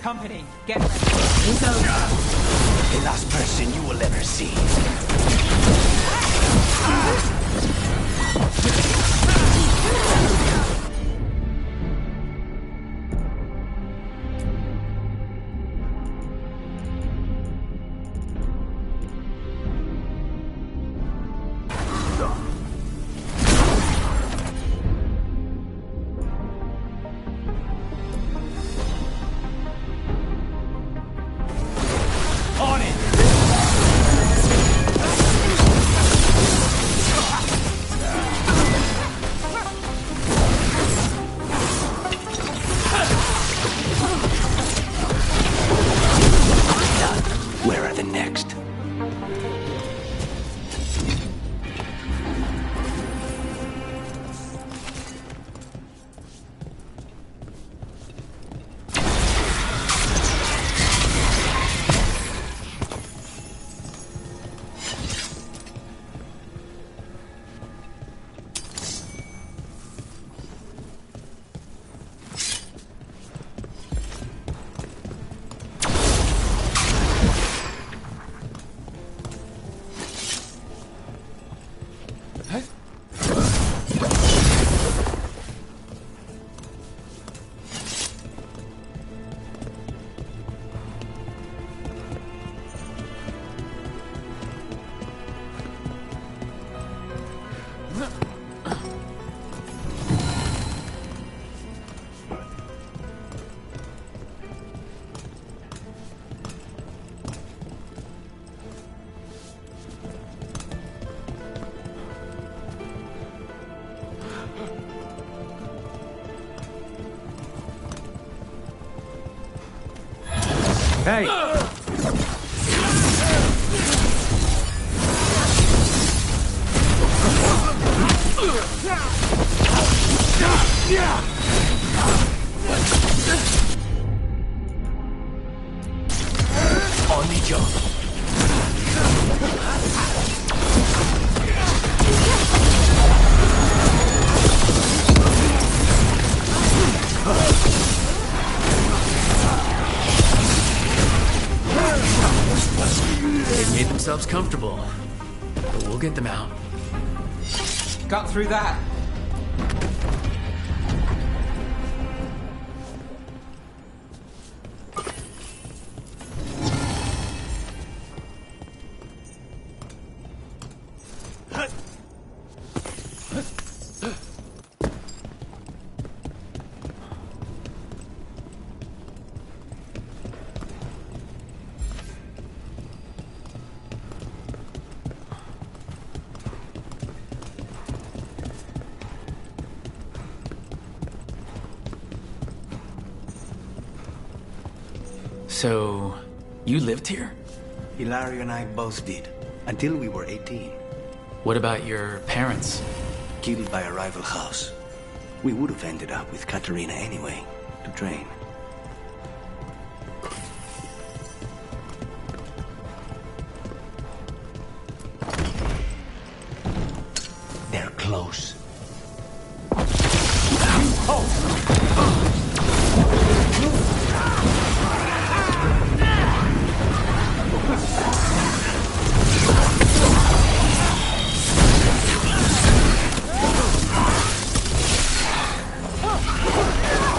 Company, get ready. It's over. The last person you will ever see. Where are the next? Hey! On the jump. They've made themselves comfortable, but we'll get them out. Got through that. So, you lived here? Hilario and I both did, until we were 18. What about your parents? Killed by a rival house. We would have ended up with Katerina anyway, to train. They're close.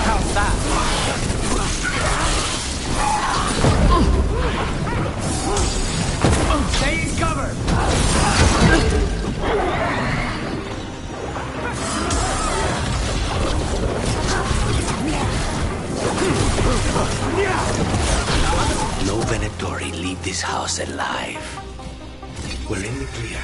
How's that? Stay in cover! No Venatori leave this house alive. We're in the clear.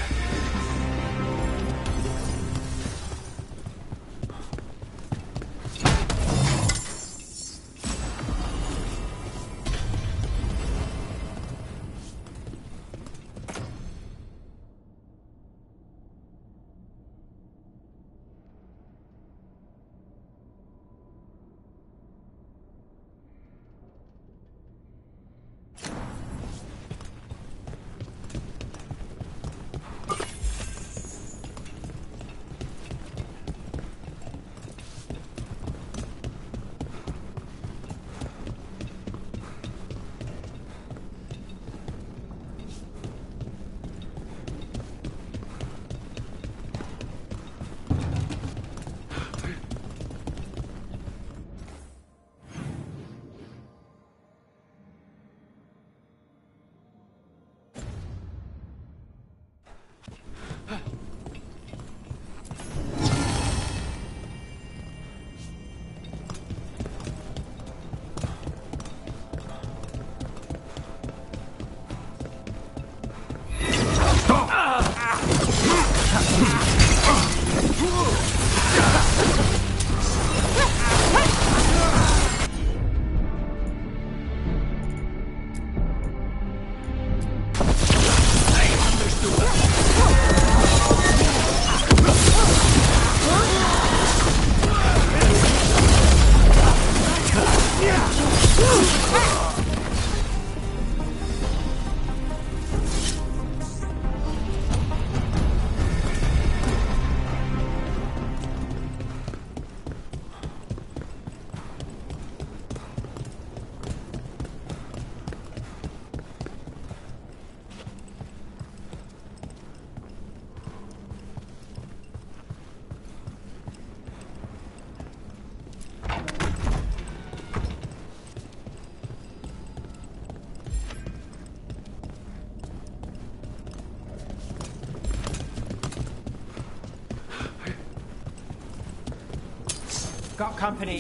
Got company.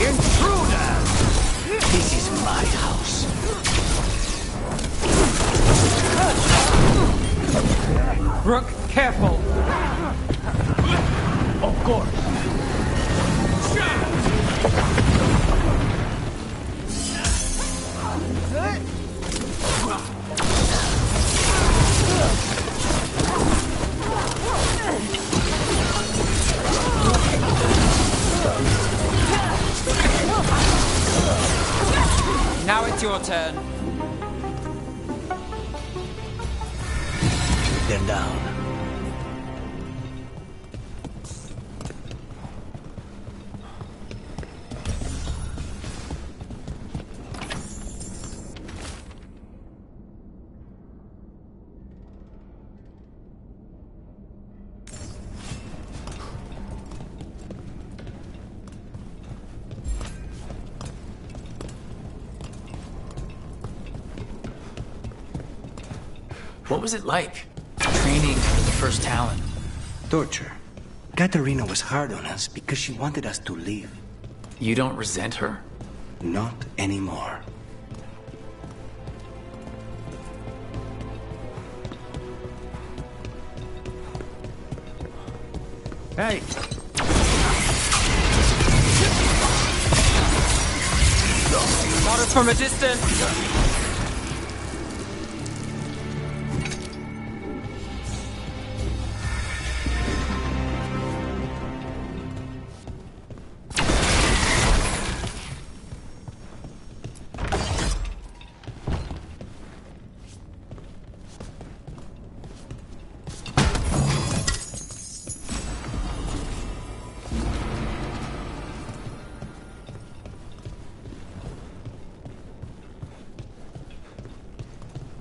Intruder! This is my house. Rook, careful. Of course. Now it's your turn. They're down. What was it like, training under the first Talon? Torture. Katarina was hard on us because she wanted us to leave. You don't resent her? Not anymore. Hey. Got us from a distance.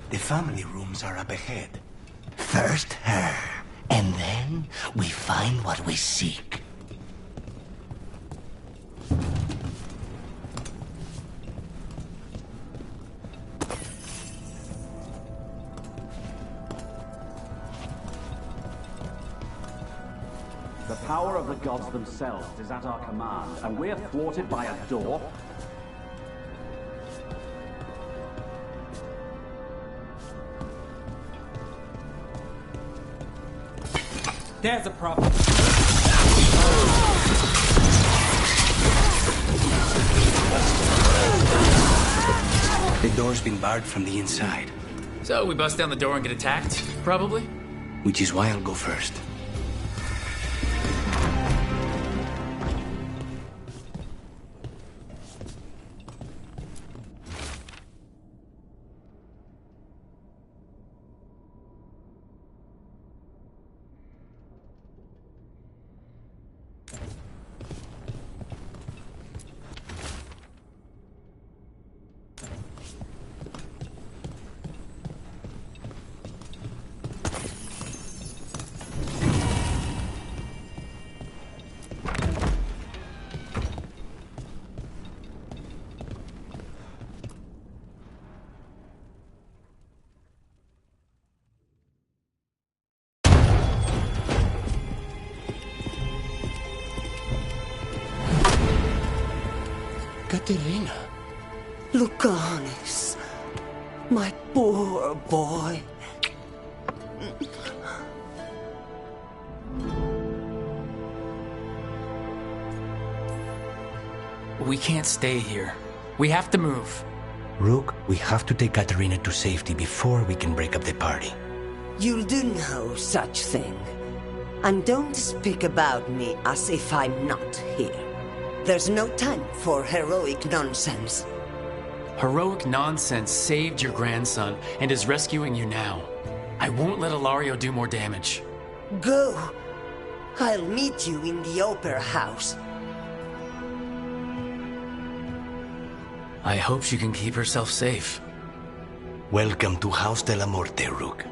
The family rooms are up ahead. First her, and then we find what we seek. The power of the gods themselves is at our command, and we're thwarted by a door? There's a problem. The door's been barred from the inside, So we bust down the door and get attacked, probably? which is why I'll go first. Katerina. Lucanis, my poor boy. We can't stay here. We have to move. Rook, we have to take Katerina to safety before we can break up the party. You'll do no such thing. And don't speak about me as if I'm not here. There's no time for heroic nonsense. Heroic nonsense saved your grandson and is rescuing you now. I won't let Ilario do more damage. Go. I'll meet you in the opera house. I hope she can keep herself safe. Welcome to House de la Muerte, Rook.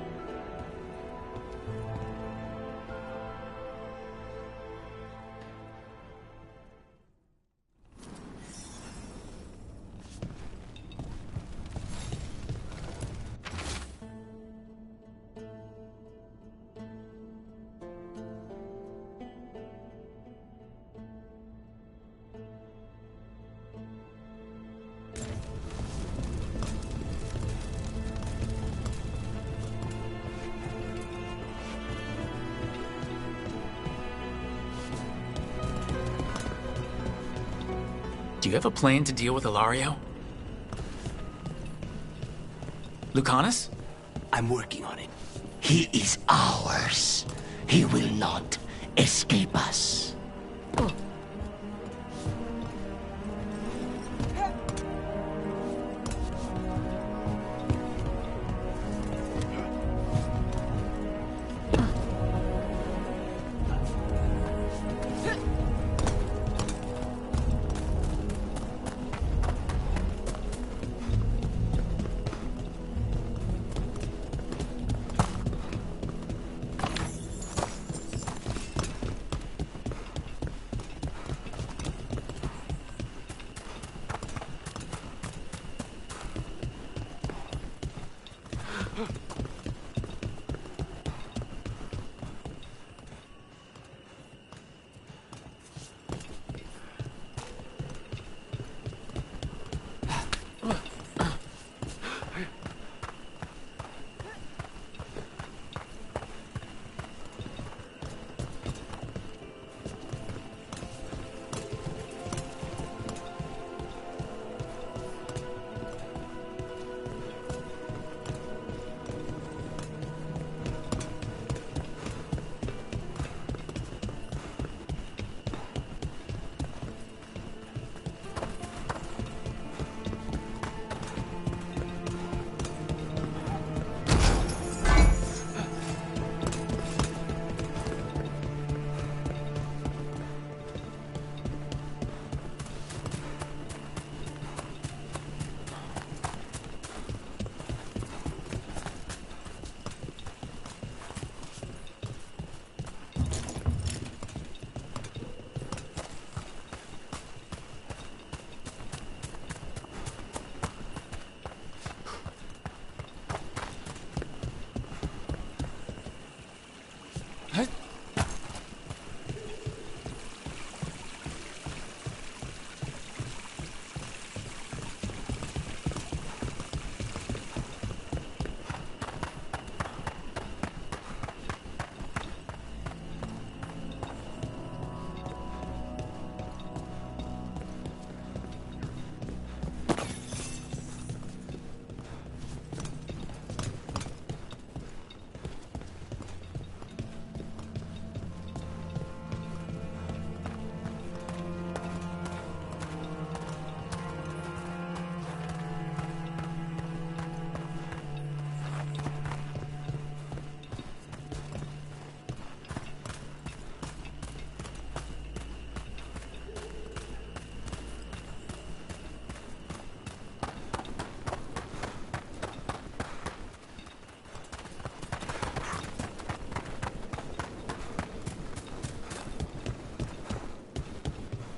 Do you have a plan to deal with Ilario? Lucanus? I'm working on it. He is ours. He will not escape us.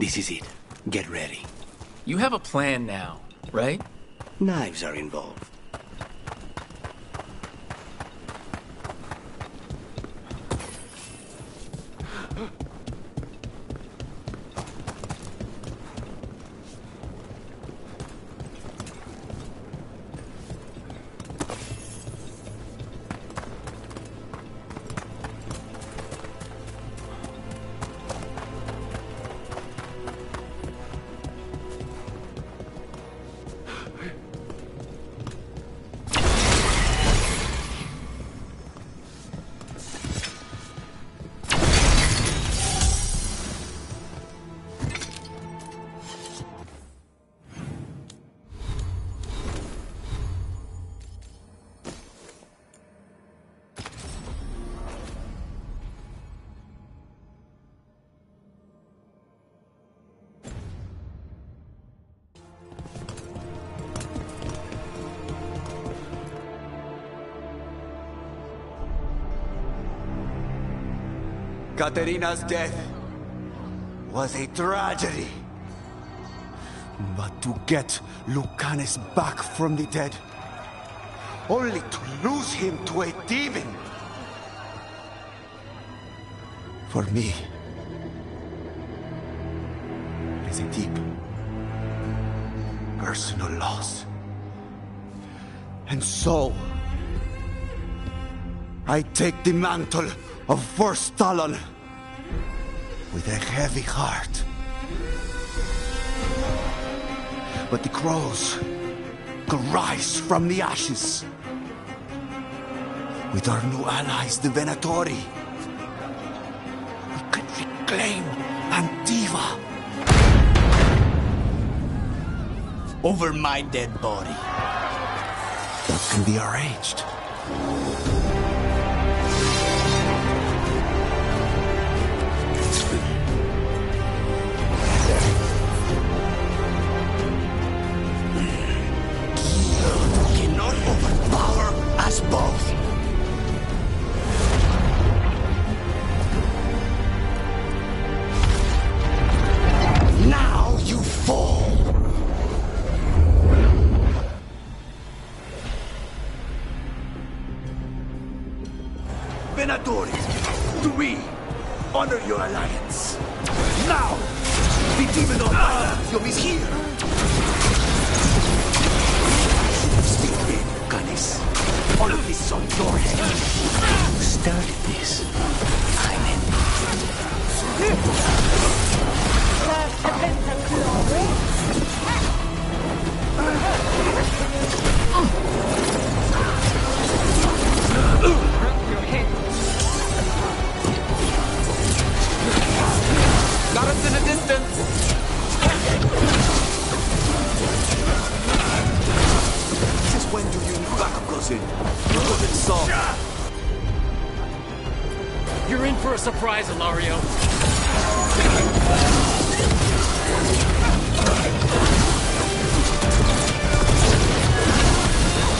This is it. Get ready. You have a plan now, right? Knives are involved. Katerina's death was a tragedy. But to get Lucanus back from the dead, only to lose him to a demon. For me, it is a deep, personal loss. And so, I take the mantle of First Talon with a heavy heart. But the crows could rise from the ashes. With our new allies, the Venatori, we could reclaim Antiva. Over my dead body. That can be arranged. Cannot overpower us both. Now you fall. Venatori, to we honor your alliance. Now, the demon of Adamantium is here. Speak in, Canis. All of this is on your head. Who started this? I'm Got us in a distance. Since when do you need backup goes in? Because it's so. You're in for a surprise, Ilario.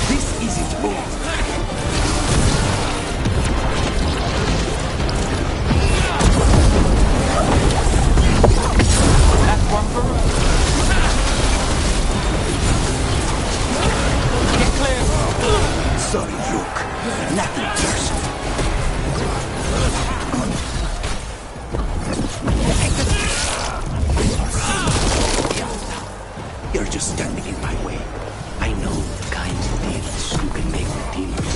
This isn't all. That's one for us. Get clear. sorry, Luke. Nothing personal. You're just standing in my way. I know the kinds of deals you can make with demons.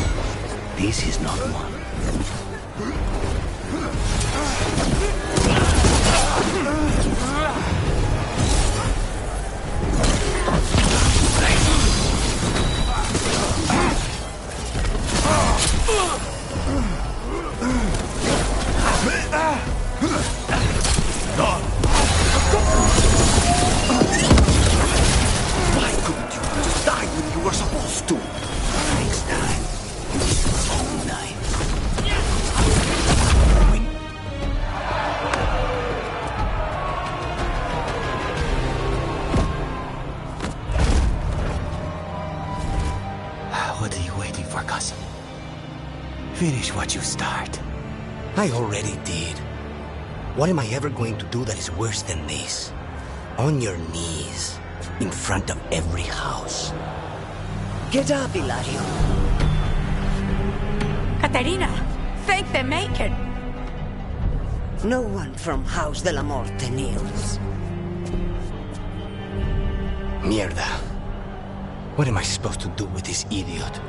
This is not one. Why couldn't you just die when you were supposed to? Next time, own knife. What are you waiting for, cousin? Finish what you start. I already did. What am I ever going to do that is worse than this? On your knees, in front of every house. Get up, Ilario. Caterina, thank the maker. No one from House de la Morte kneels. Mierda. What am I supposed to do with this idiot?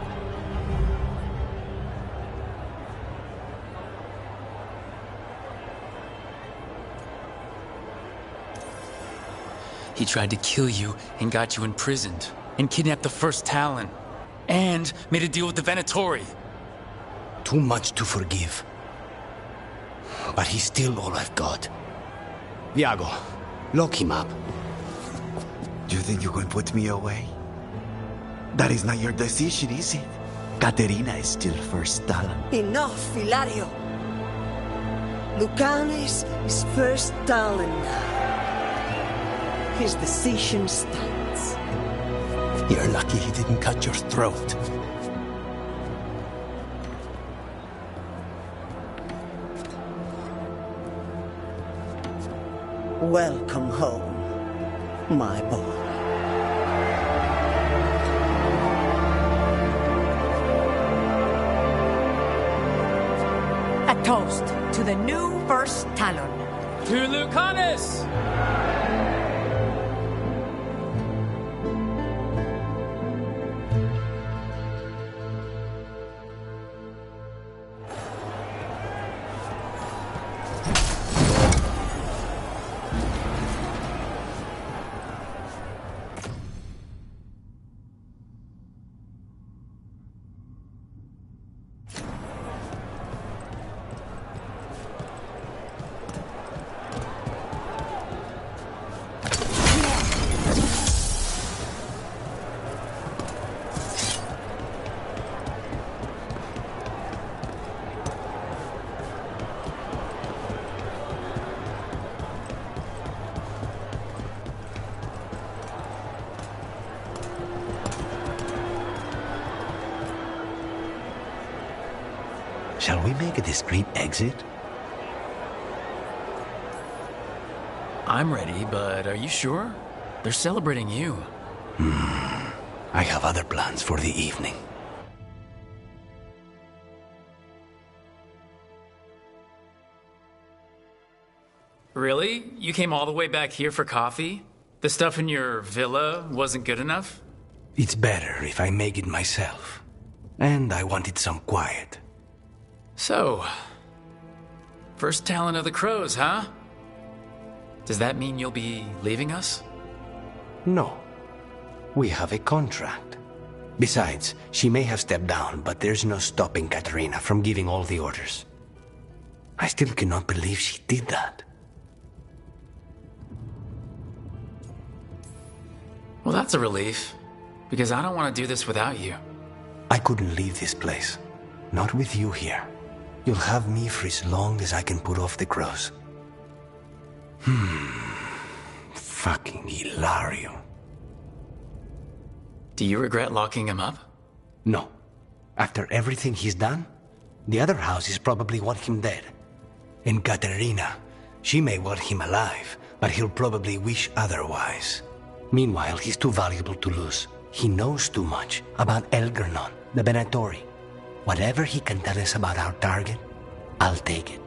He tried to kill you and got you imprisoned, and kidnapped the first Talon, and made a deal with the Venatori. Too much to forgive. But he's still all I've got. Viago, lock him up. You think you can put me away? That is not your decision, is it? Caterina is still first Talon. Enough, Ilario. Lucanes is first Talon now. His decision stands. You're lucky he didn't cut your throat. Welcome home, my boy. A toast to the new first Talon. To Lucanus! Shall we make a discreet exit? I'm ready, but are you sure? They're celebrating you. I have other plans for the evening. Really? You came all the way back here for coffee? The stuff in your villa wasn't good enough? It's better if I make it myself. And I wanted some quiet. So, first talent of the crows, huh? Does that mean you'll be leaving us? No. We have a contract. Besides, she may have stepped down, but there's no stopping Katerina from giving all the orders. I still cannot believe she did that. Well, that's a relief, because I don't want to do this without you. I couldn't leave this place. Not with you here. You'll have me for as long as I can put off the crows. Fucking Hilario. Do you regret locking him up? No. After everything he's done, the other houses probably want him dead. And Katerina, she may want him alive, but he'll probably wish otherwise. Meanwhile, he's too valuable to lose. He knows too much about Elgernon, the Benatori. Whatever he can tell us about our target, I'll take it.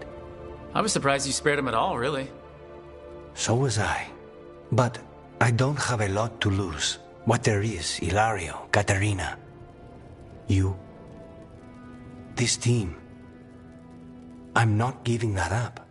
I was surprised you spared him at all, really. So was I. But I don't have a lot to lose. What there is, Hilario, Katerina, you, this team. I'm not giving that up.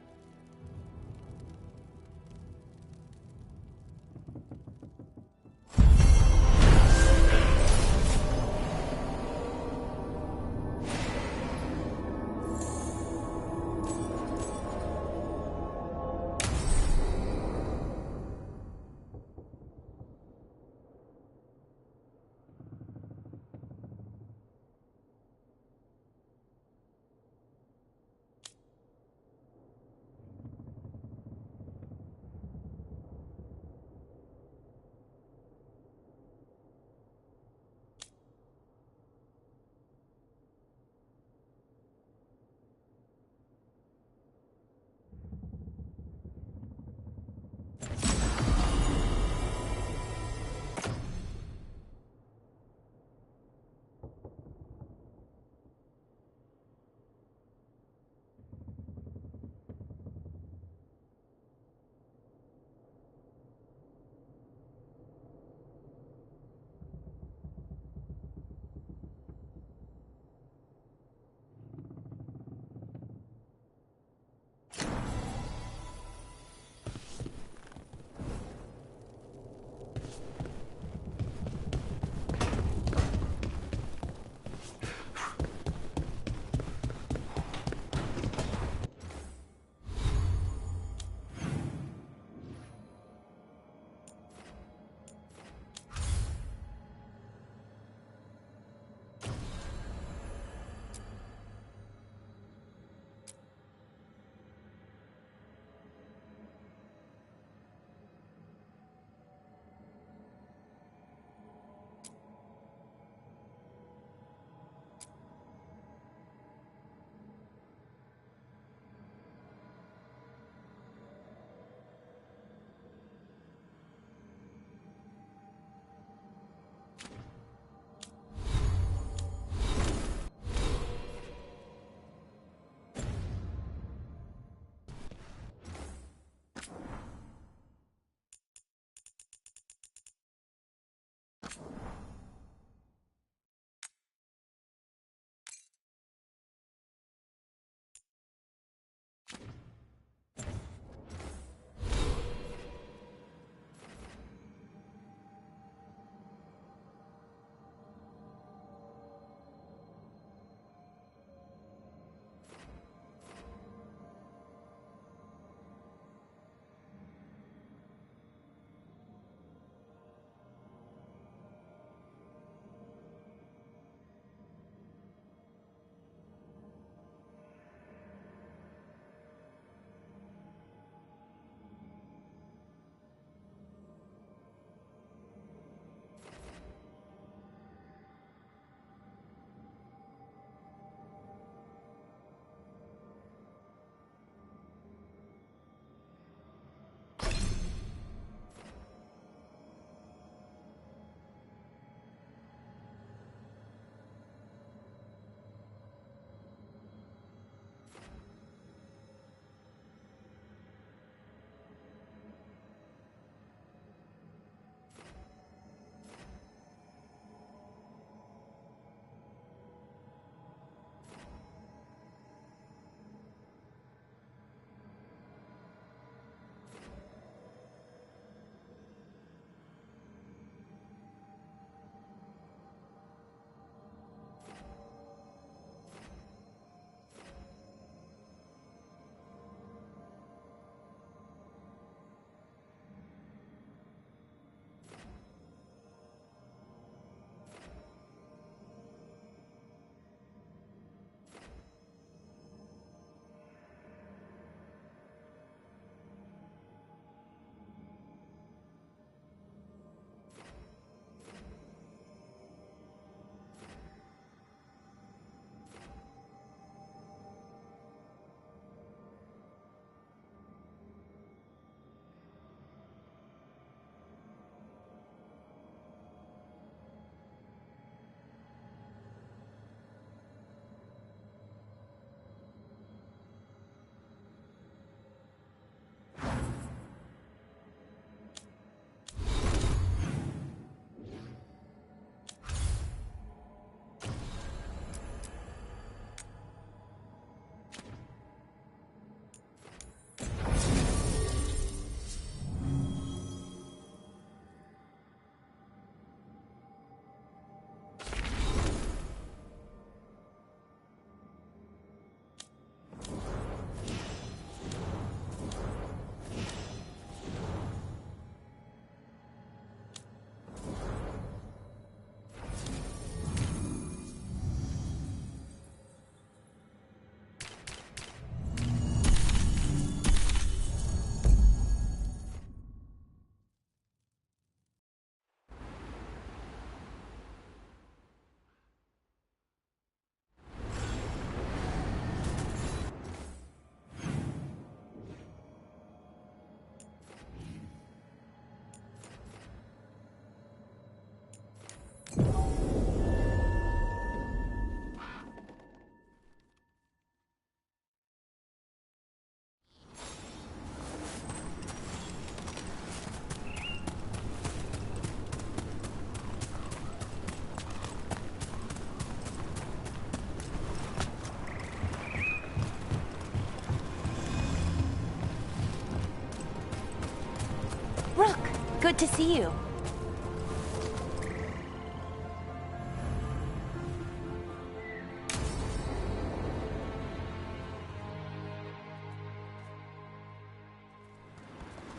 good to see you.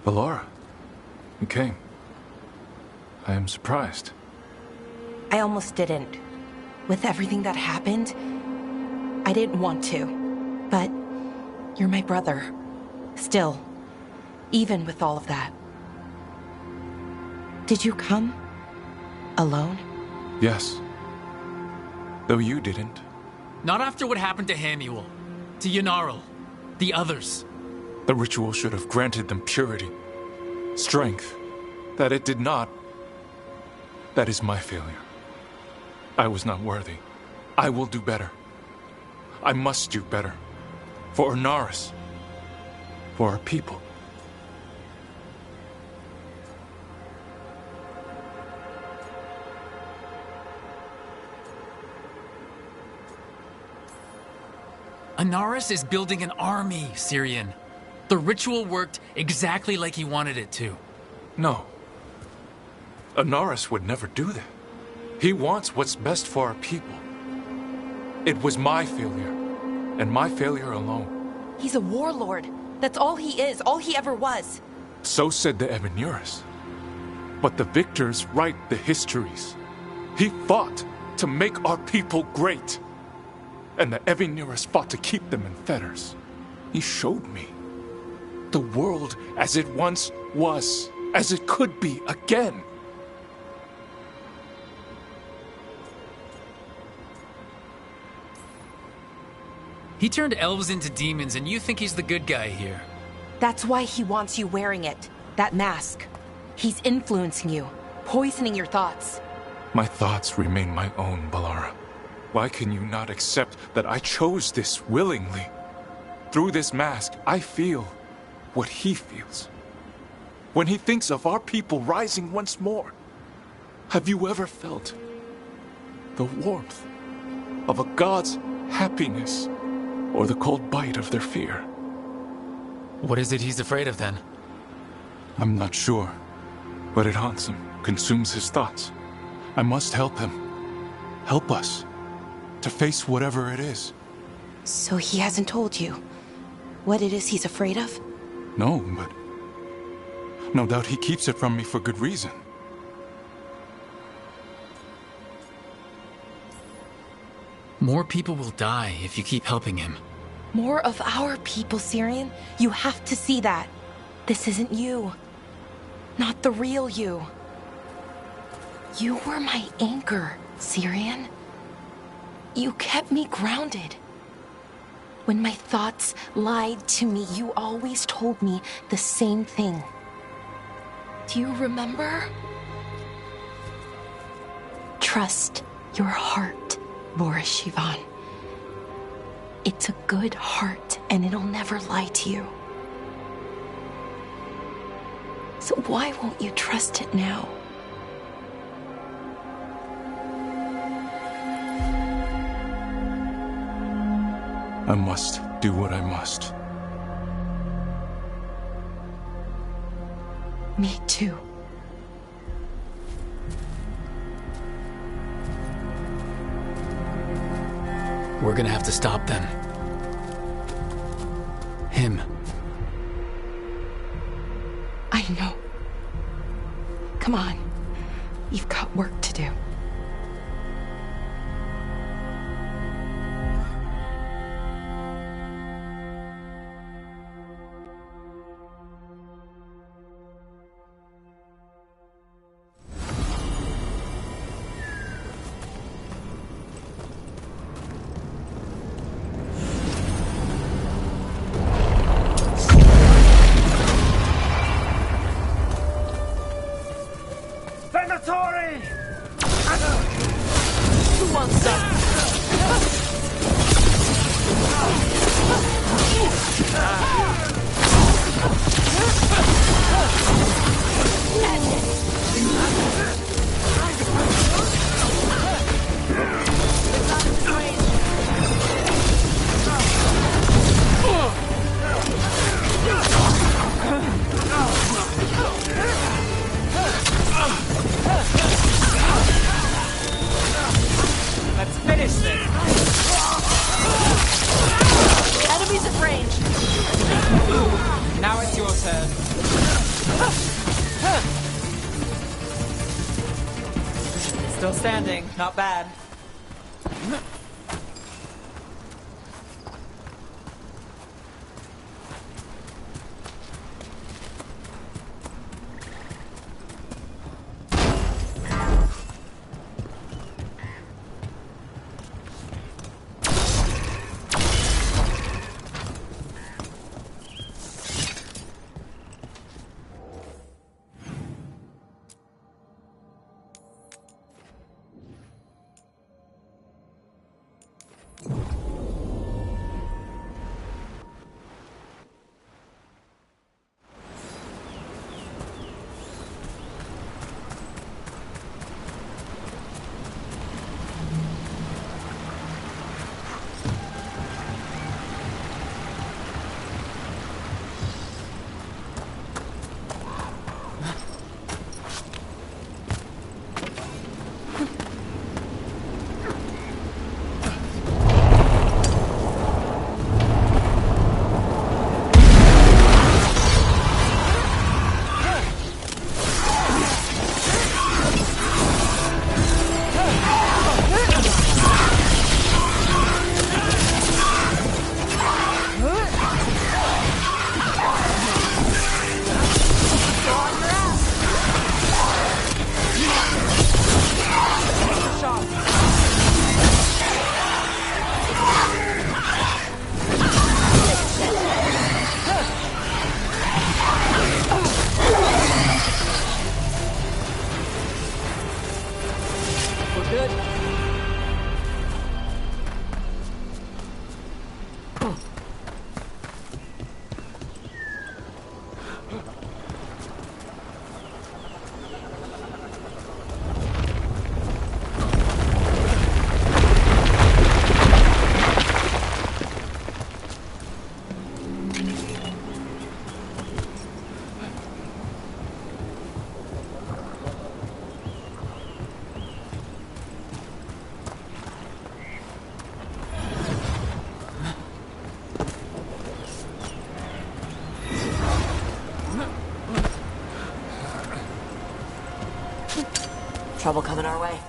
Ballora, you came. I am surprised. I almost didn't. With everything that happened, I didn't want to. But you're my brother. Still, even with all of that. Did you come? Alone? Yes. Though you didn't. Not after what happened to Hamuel, to Yanarl, the others. The ritual should have granted them purity, strength. That it did not. That is my failure. I was not worthy. I will do better. I must do better. For Ernaris. For our people. Ernaris is building an army, Syrian. The ritual worked exactly like he wanted it to. No. Ernaris would never do that. He wants what's best for our people. It was my failure, and my failure alone. He's a warlord. That's all he is, all he ever was. So said the Evanuris. But the victors write the histories. He fought to make our people great. And the Evanuris fought to keep them in fetters. He showed me the world as it once was, as it could be again. He turned elves into demons, and you think he's the good guy here. That's why he wants you wearing it. That mask. He's influencing you, poisoning your thoughts. My thoughts remain my own, Ballora. Why can you not accept that I chose this willingly? Through this mask, I feel what he feels. When he thinks of our people rising once more, have you ever felt the warmth of a god's happiness or the cold bite of their fear? What is it he's afraid of, then? I'm not sure, but it haunts him, consumes his thoughts. I must help him. Help us to face whatever it is. So he hasn't told you what it is he's afraid of? No, but no doubt he keeps it from me for good reason. More people will die if you keep helping him. More of our people, Syrian. You have to see that. This isn't you. Not the real you. You were my anchor, Syrian. You kept me grounded. When my thoughts lied to me, you always told me the same thing. Do you remember? Trust your heart, Boris Shivan. It's a good heart, and it'll never lie to you. So why won't you trust it now? I must do what I must. Me too. We're gonna have to stop them. Him. I know. Come on. You've got work to do. standing. Not bad. Trouble coming our way.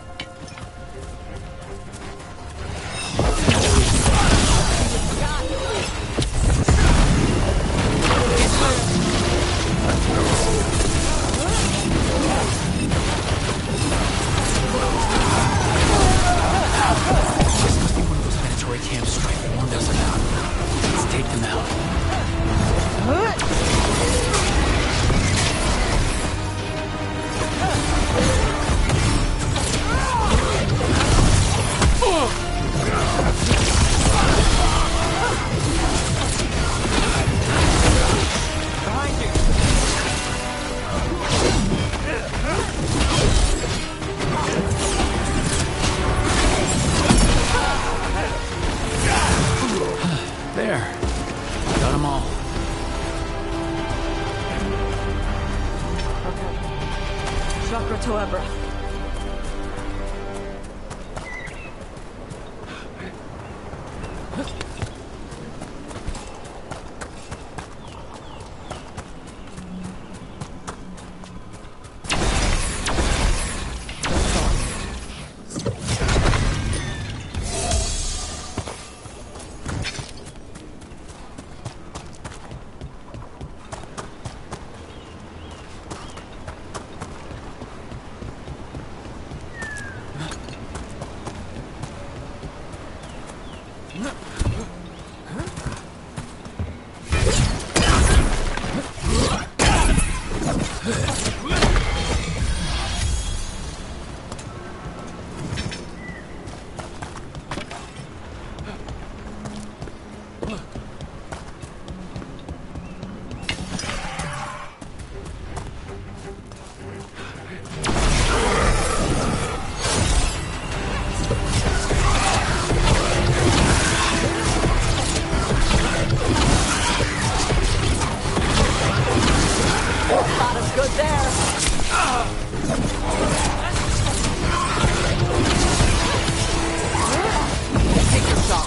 Take your shot.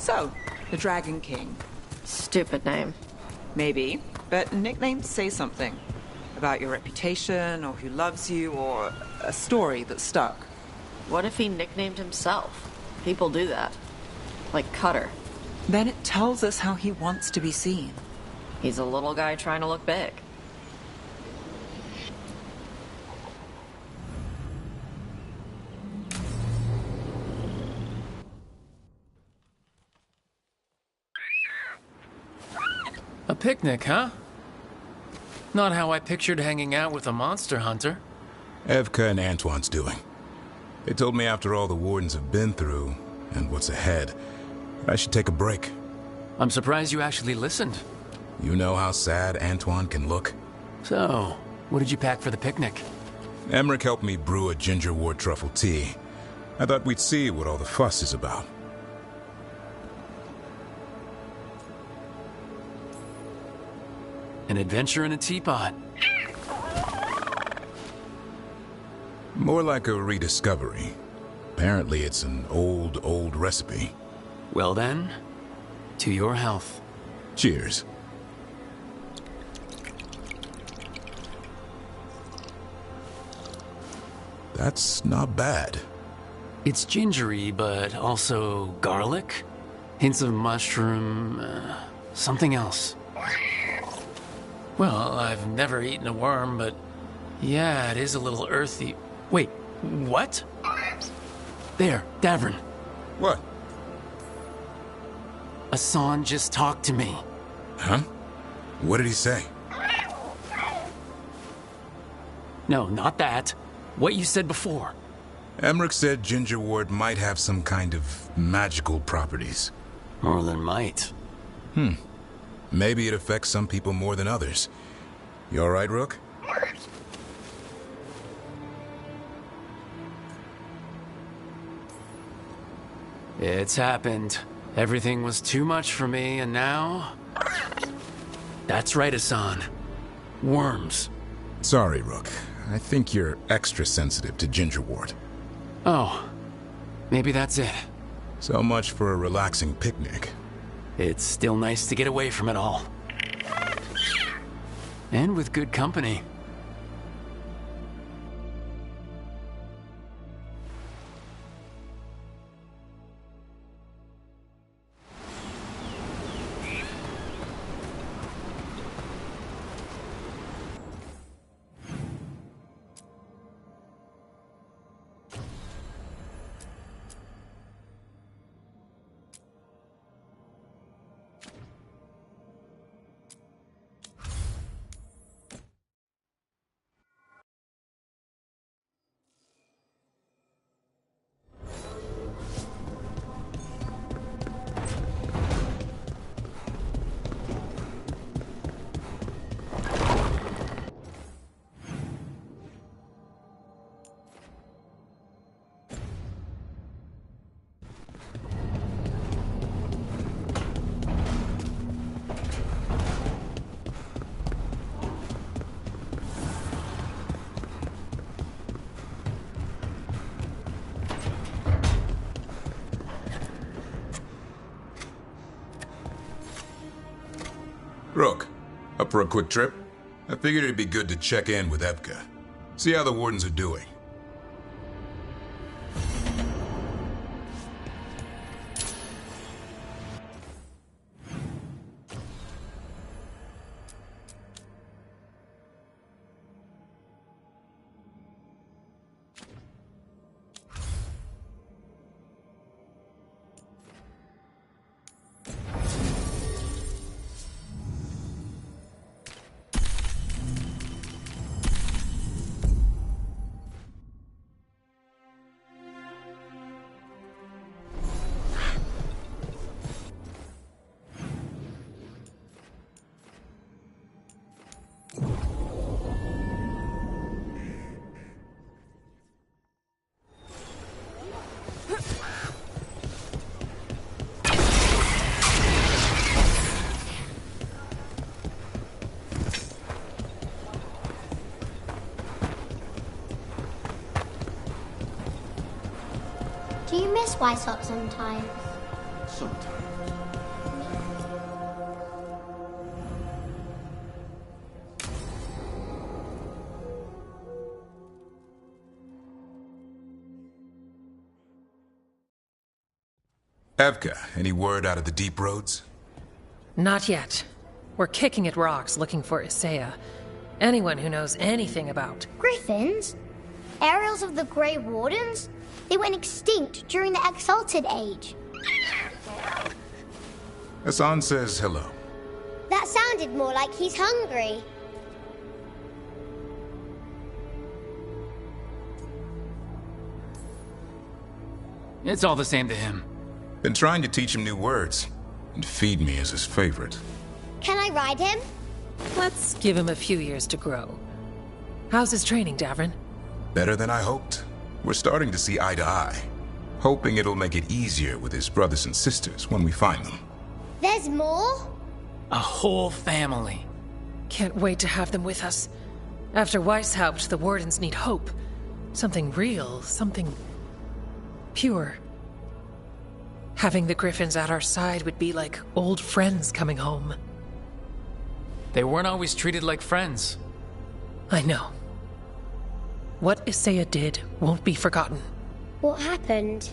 So, the Dragon King. Stupid name. Maybe, but nicknames say something. About your reputation, or who loves you, or a story that stuck. What if he nicknamed himself? People do that. Like Cutter. Then it tells us how he wants to be seen. He's a little guy trying to look big. A picnic, huh? Not how I pictured hanging out with a monster hunter. Evka and Antoine's doing. They told me after all the Wardens have been through, and what's ahead, I should take a break. I'm surprised you actually listened. You know how sad Antoine can look? So, what did you pack for the picnic? Emmerich helped me brew a ginger wort truffle tea. I thought we'd see what all the fuss is about. An adventure in a teapot. More like a rediscovery. Apparently it's an old recipe. Well then, to your health. Cheers. That's not bad. It's gingery, but also garlic. Hints of mushroom, something else. Well, I've never eaten a worm, but yeah, it is a little earthy. Wait, what? There, Davern. What? Hassan just talked to me. Huh? What did he say? No, not that. What you said before. Emmerich said ginger wort might have some kind of magical properties. More than might. Maybe it affects some people more than others. You all right, Rook? It's happened. Everything was too much for me, and now... That's right, Hassan. Worms. Sorry, Rook. I think you're extra sensitive to ginger wort. Oh, maybe that's it. So much for a relaxing picnic. It's still nice to get away from it all. And with good company. Rook, up for a quick trip? I figured it'd be good to check in with Evka. See how the Wardens are doing. Do you miss White Sox sometimes? Sometimes. Evka, any word out of the deep roads? Not yet. We're kicking at rocks looking for Isaiah. Anyone who knows anything about... Griffins? Aerials of the Grey Wardens? They went extinct during the Exalted Age. Hassan says hello. That sounded more like he's hungry. It's all the same to him. Been trying to teach him new words, and feed me as his favorite. Can I ride him? Let's give him a few years to grow. How's his training, Davrin? Better than I hoped. We're starting to see eye to eye. Hoping it'll make it easier with his brothers and sisters when we find them. There's more? A whole family. Can't wait to have them with us. After Weishaupt, the Wardens need hope. Something real, something... pure. Having the Griffins at our side would be like old friends coming home. They weren't always treated like friends. I know. What Isaiah did won't be forgotten. What happened?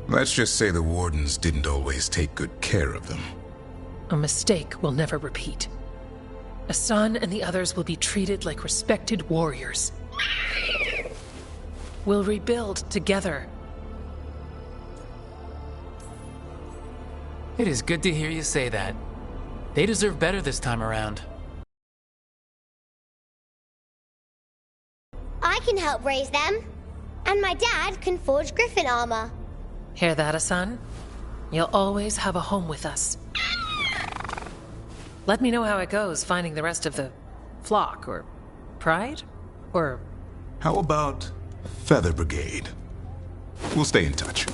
Let's just say the Wardens didn't always take good care of them. A mistake we'll never repeat. Hassan and the others will be treated like respected warriors. We'll rebuild together. It is good to hear you say that. They deserve better this time around. I can help raise them. And my dad can forge Griffin armor. Hear that, Hassan? You'll always have a home with us. Let me know how it goes finding the rest of the flock, or pride, or... How about Feather Brigade? We'll stay in touch.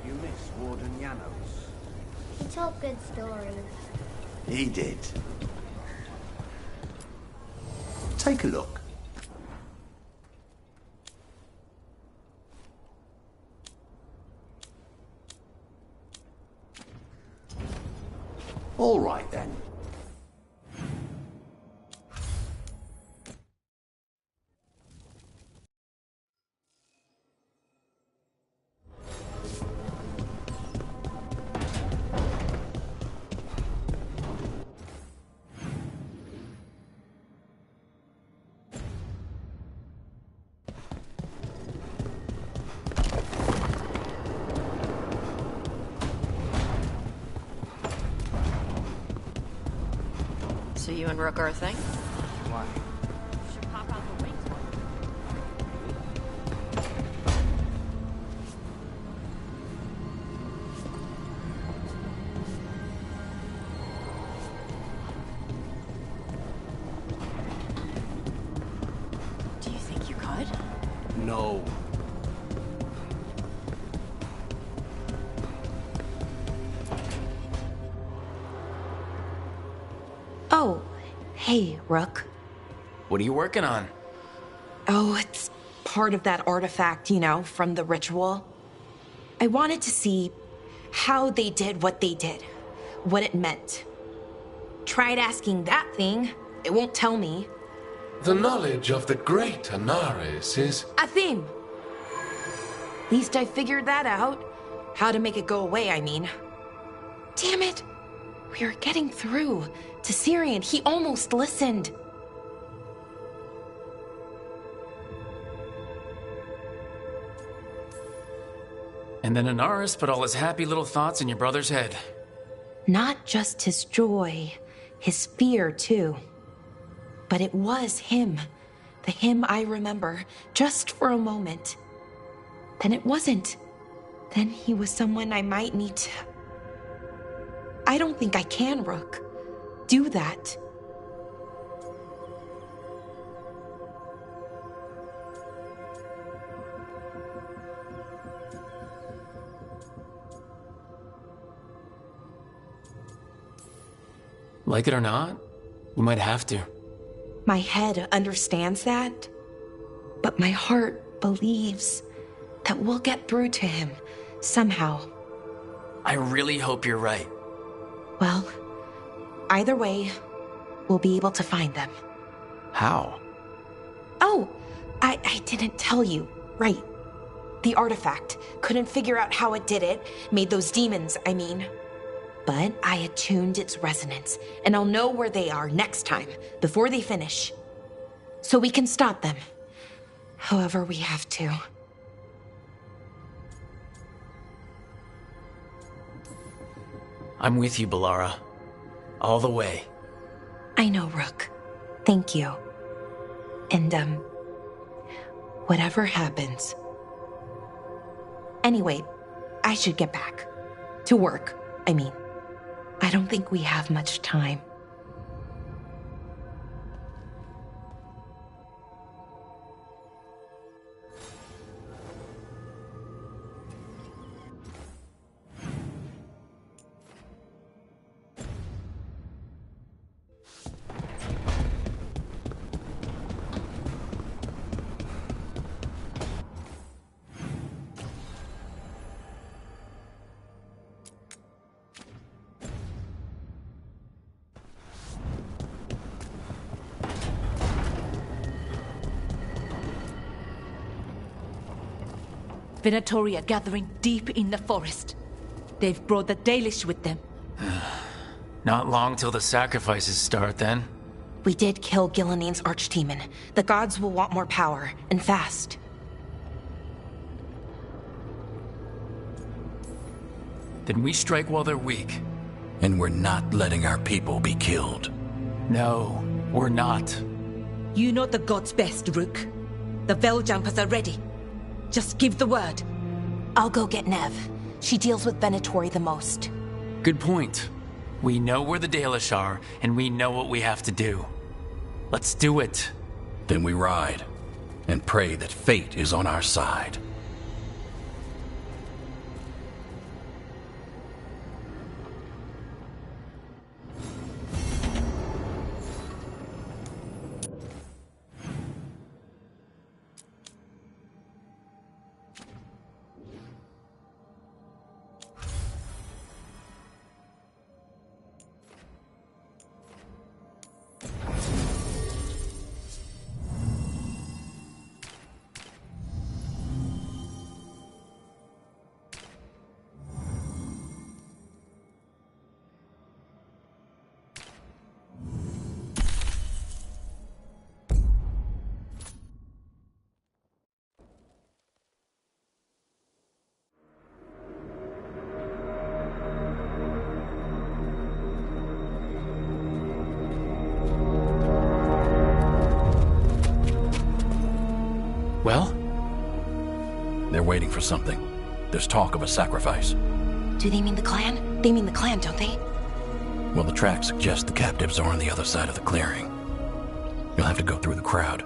You miss Warden Janos? He told good stories. He did. Take a look. All right then. So you and Rook are a thing? Why? Should pop out the wings. Do you think you could? No. Oh, hey, Rook. What are you working on? Oh, it's part of that artifact, you know, from the ritual. I wanted to see how they did what they did, what it meant. Tried asking that thing, it won't tell me. The knowledge of the great Anaris is... A theme. At least I figured that out. How to make it go away, I mean. Damn it. We are getting through to Syrian. He almost listened. And then Anaris put all his happy little thoughts in your brother's head. Not just his joy, his fear, too. But it was him. The him I remember, just for a moment. Then it wasn't. Then he was someone I might need to... I don't think I can, Rook. Do that. Like it or not, you might have to. My head understands that, but my heart believes that we'll get through to him somehow. I really hope you're right. Well, either way, we'll be able to find them. How? Oh, I didn't tell you. Right. The artifact. Couldn't figure out how it did it. Made those demons, I mean. But I attuned its resonance, and I'll know where they are next time, before they finish. So we can stop them. However we have to. I'm with you, Balara. All the way. I know, Rook. Thank you. And, whatever happens. Anyway, I should get back. To work, I mean. I don't think we have much time. Venatori are gathering deep in the forest. They've brought the Dalish with them. Not long till the sacrifices start, then. We did kill Gillinene's archdemon. The gods will want more power, and fast. Then we strike while they're weak. And we're not letting our people be killed. No, we're not. You know the gods best, Rook. The Veiljumpers are ready. Just give the word. I'll go get Nev. She deals with Venatori the most. Good point. We know where the Dalish are, and we know what we have to do. Let's do it. Then we ride, and pray that fate is on our side. Well? They're waiting for something. There's talk of a sacrifice. Do they mean the clan? They mean the clan, don't they? Well, the tracks suggest the captives are on the other side of the clearing. You'll have to go through the crowd.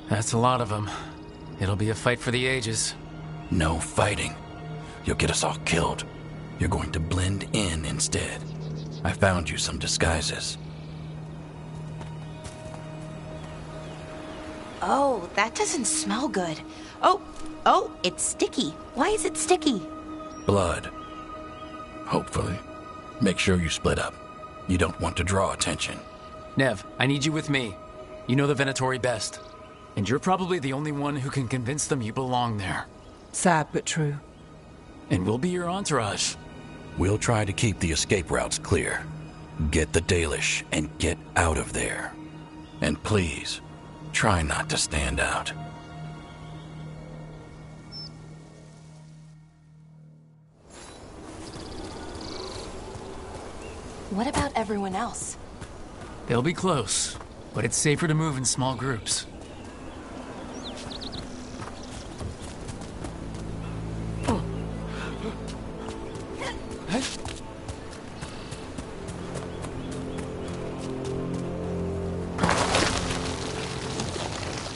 That's a lot of them. It'll be a fight for the ages. No fighting. You'll get us all killed. You're going to blend in instead. I found you some disguises. Oh, that doesn't smell good. Oh, it's sticky. Why is it sticky? Blood. Hopefully. Make sure you split up. You don't want to draw attention. Nev, I need you with me. You know the Venatori best. And you're probably the only one who can convince them you belong there. Sad but true. And we'll be your entourage. We'll try to keep the escape routes clear. Get the Dalish and get out of there. And please, try not to stand out. What about everyone else? They'll be close, but it's safer to move in small groups.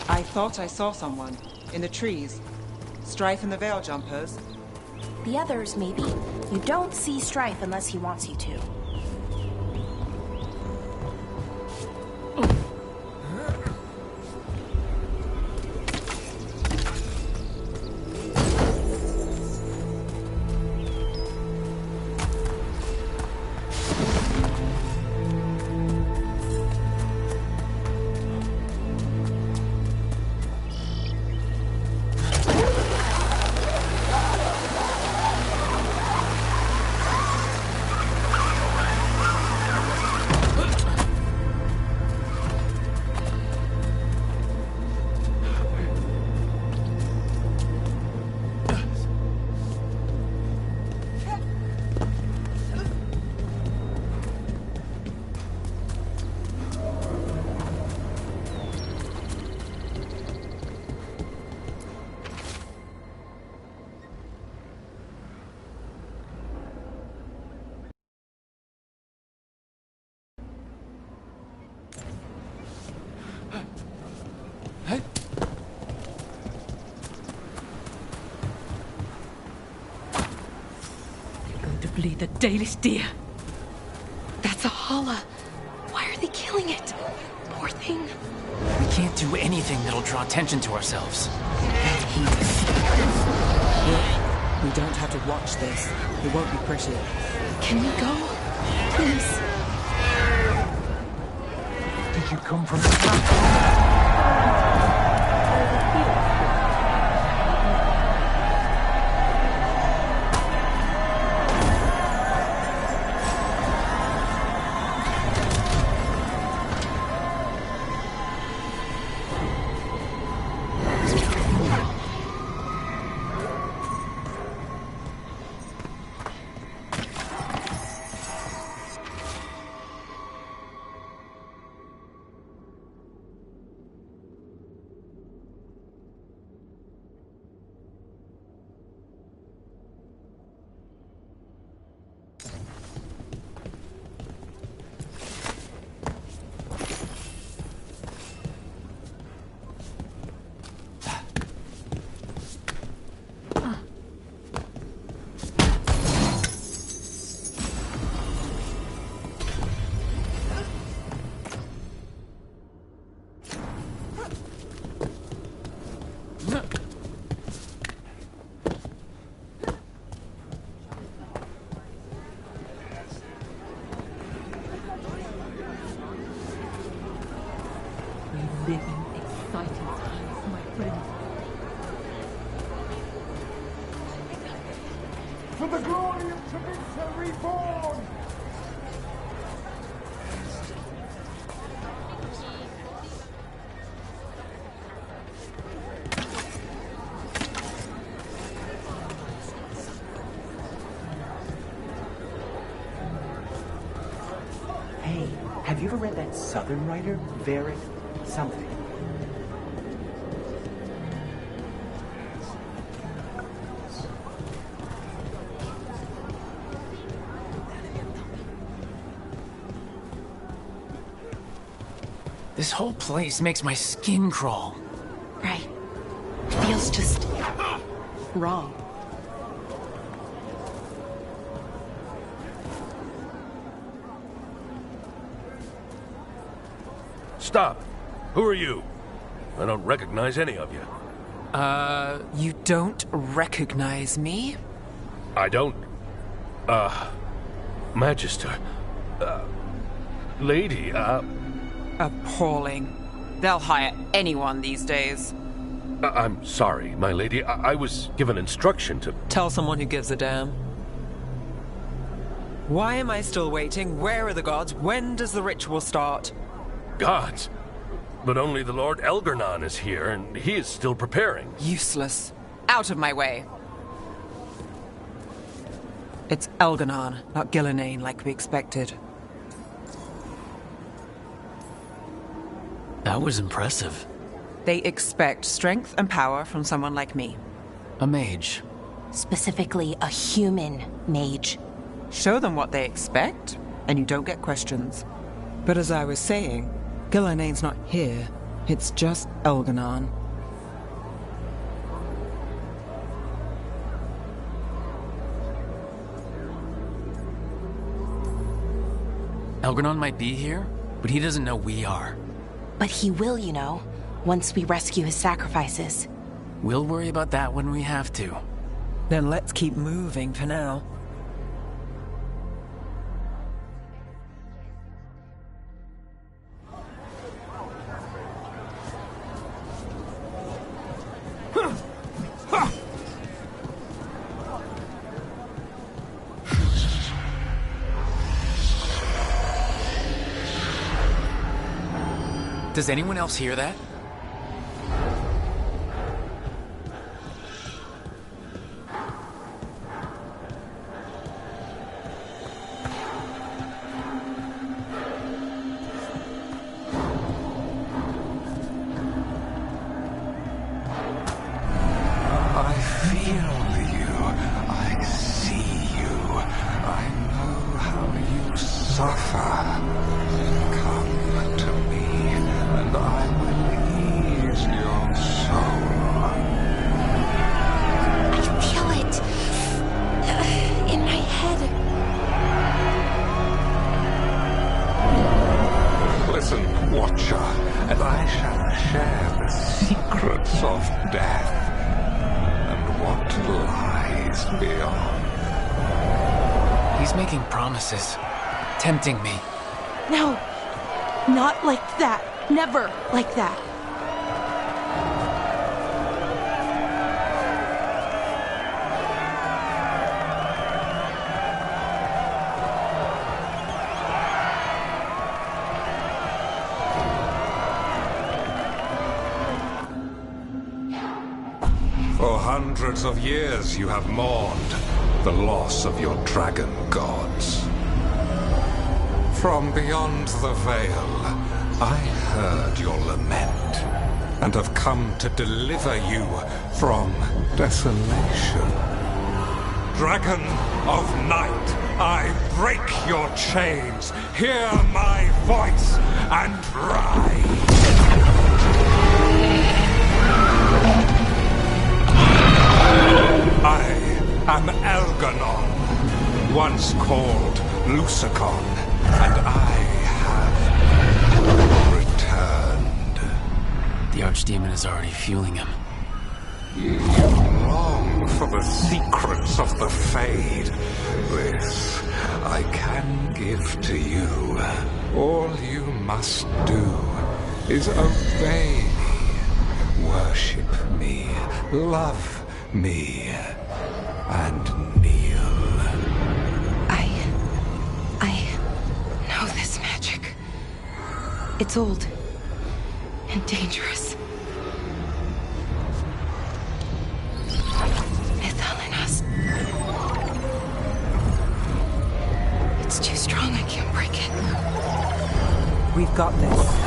I thought I saw someone. In the trees. Strife and the Veiljumpers. The others, maybe. You don't see Strife unless he wants you to. Probably the Dalish deer. That's a holla. Why are they killing it? Poor thing. We can't do anything that'll draw attention to ourselves. We don't have to watch this. It won't be pretty. Can we go? Please. Did you come from the back? For the glory of Tabitha reborn! Hey, have you ever read that Southern writer, Varric something? This whole place makes my skin crawl. Right. Feels just wrong. Stop! Who are you? I don't recognize any of you. You don't recognize me? I don't... Magister. Lady, Appalling. They'll hire anyone these days. I'm sorry, my lady. I was given instruction to... Tell someone who gives a damn. Why am I still waiting? Where are the gods? When does the ritual start? Gods? But only the Lord Elgarnon is here, and he is still preparing. Useless. Out of my way. It's Elgarnon, not Gillenane like we expected. That was impressive. They expect strength and power from someone like me. A mage. Specifically, a human mage. Show them what they expect, and you don't get questions. But as I was saying, Gillenane's not here. It's just Elgarnon. Elgarnon might be here, but he doesn't know we are. But he will, you know, once we rescue his sacrifices. We'll worry about that when we have to. Then let's keep moving for now. Does anyone else hear that? I feel you. I see you. I know how you suffer. Come to me, and I will lies beyond. He's making promises, tempting me. No, not like that. Never like that. For hundreds of years you have mourned the loss of your dragon gods. From beyond the veil, I heard your lament, and have come to deliver you from desolation. Dragon of night, I break your chains. Hear my voice and ride. I am Elganon, once called Lucicon, and I have returned. The Archdemon is already fueling him. You long for the secrets of the Fade. This I can give to you. All you must do is obey me, worship me, love me, and kneel. I know this magic. It's old and dangerous. Mythalinas. It's too strong, I can't break it. We've got this.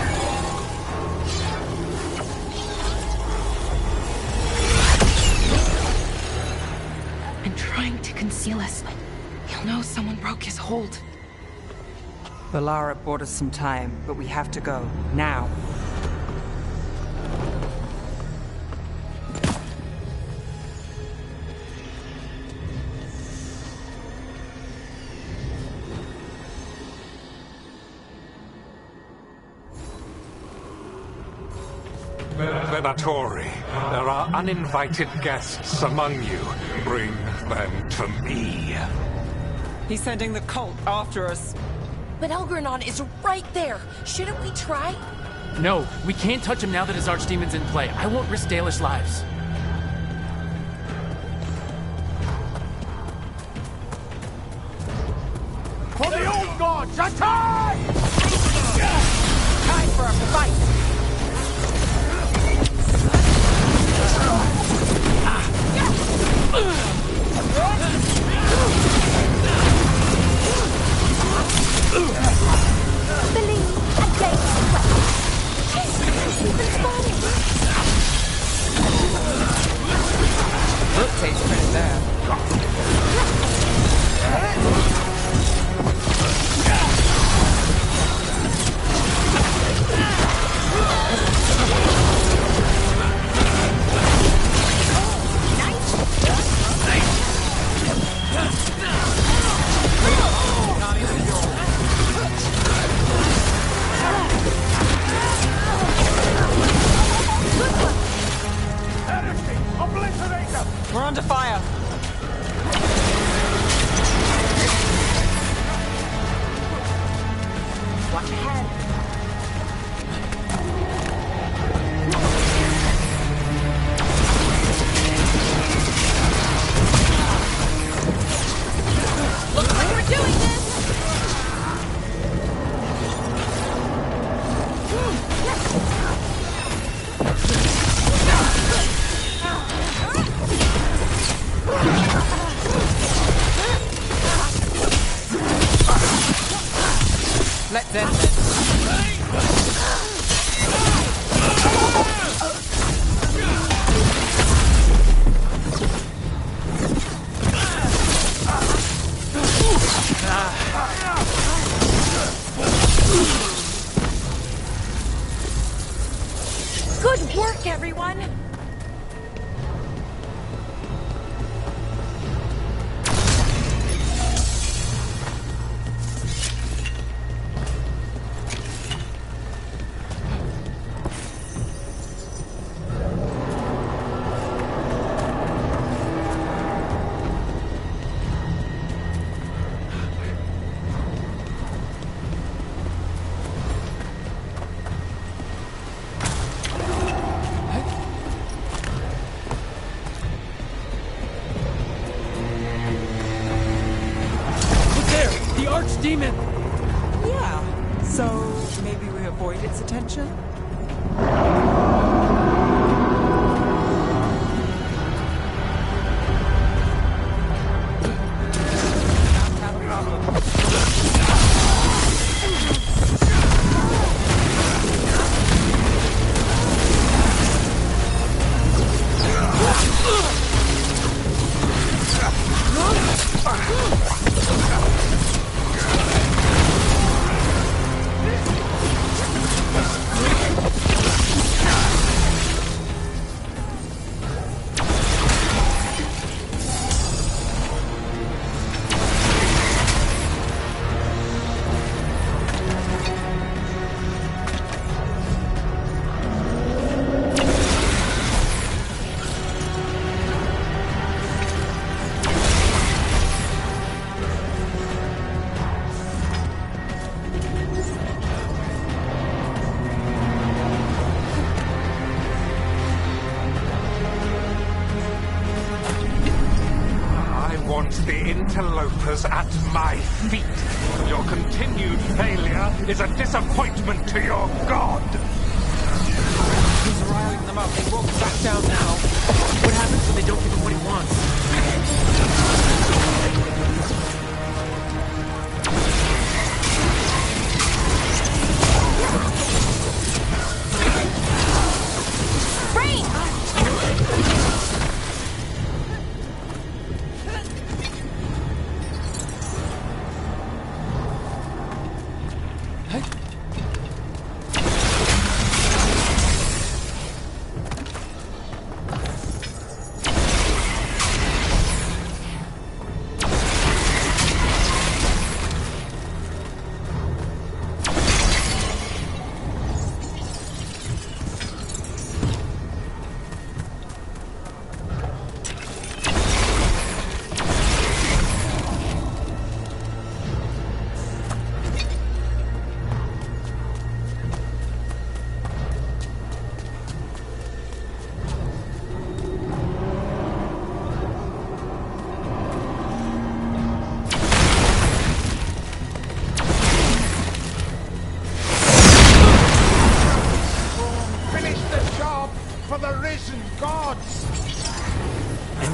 Trying to conceal us. He'll know someone broke his hold. Valara bought us some time, but we have to go. Now. Venatori, there are uninvited guests among you. Bring them to me. He's sending the cult after us. But Elgranon is right there. Shouldn't we try? No, we can't touch him now that his Archdemon's in play. I won't risk Dalish lives. For the old gods, attack! Time for a fight! Look, tastes pretty bad. We're under fire. Watch ahead. Looks like we're doing this! demon! Yeah, so maybe we avoid its attention? The interlopers at my feet. Your continued failure is a disappointment to your god. He's riling them up. They won't back down now. What happens when they don't give him what he wants?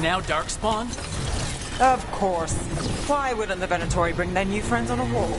Now Darkspawn? Of course. Why wouldn't the Venatori bring their new friends on a wall?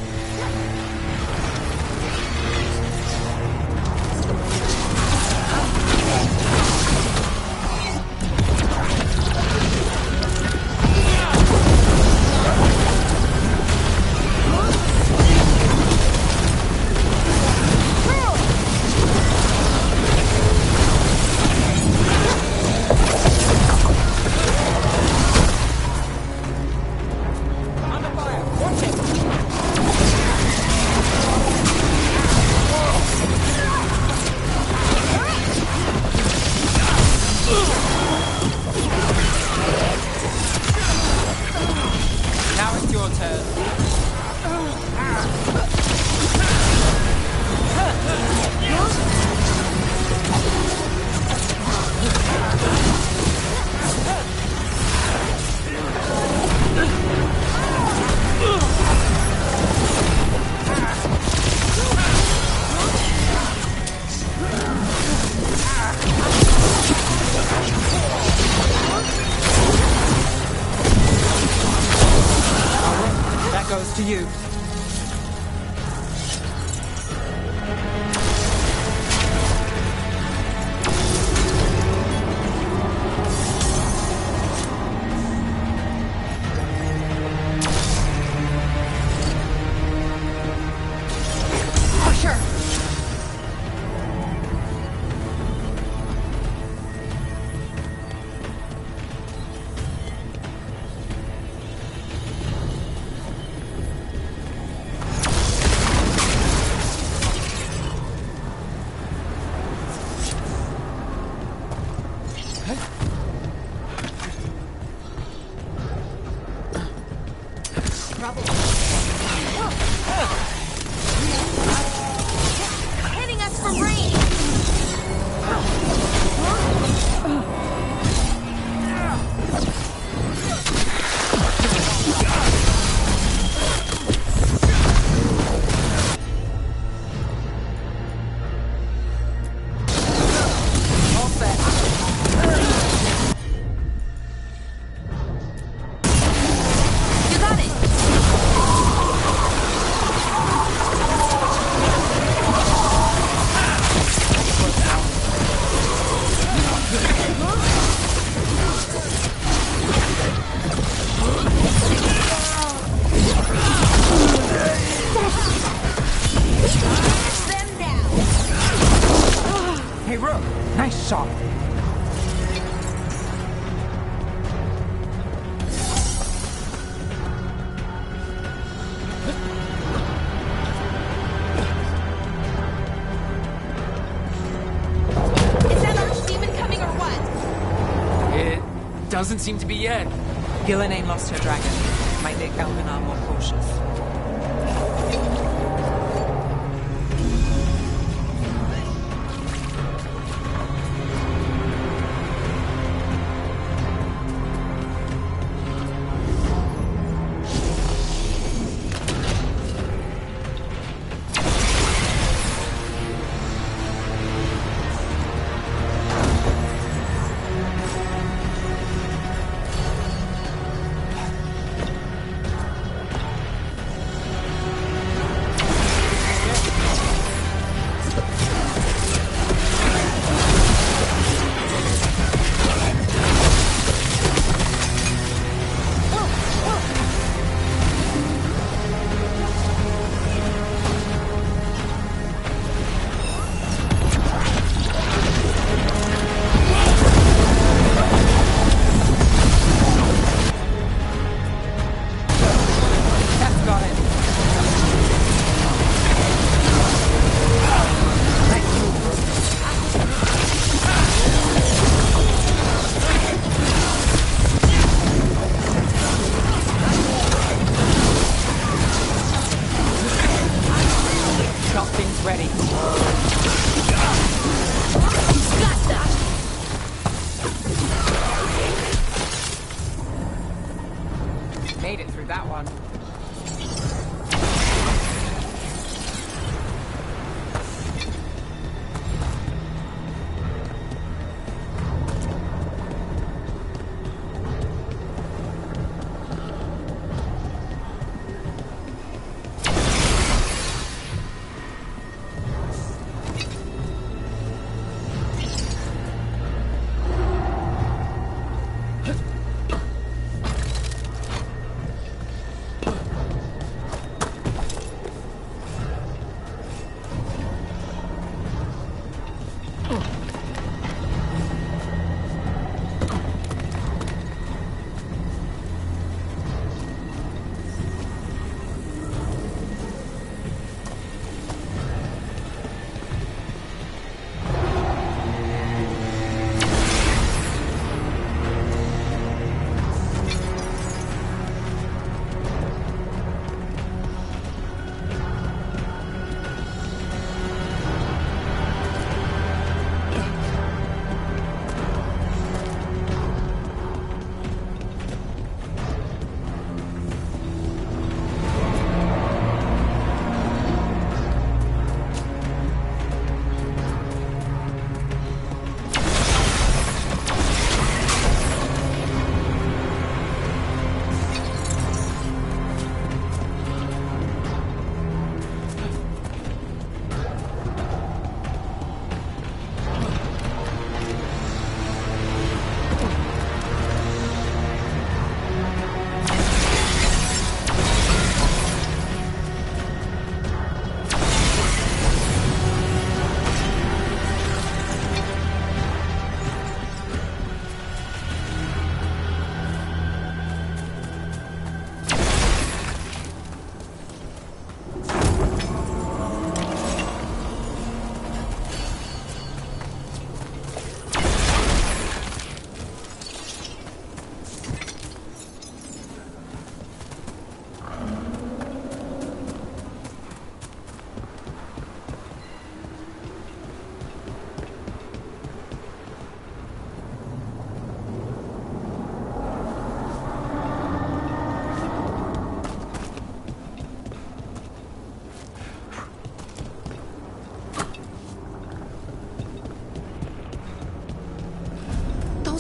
To you. Hitting us from range! doesn't seem to be yet. Gillenane lost her dragon. Might make Elvenar more cautious. Made it through that one.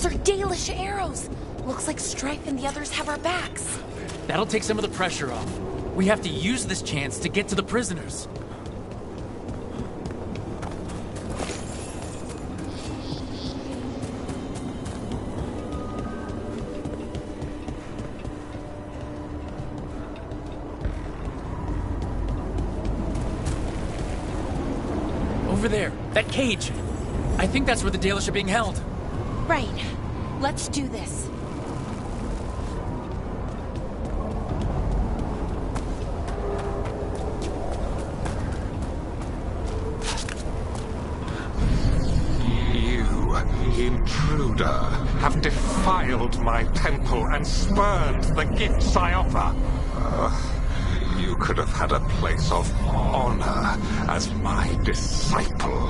Those are Dalish arrows. Looks like Strife and the others have our backs. That'll take some of the pressure off. We have to use this chance to get to the prisoners. Over there, that cage. I think that's where the Dalish are being held. Right. Let's do this. You, intruder, have defiled my temple and spurned the gifts I offer. You could have had a place of honor as my disciple.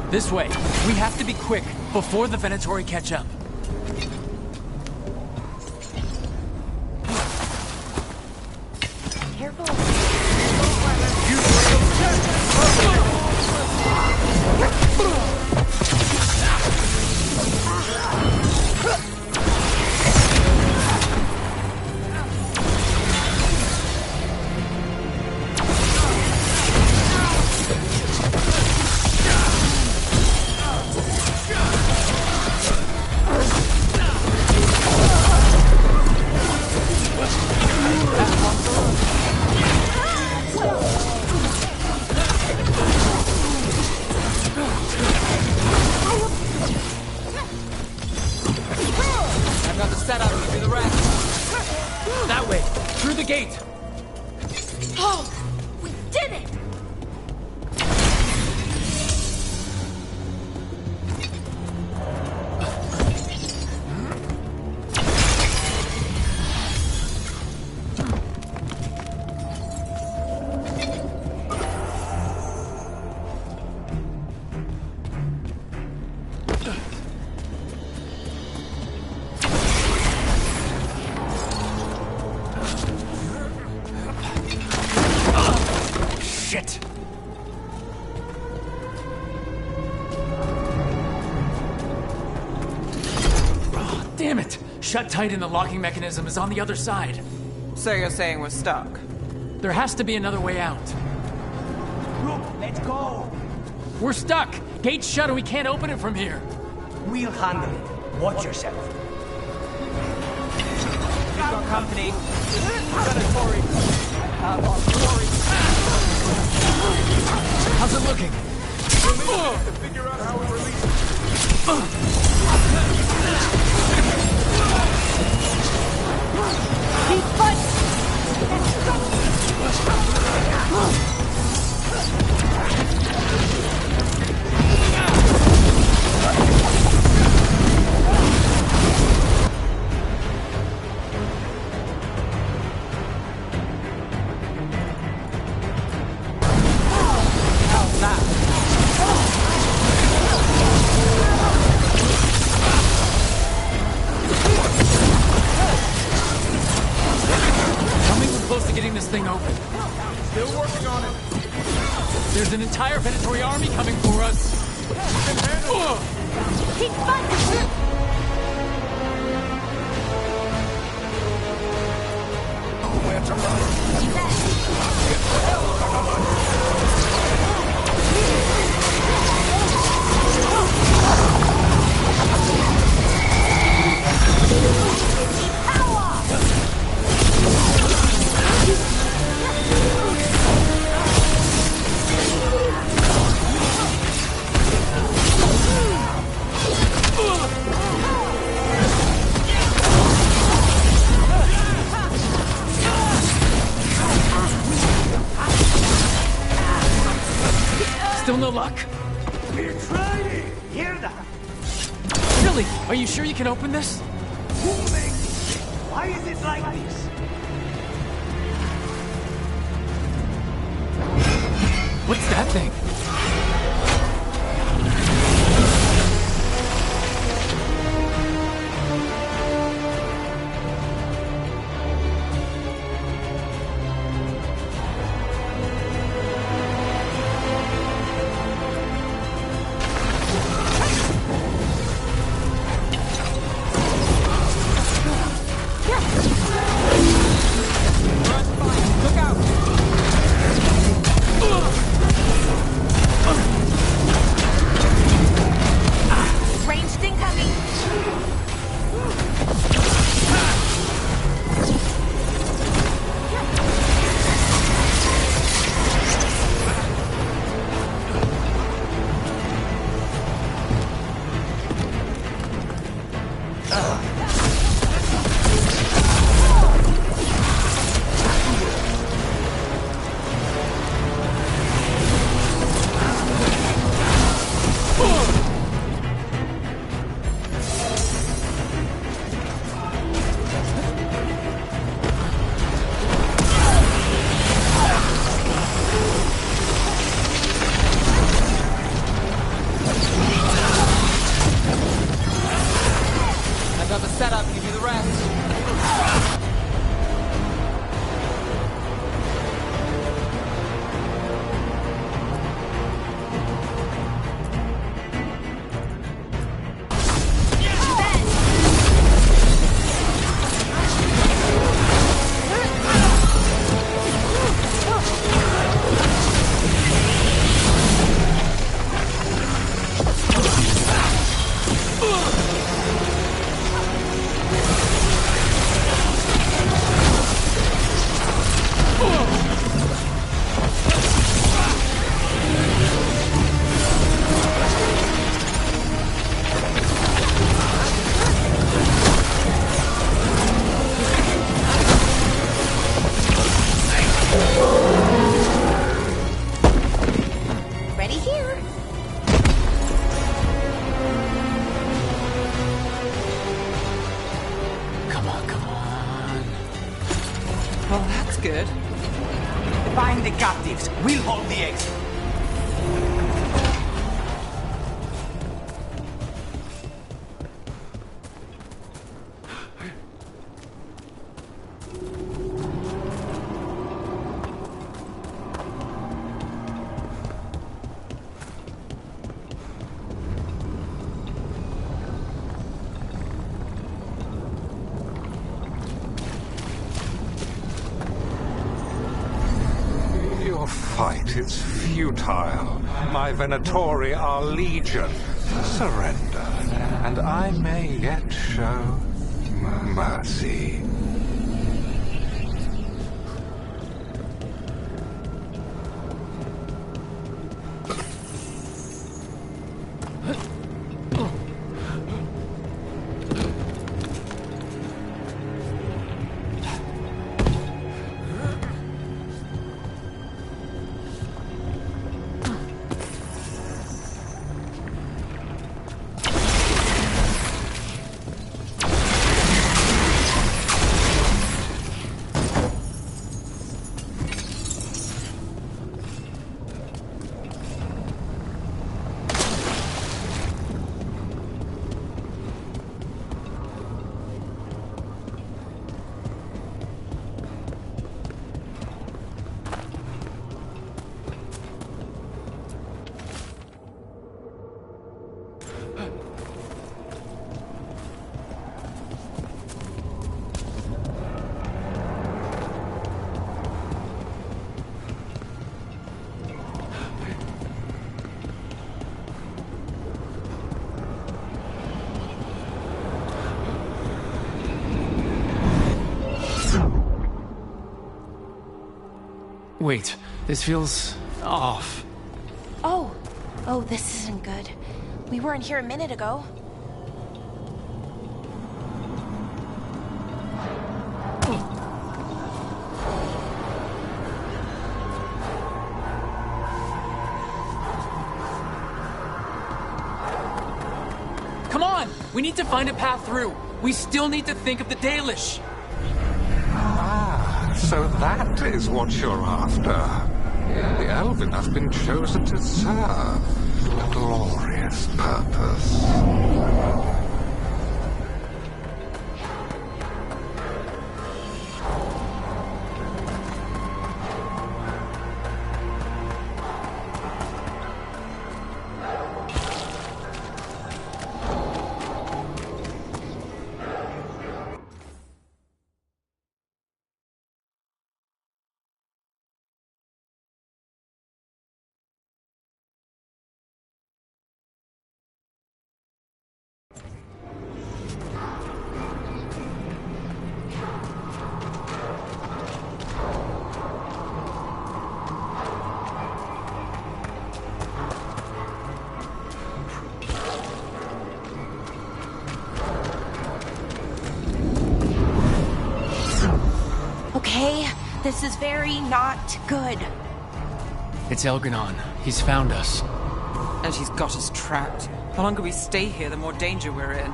This way. We have to be quick before the Venatori catch up. Careful. I've got the setup to do the rest. That way, through the gate. Oh, we did it! Shit! Oh, damn it! Shut tight and the locking mechanism is on the other side. So you're saying we're stuck? There has to be another way out. Look, let's go! We're stuck! Gate's shut and we can't open it from here. We'll handle it. Watch yourself. We've got company. Venatori. Have our glory. How's it looking? To figure out how we release Keep fighting! thing open. Still working on it. There's an entire Venatori army coming for us. Keep fighting! Nowhere to run. Still no luck? We're trying! Hear that? Really? Are you sure you can open this? Who makes it? Why is it like this? What's that thing? Ranged incoming! I got the setup, give you the rest. Ready here. Come on, come on. Well, that's good. Find the captives. We'll hold the exit. Your fight is futile. My Venatori are legion. Surrender, and I may yet show mercy. Wait, this feels off. Oh, this isn't good. We weren't here a minute ago. Come on! We need to find a path through. We still need to think of the Dalish. Ah, so that is what you're after. The Elven have been chosen to serve a glorious purpose. Okay, this is very not good. It's Elgar'nan. He's found us. And she's got us trapped. The longer we stay here, the more danger we're in.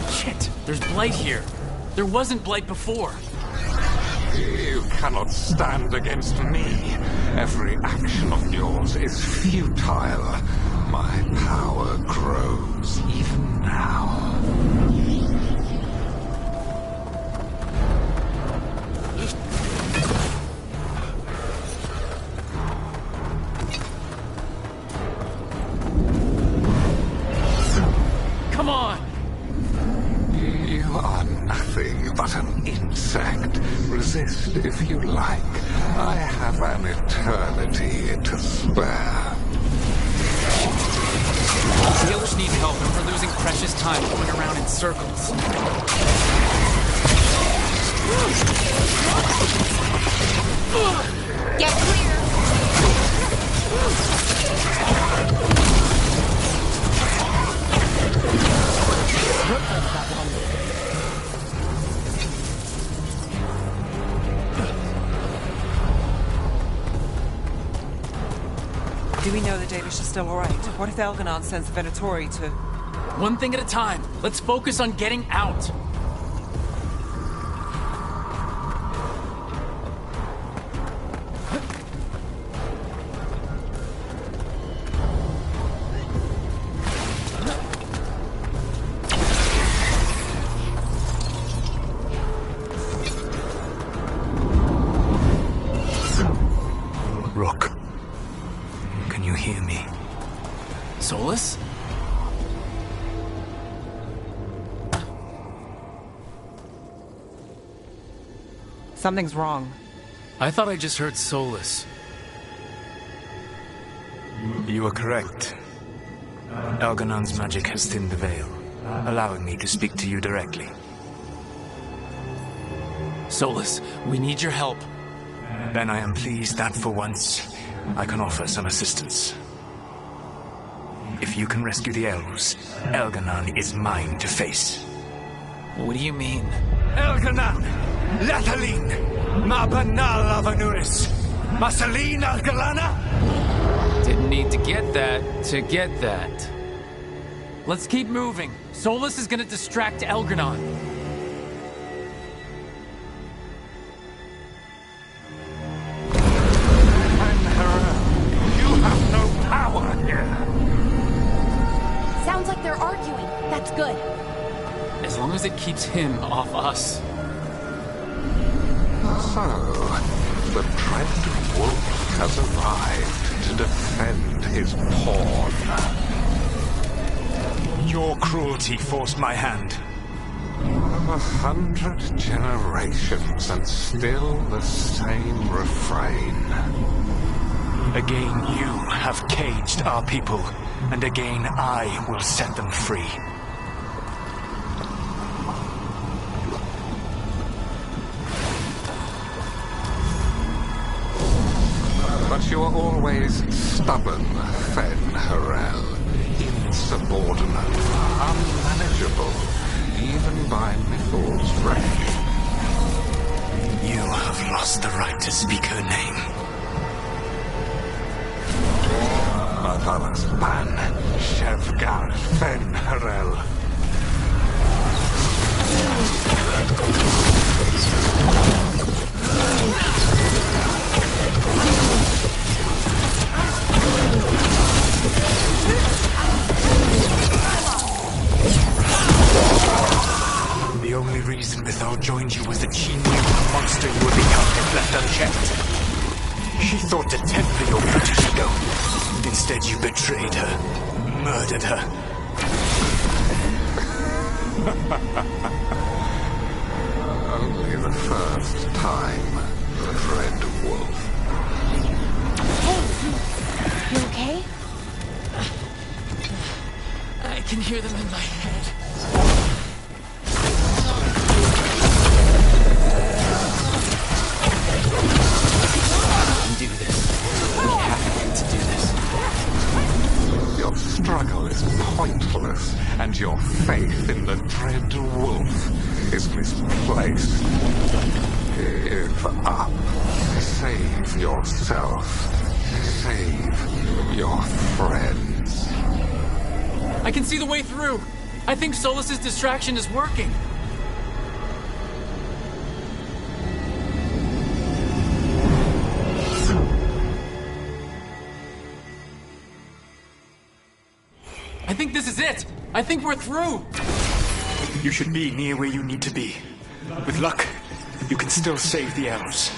Shit, there's blight here. There wasn't blight before. You cannot stand against me. Every action of yours is futile. My power grows even now. Come on! You are nothing but an insect. Resist if you like. I have an eternity to spare. The others need help, and we're losing precious time going around in circles. Get clear! Do we know the Dalish are still alright? What if Elgar'nan sends the Venatori to... One thing at a time. Let's focus on getting out. Rook, can you hear me? Solus? Something's wrong. I thought I just heard Solus. You are correct. Elgar'nan's magic has thinned the veil, allowing me to speak to you directly. Solus, we need your help. Then I am pleased that for once, I can offer some assistance. If you can rescue the elves, Elgar'nan is mine to face. What do you mean? Elgar'nan! Lathaline! Ma banal avanuris! Masaline Algalana! Didn't need to get that to get that. Let's keep moving. Solus is gonna distract Elgar'nan. You have no power here. Sounds like they're arguing. That's good. As long as it keeps him off us. So, the dreaded wolf has arrived to defend his pawn. Your cruelty forced my hand. 100 generations and still the same refrain. Again you have caged our people, and again I will set them free. But you are always stubborn, Fen Harel. Insubordinate, unmanageable, even by Mithel's reckoning. You have lost the right to speak her name. But I must ban Shevgar Fen Harel. The only reason Mithal joined you was that she knew the monster you would become if left unchecked. She thought to temper your brutish ego. Instead, you betrayed her, murdered her. Only the first time, Red Wolf. Hey, you okay? I can hear them in my head. Do this. We have to do this. Your struggle is pointless, and your faith in the Dread Wolf is misplaced. Give up. Save yourself. Save your friends. I can see the way through. I think Solus's distraction is working. I think this is it. I think we're through. You should be near where you need to be. With luck, you can still save the elves.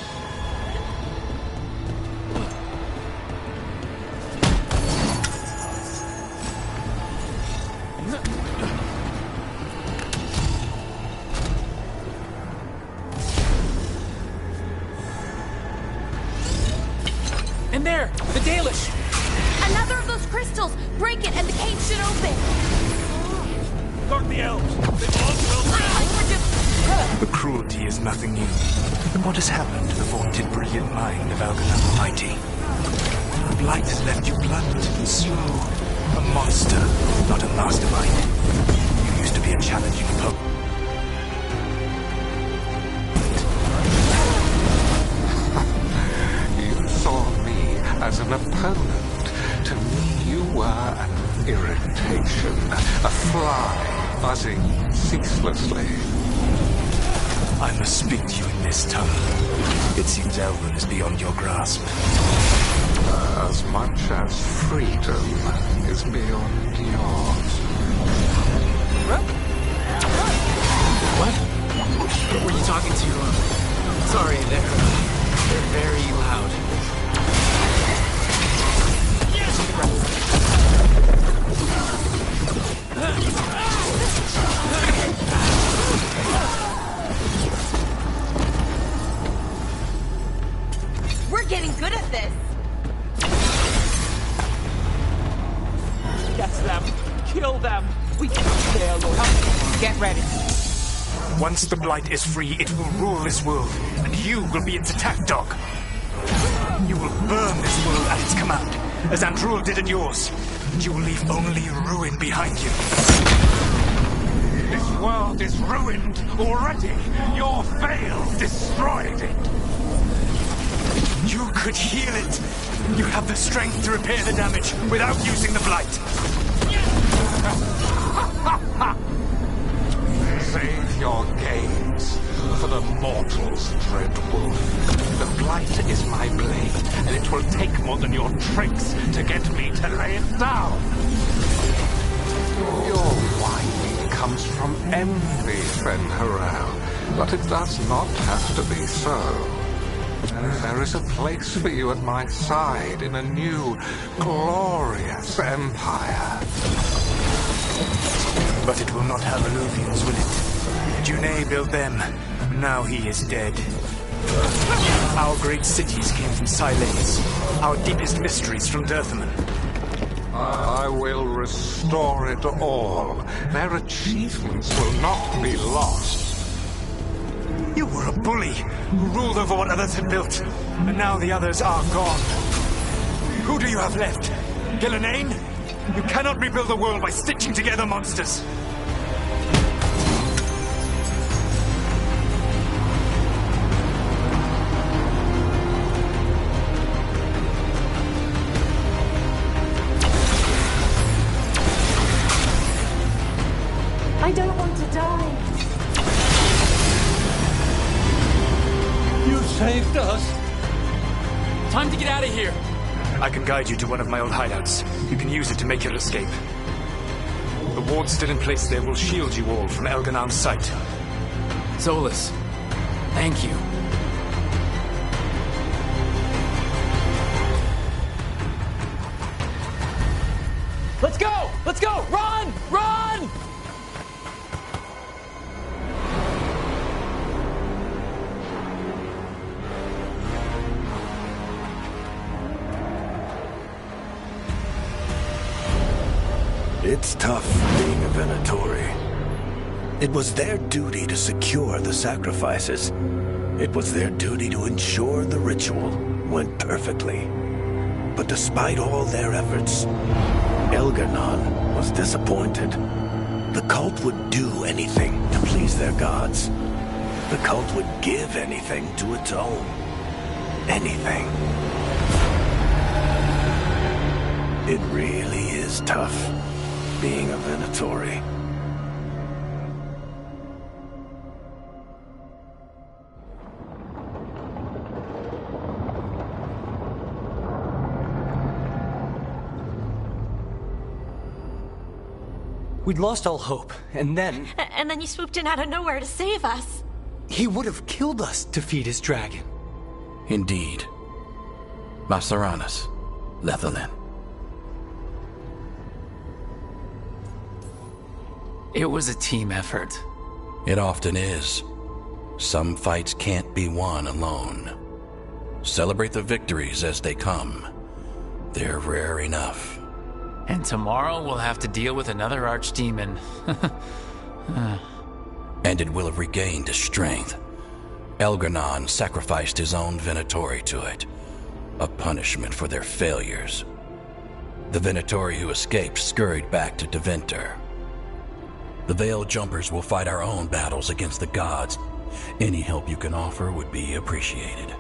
And there, the Dalish. Another of those crystals! Break it and the cage should open! Guard the elves! They've all The cruelty is nothing new. But what has happened to the vaunted brilliant mind of Algernon the Mighty? The blight has left you blunt and slow. A monster, not a mastermind. You used to be a challenging opponent. You saw me as an opponent. To me, you were an irritation, a fly buzzing ceaselessly. I must speak to you in this tongue. It seems Elven is beyond your grasp. As much as freedom is beyond yours. What? What were you talking to? Sorry, they're very loud. We're getting good at this! Get them! Kill them! We cannot fail, Lord. Get ready. Once the blight is free, it will rule this world, and you will be its attack dog. You will burn this world at its command, as Andrul did in yours, and you will leave only ruin behind you. This world is ruined already. Your veil destroyed it. You could heal it. You have the strength to repair the damage without using the blight. Save your games for the mortals, Dread Wolf. The blight is my blade, and it will take more than your tricks to get me to lay it down. Your whining comes from envy, Fen Harel, but it does not have to be so. There is a place for you at my side in a new, glorious empire. But it will not have illusions, will it? Junei built them. Now he is dead. Our great cities came from Silence. Our deepest mysteries from Dirthaman. I will restore it all. Their achievements will not be lost. You were a bully who ruled over what others had built. And now the others are gone. Who do you have left? Gillenane? You cannot rebuild the world by stitching together monsters. I don't want to die. You saved us. Time to get out of here. I can guide you to one of my old hideouts. You can use it to make your escape. The ward's still in place there will shield you all from Elganon's sight. Solus, thank you. Let's go! Let's go! Run! Run! It's tough being a Venatori. It was their duty to secure the sacrifices. It was their duty to ensure the ritual went perfectly. But despite all their efforts, Elganon was disappointed. The cult would do anything to please their gods. The cult would give anything to atone. Anything. It really is tough being a Venatori. We'd lost all hope, and then... And then you swooped in out of nowhere to save us. He would have killed us to feed his dragon. Indeed. Masaranas, Lethalin. It was a team effort. It often is. Some fights can't be won alone. Celebrate the victories as they come. They're rare enough. And tomorrow we'll have to deal with another archdemon. And it will have regained its strength. Elganon sacrificed his own Venatori to it. A punishment for their failures. The Venatori who escaped scurried back to Deventer. The Veil Jumpers will fight our own battles against the gods. Any help you can offer would be appreciated.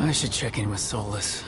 I should check in with Solus.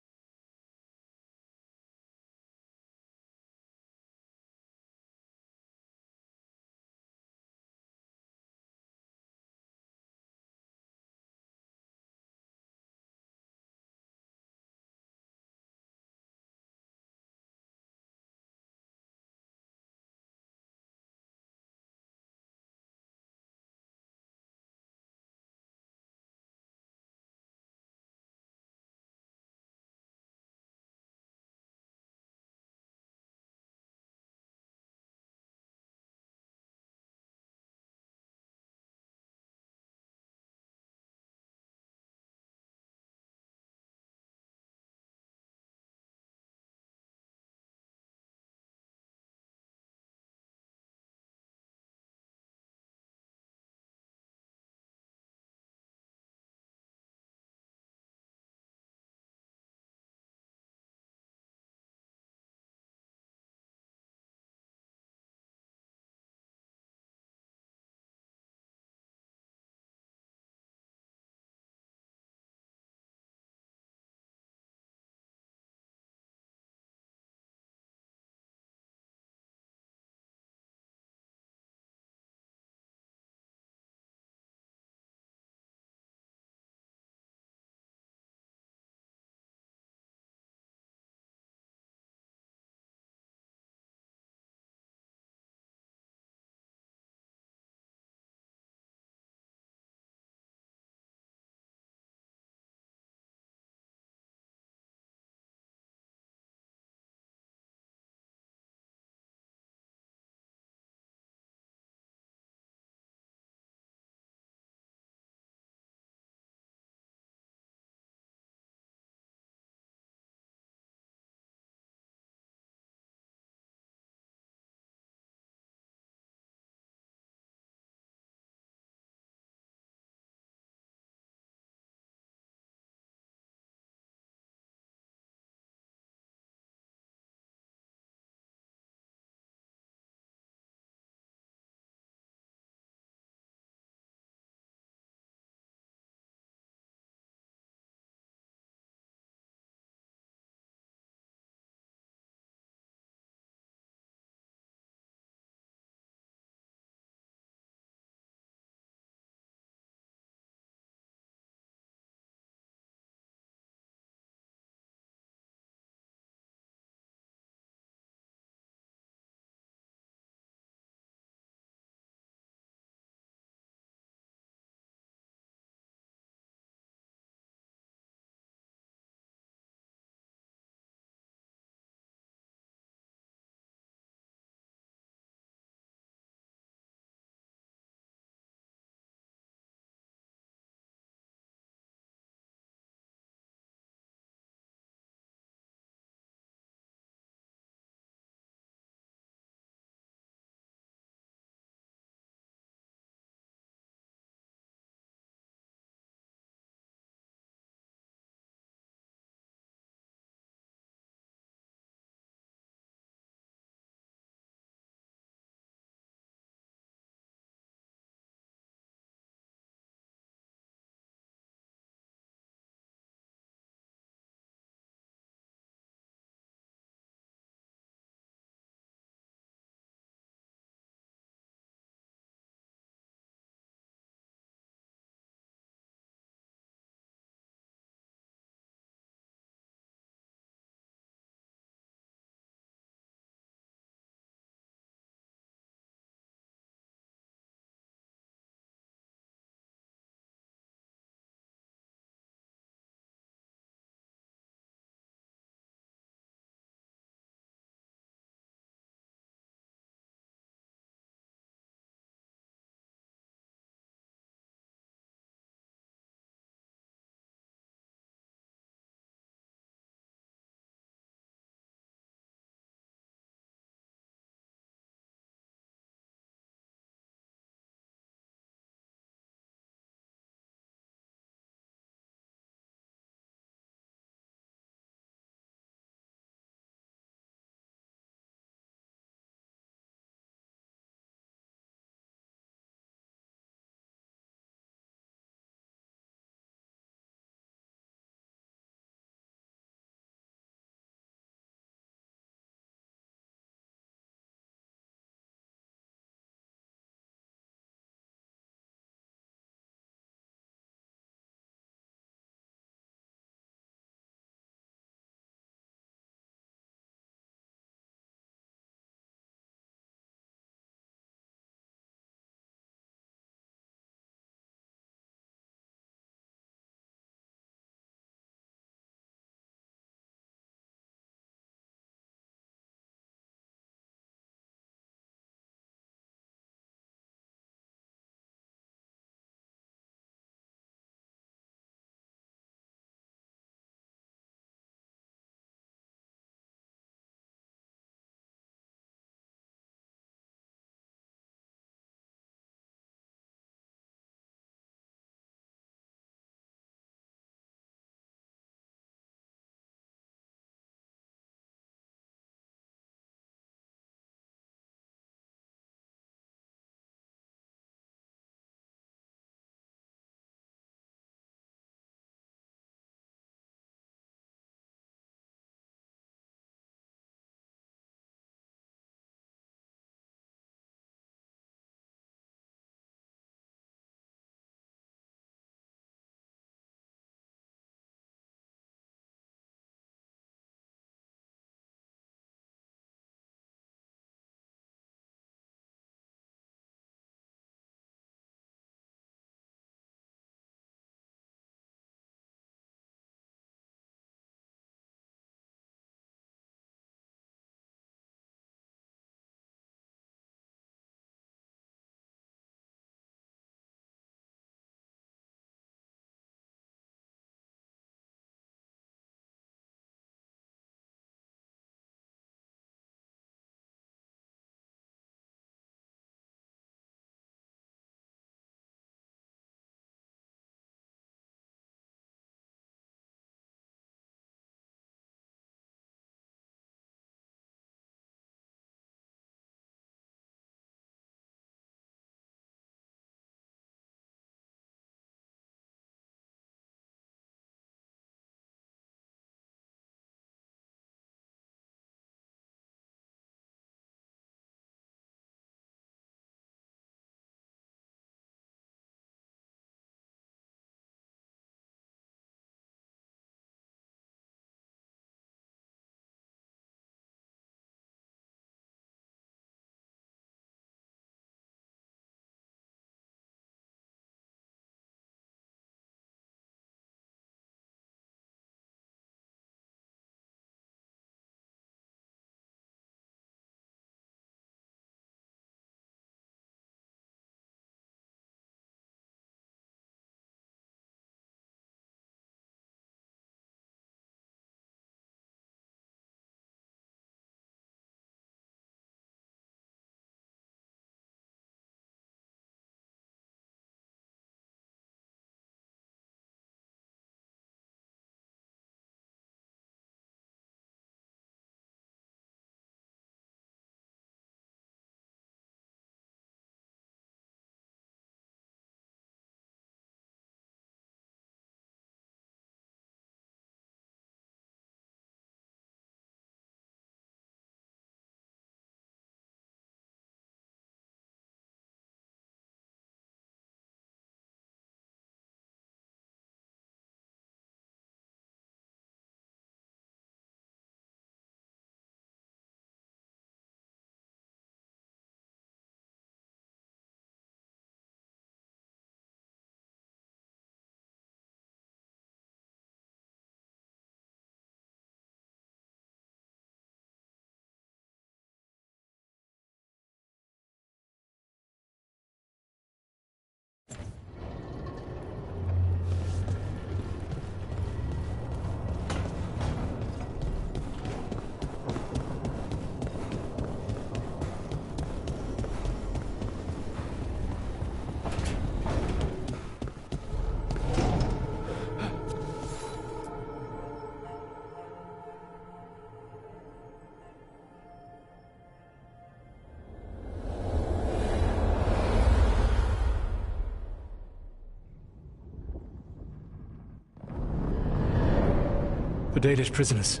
The Dalish prisoners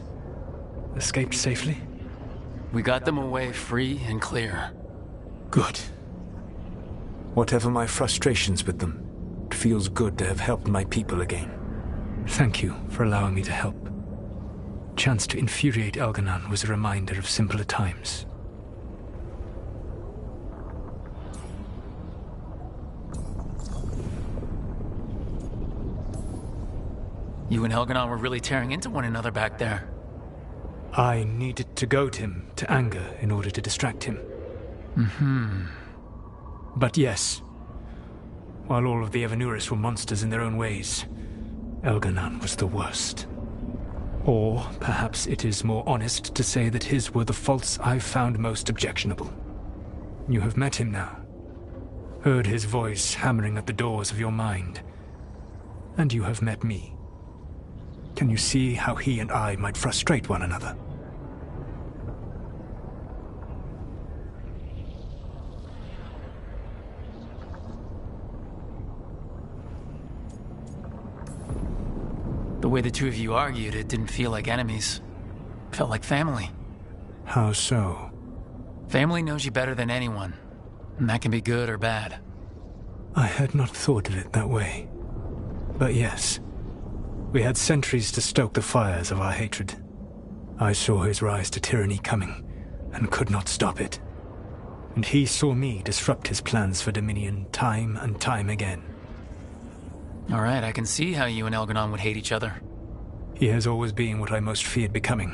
escaped safely? We got them away free and clear. Good. Whatever my frustrations with them, it feels good to have helped my people again. Thank you for allowing me to help. Chance to infuriate Elganon was a reminder of simpler times. You and Elganon were really tearing into one another back there. I needed to goad him to anger in order to distract him. Mm-hmm. But yes, while all of the Evanuris were monsters in their own ways, Elganon was the worst. Or perhaps it is more honest to say that his were the faults I found most objectionable. You have met him now, heard his voice hammering at the doors of your mind, and you have met me. Can you see how he and I might frustrate one another? The way the two of you argued, it didn't feel like enemies. It felt like family. How so? Family knows you better than anyone, and that can be good or bad. I had not thought of it that way. But yes, we had centuries to stoke the fires of our hatred. I saw his rise to tyranny coming, and could not stop it. And he saw me disrupt his plans for dominion time and time again. All right, I can see how you and Elganon would hate each other. He has always been what I most feared becoming.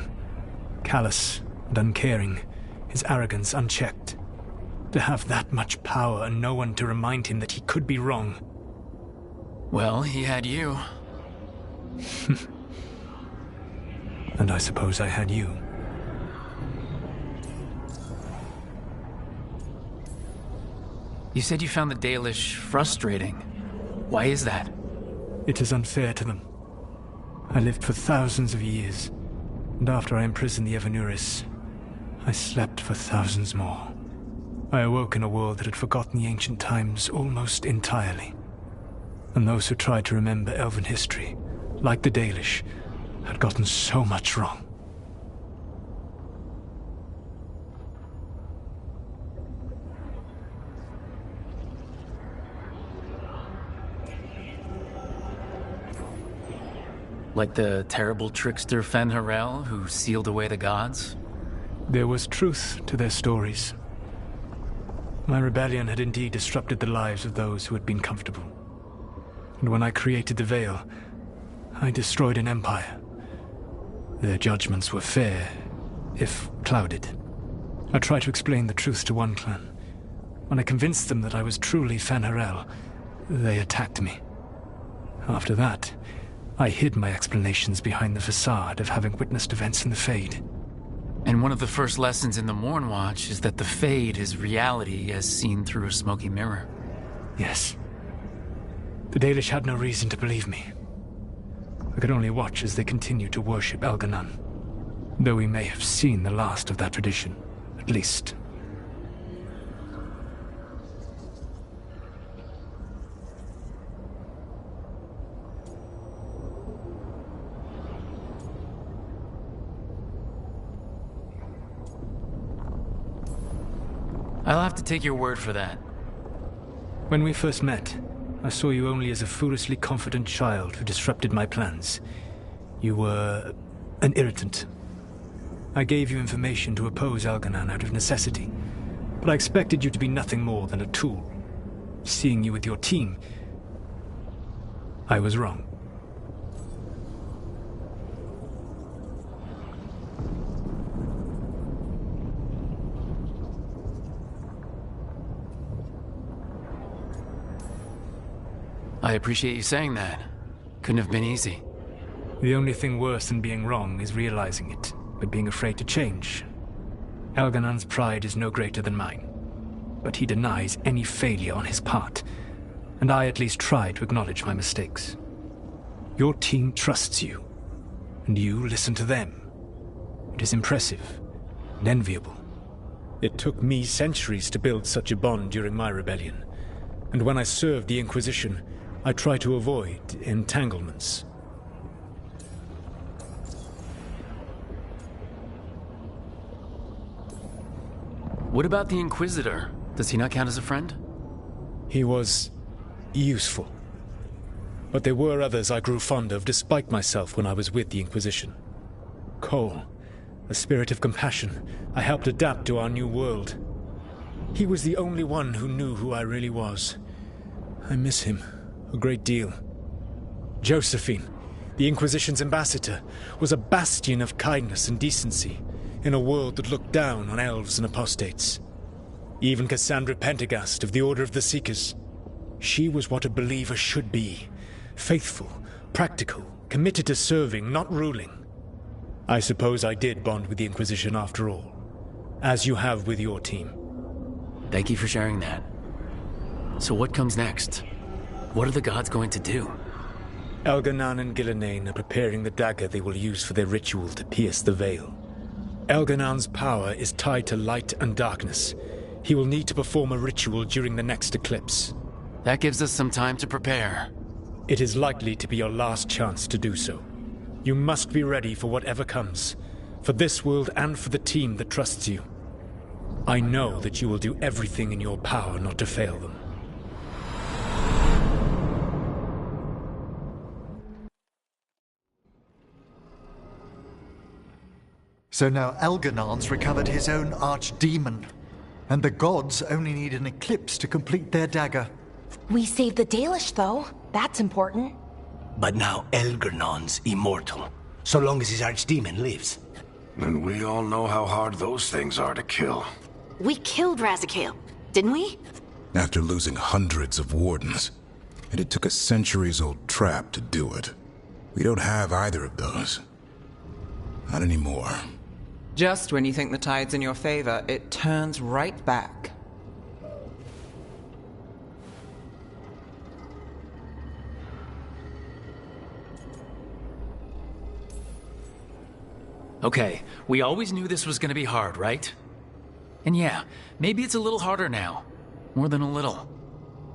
Callous and uncaring, his arrogance unchecked. To have that much power and no one to remind him that he could be wrong. Well, he had you. And I suppose I had you. You said you found the Dalish frustrating. Why is that? It is unfair to them. I lived for thousands of years, and after I imprisoned the Evanuris, I slept for thousands more. I awoke in a world that had forgotten the ancient times almost entirely. And those who tried to remember Elven history, like the Dalish, had gotten so much wrong. Like the terrible trickster Fen'Harel who sealed away the gods? There was truth to their stories. My rebellion had indeed disrupted the lives of those who had been comfortable. And when I created the Veil, I destroyed an empire. Their judgments were fair, if clouded. I tried to explain the truth to one clan. When I convinced them that I was truly Fen'Harel, they attacked me. After that, I hid my explanations behind the facade of having witnessed events in the Fade. And one of the first lessons in the Mornwatch is that the Fade is reality as seen through a smoky mirror. Yes. The Dalish had no reason to believe me. I could only watch as they continued to worship Elganon, though we may have seen the last of that tradition, at least. I'll have to take your word for that. When we first met, I saw you only as a foolishly confident child who disrupted my plans. You were an irritant. I gave you information to oppose Elganon out of necessity, but I expected you to be nothing more than a tool. Seeing you with your team, I was wrong. I appreciate you saying that. Couldn't have been easy. The only thing worse than being wrong is realizing it, but being afraid to change. Elganon's pride is no greater than mine, but he denies any failure on his part, and I at least try to acknowledge my mistakes. Your team trusts you, and you listen to them. It is impressive and enviable. It took me centuries to build such a bond during my rebellion, and when I served the Inquisition, I try to avoid entanglements. What about the Inquisitor? Does he not count as a friend? He was useful. But there were others I grew fond of despite myself when I was with the Inquisition. Cole, a spirit of compassion, I helped adapt to our new world. He was the only one who knew who I really was. I miss him a great deal. Josephine, the Inquisition's ambassador, was a bastion of kindness and decency in a world that looked down on elves and apostates. Even Cassandra Pendergast of the Order of the Seekers. She was what a believer should be. Faithful, practical, committed to serving, not ruling. I suppose I did bond with the Inquisition after all, as you have with your team. Thank you for sharing that. So what comes next? What are the gods going to do? Elgar'nan and Gillenane are preparing the dagger they will use for their ritual to pierce the veil. Elgar'nan's power is tied to light and darkness. He will need to perform a ritual during the next eclipse. That gives us some time to prepare. It is likely to be your last chance to do so. You must be ready for whatever comes, for this world and for the team that trusts you. I know that you will do everything in your power not to fail them. So now Elgar'nan's recovered his own archdemon, and the gods only need an eclipse to complete their dagger. We saved the Dalish, though. That's important. But now Elgar'nan's immortal, so long as his archdemon lives. And we all know how hard those things are to kill. We killed Razikale, didn't we? After losing hundreds of wardens. And it took a centuries-old trap to do it. We don't have either of those. Not anymore. Just when you think the tide's in your favor, it turns right back. Okay, we always knew this was gonna be hard, right? And yeah, maybe it's a little harder now. More than a little.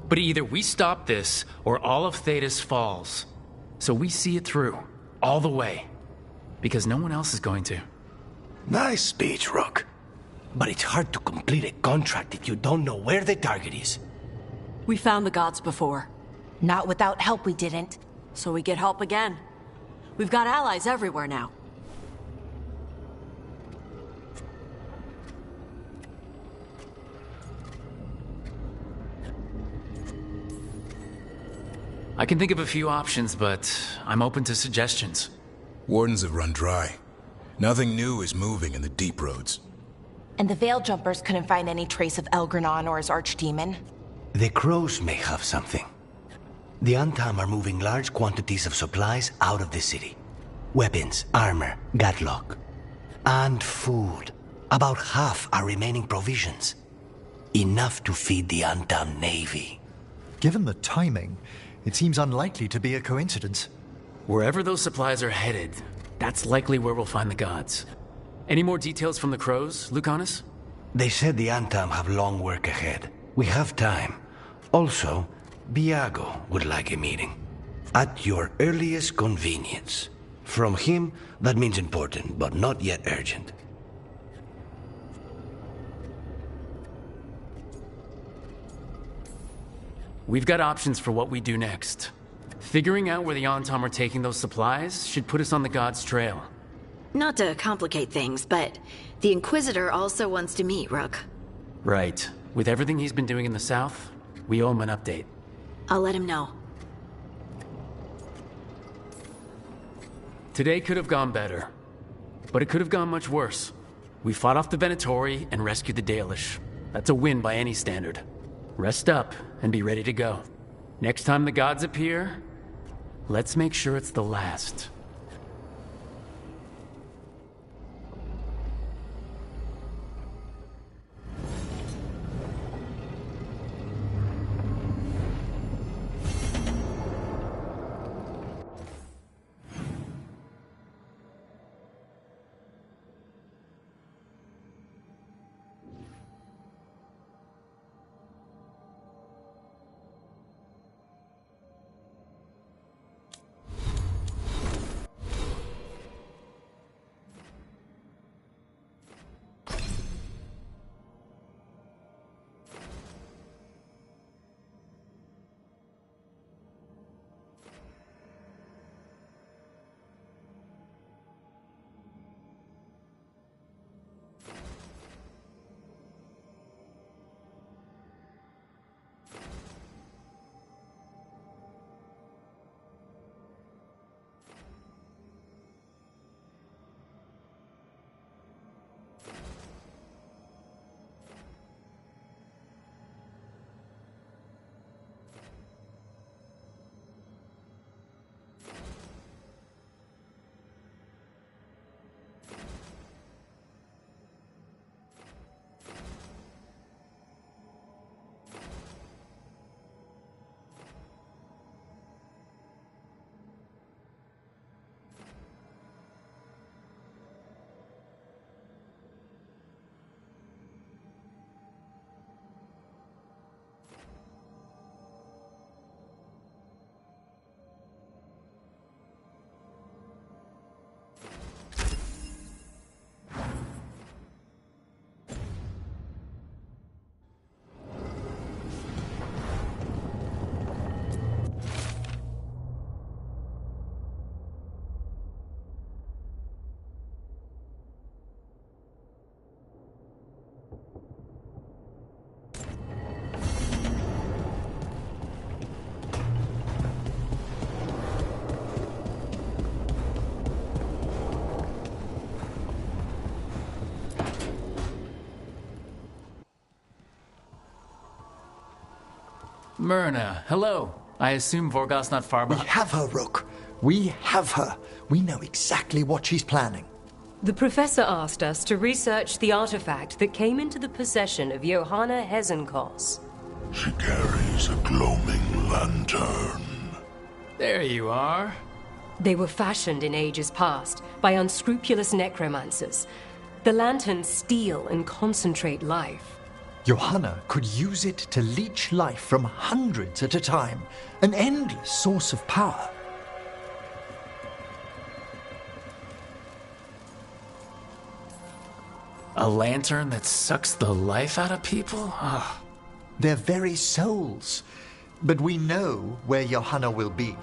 But either we stop this, or all of Thedas falls. So we see it through, all the way. Because no one else is going to. Nice speech, Rook. But it's hard to complete a contract if you don't know where the target is. We found the gods before. Not without help, we didn't. So we get help again. We've got allies everywhere now. I can think of a few options, but I'm open to suggestions. Wardens have run dry. Nothing new is moving in the deep roads. And the Veil Jumpers couldn't find any trace of Elgar'nan or his archdemon. The crows may have something. The Antam are moving large quantities of supplies out of the city. Weapons, armor, gatlock. And food. About half are remaining provisions. Enough to feed the Antam navy. Given the timing, it seems unlikely to be a coincidence. Wherever those supplies are headed, that's likely where we'll find the gods. Any more details from the crows, Lucanus? They said the Antam have long work ahead. We have time. Also, Biago would like a meeting. At your earliest convenience. From him, that means important, but not yet urgent. We've got options for what we do next. Figuring out where the Antam are taking those supplies should put us on the gods' trail. Not to complicate things, but the Inquisitor also wants to meet Rook. Right. With everything he's been doing in the south, we owe him an update. I'll let him know. Today could have gone better, but it could have gone much worse. We fought off the Venatori and rescued the Dalish. That's a win by any standard. Rest up and be ready to go. Next time the gods appear, let's make sure it's the last. Myrna, hello. I assume Vorgos's not far We behind. have her, Rook. We have her. We know exactly what she's planning. The professor asked us to research the artifact that came into the possession of Johanna Hesenkos. She carries a gloaming lantern. There you are. They were fashioned in ages past by unscrupulous necromancers. The lanterns steal and concentrate life. Johanna could use it to leech life from hundreds at a time. An endless source of power. A lantern that sucks the life out of people? Oh. Their very souls. But we know where Johanna will be.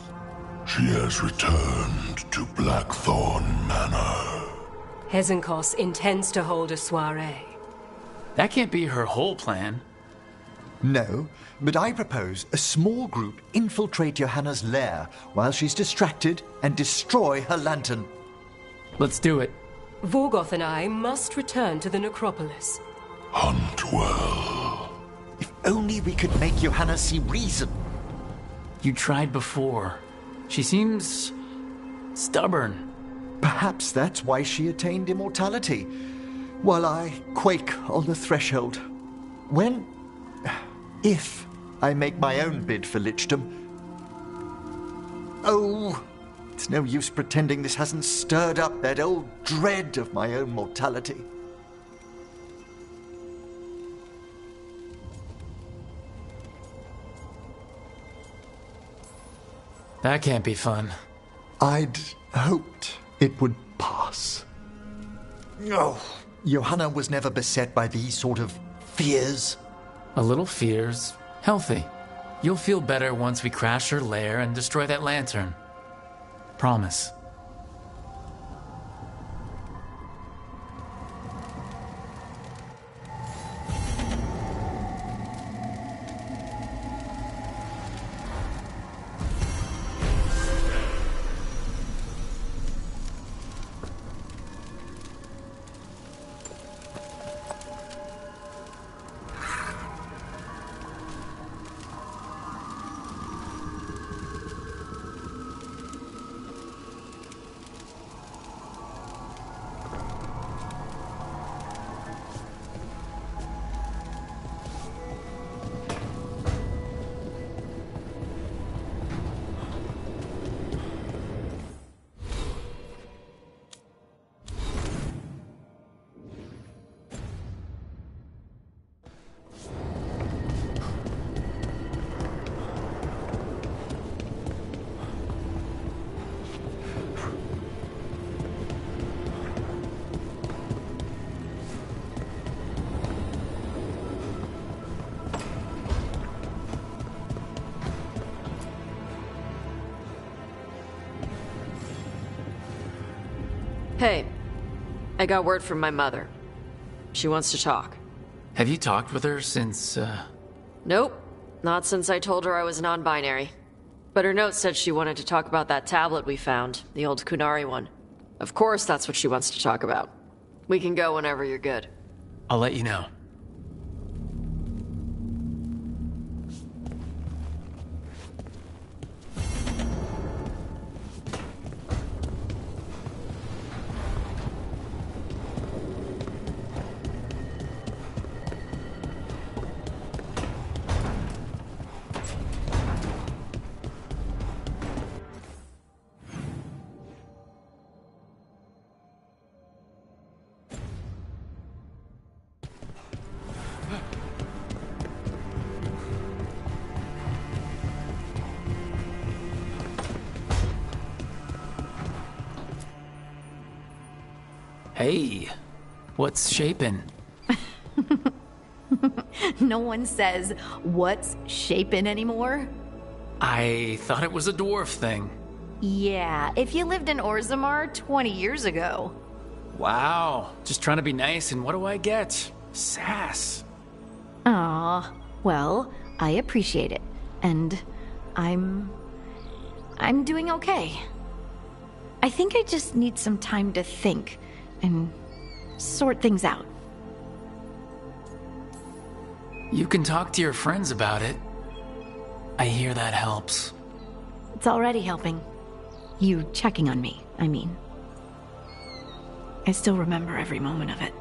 She has returned to Blackthorn Manor. Hesenkos intends to hold a soiree. That can't be her whole plan. No, but I propose a small group infiltrate Johanna's lair while she's distracted and destroy her lantern. Let's do it. Vorgoth and I must return to the necropolis. Hunt well. If only we could make Johanna see reason. You tried before. She seems stubborn. Perhaps that's why she attained immortality, while I quake on the threshold. If I make my own bid for lichdom. Oh, it's no use pretending this hasn't stirred up that old dread of my own mortality. That can't be fun. I'd hoped it would pass. Oh, Johanna was never beset by these sort of fears. A little fear's healthy. You'll feel better once we crash her lair and destroy that lantern. Promise. Hey, I got word from my mother. She wants to talk. Have you talked with her since, Nope, not since I told her I was non-binary. But her note said she wanted to talk about that tablet we found, the old Kunari one. Of course that's what she wants to talk about. We can go whenever you're good. I'll let you know. Hey, what's shaping? No one says, what's shaping anymore? I thought it was a dwarf thing. Yeah, if you lived in Orzammar 20 years ago. Wow, just trying to be nice, and what do I get? Sass. Aw, well, I appreciate it. And I'm doing okay. I think I just need some time to think and sort things out. You can talk to your friends about it. I hear that helps. It's already helping. You checking on me, I mean. I still remember every moment of it.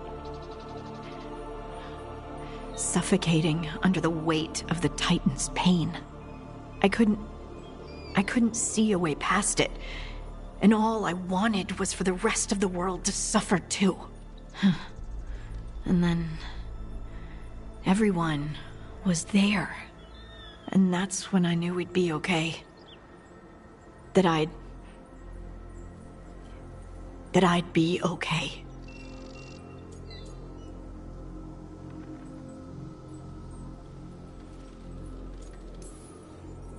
Suffocating under the weight of the Titan's pain. I couldn't see a way past it. And all I wanted was for the rest of the world to suffer too. And then everyone was there. And that's when I knew we'd be okay. That I'd be okay.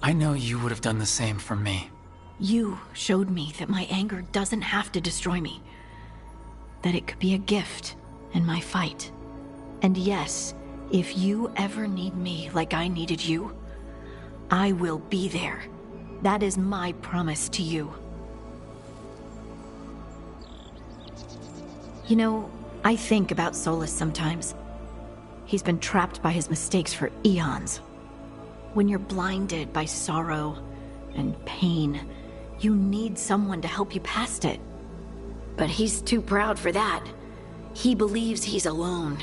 I know you would have done the same for me. You showed me that my anger doesn't have to destroy me. That it could be a gift in my fight. And yes, if you ever need me like I needed you, I will be there. That is my promise to you. You know, I think about Solus sometimes. He's been trapped by his mistakes for eons. When you're blinded by sorrow and pain, you need someone to help you past it. But he's too proud for that. He believes he's alone,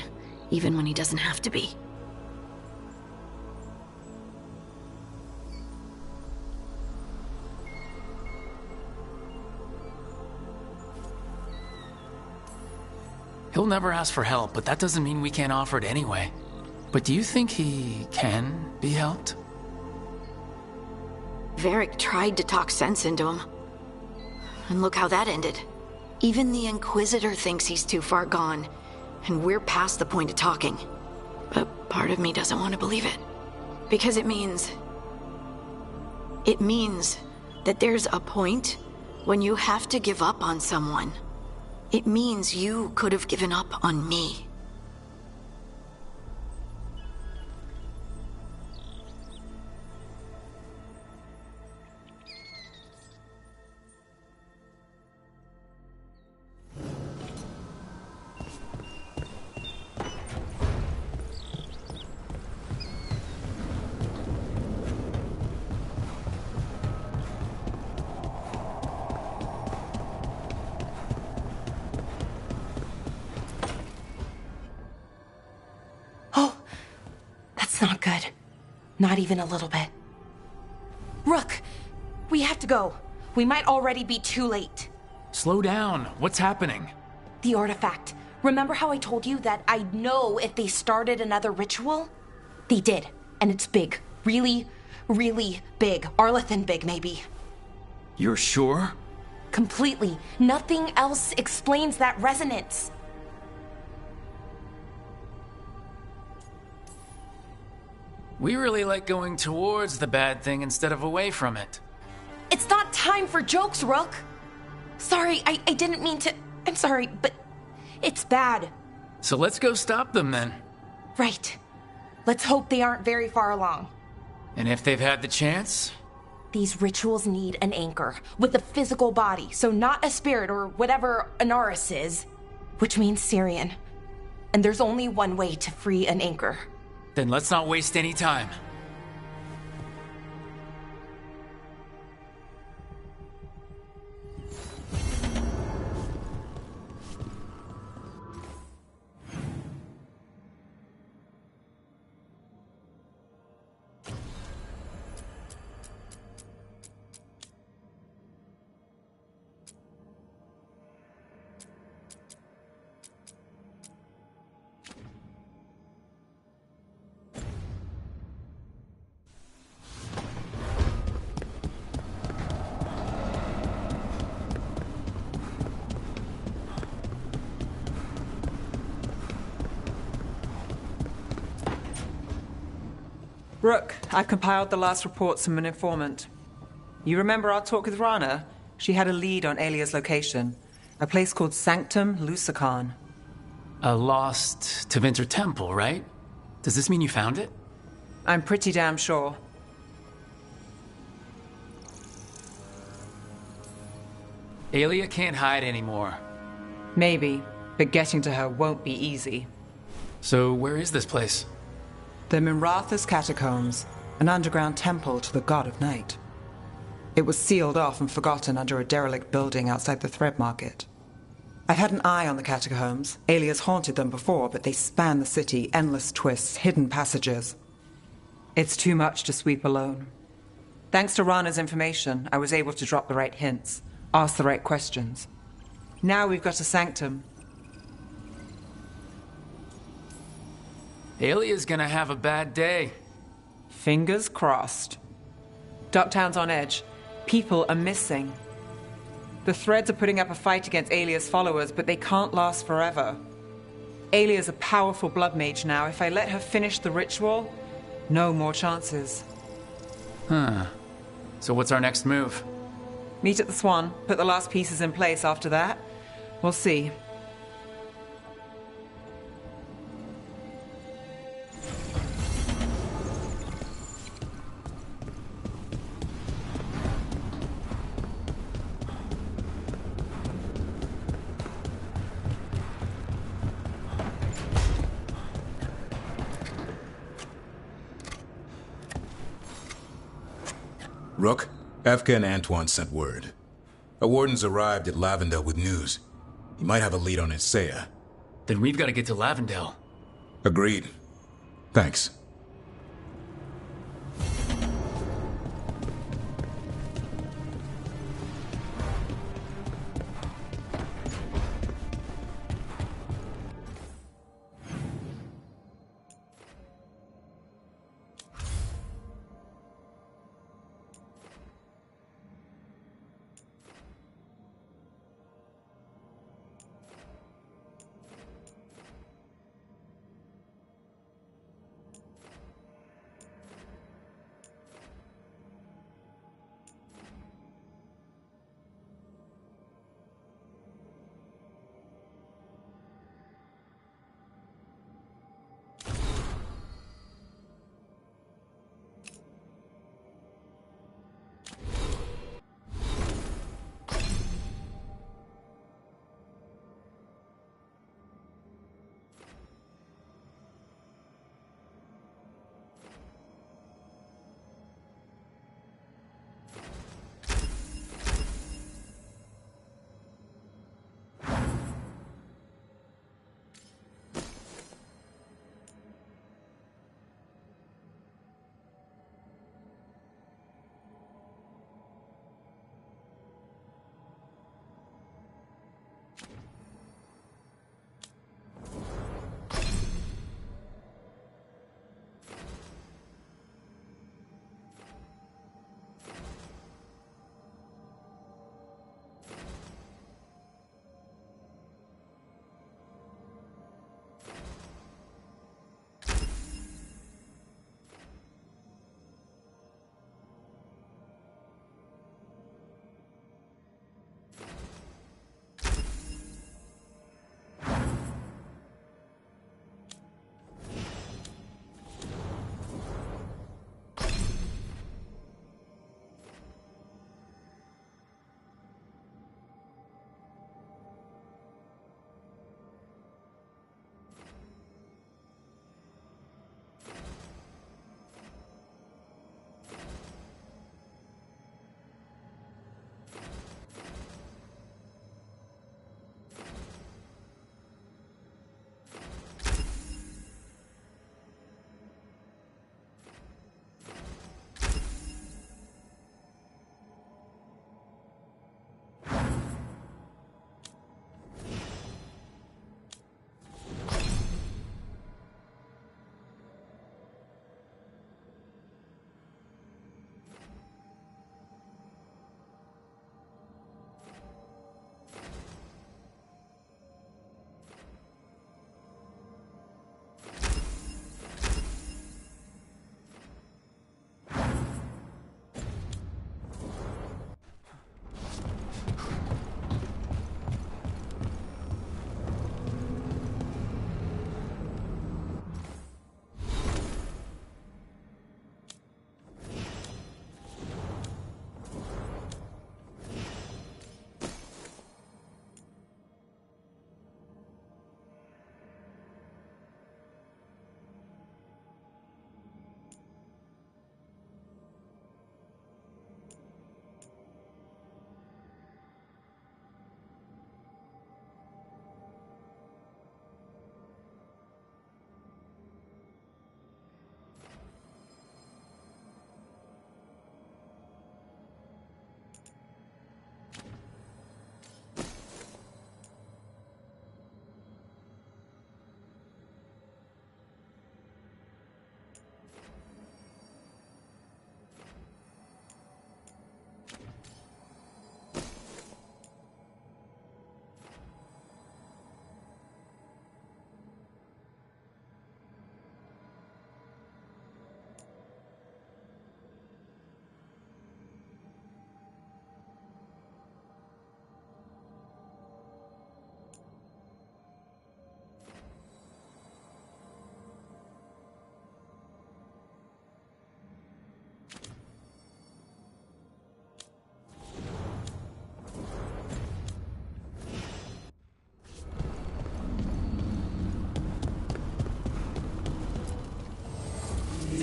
even when he doesn't have to be. He'll never ask for help, but that doesn't mean we can't offer it anyway. But do you think he can be helped? Varric tried to talk sense into him. And look how that ended. Even the Inquisitor thinks he's too far gone, and we're past the point of talking. But part of me doesn't want to believe it. Because it means that there's a point when you have to give up on someone. It means you could have given up on me. Not good. Not even a little bit. Rook! We have to go. We might already be too late. Slow down. What's happening? The artifact. Remember how I told you that I'd know if they started another ritual? They did. And it's big. Really, really big. Arlethan big, maybe. You're sure? Completely. Nothing else explains that resonance. We really like going towards the bad thing instead of away from it. It's not time for jokes, Rook. Sorry, I didn't mean to... I'm sorry, but it's bad. So let's go stop them then. Right. Let's hope they aren't very far along. And if they've had the chance? These rituals need an anchor with a physical body, so not a spirit or whatever Anaris is, which means Syrian. And there's only one way to free an anchor. Then let's not waste any time. Rook, I've compiled the last reports from an informant. You remember our talk with Rana? She had a lead on Alia's location. A place called Sanctum Lucican. A lost Tevinter temple, right? Does this mean you found it? I'm pretty damn sure. Alia can't hide anymore. Maybe, but getting to her won't be easy. So where is this place? The Minratha's catacombs. an underground temple to the god of night. It was sealed off and forgotten under a derelict building outside the Thread Market. I've had an eye on the catacombs. Alias haunted them before, but they span the city, endless twists, hidden passages. It's too much to sweep alone. Thanks to Rana's information, I was able to drop the right hints, ask the right questions. Now we've got a sanctum. Alia's gonna have a bad day. Fingers crossed. Ducktown's on edge. People are missing. The Threads are putting up a fight against Alia's followers, but they can't last forever. Alia's a powerful blood mage now. If I let her finish the ritual, no more chances. Huh. So what's our next move? Meet at the Swan, put the last pieces in place after that. We'll see. Rook, Efka and Antoine sent word. A warden's arrived at Lavendel with news. He might have a lead on Isaiah. Then we've got to get to Lavendel. Agreed. Thanks.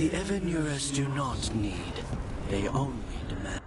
The Evanurers do not need. They only demand.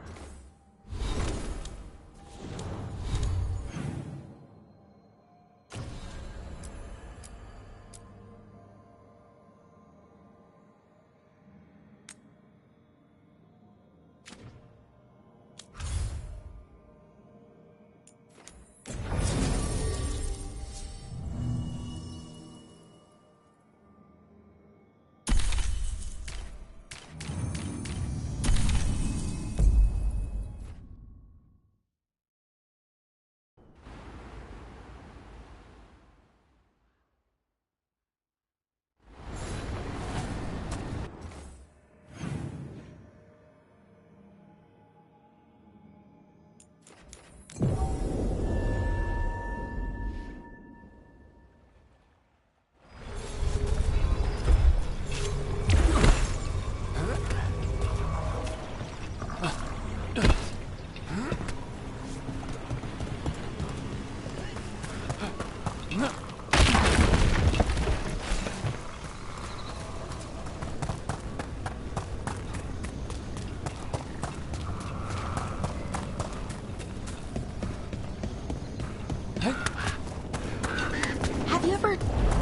Have you ever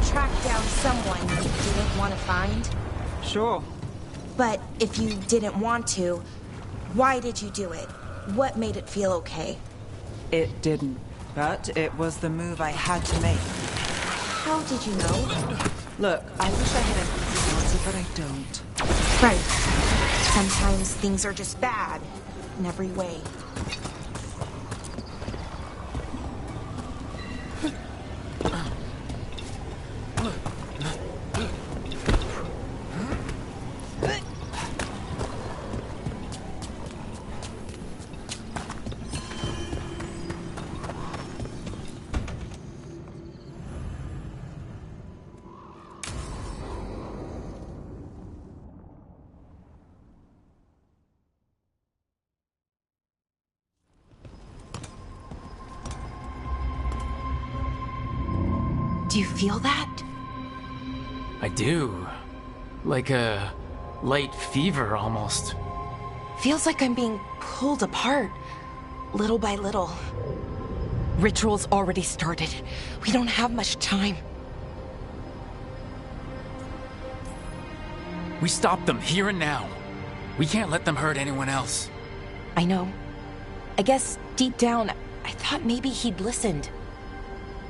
tracked down someone you didn't want to find? Sure. But if you didn't want to, why did you do it? What made it feel okay? It didn't. But it was the move I had to make. How did you know? Look, I wish I had an easy answer, but I don't. Right. Sometimes things are just bad in every way. Do you feel that? I do. Like a light fever, almost. Feels like I'm being pulled apart, little by little. Ritual's already started. We don't have much time. We stop them here and now. We can't let them hurt anyone else. I know. I guess deep down, I thought maybe he'd listened.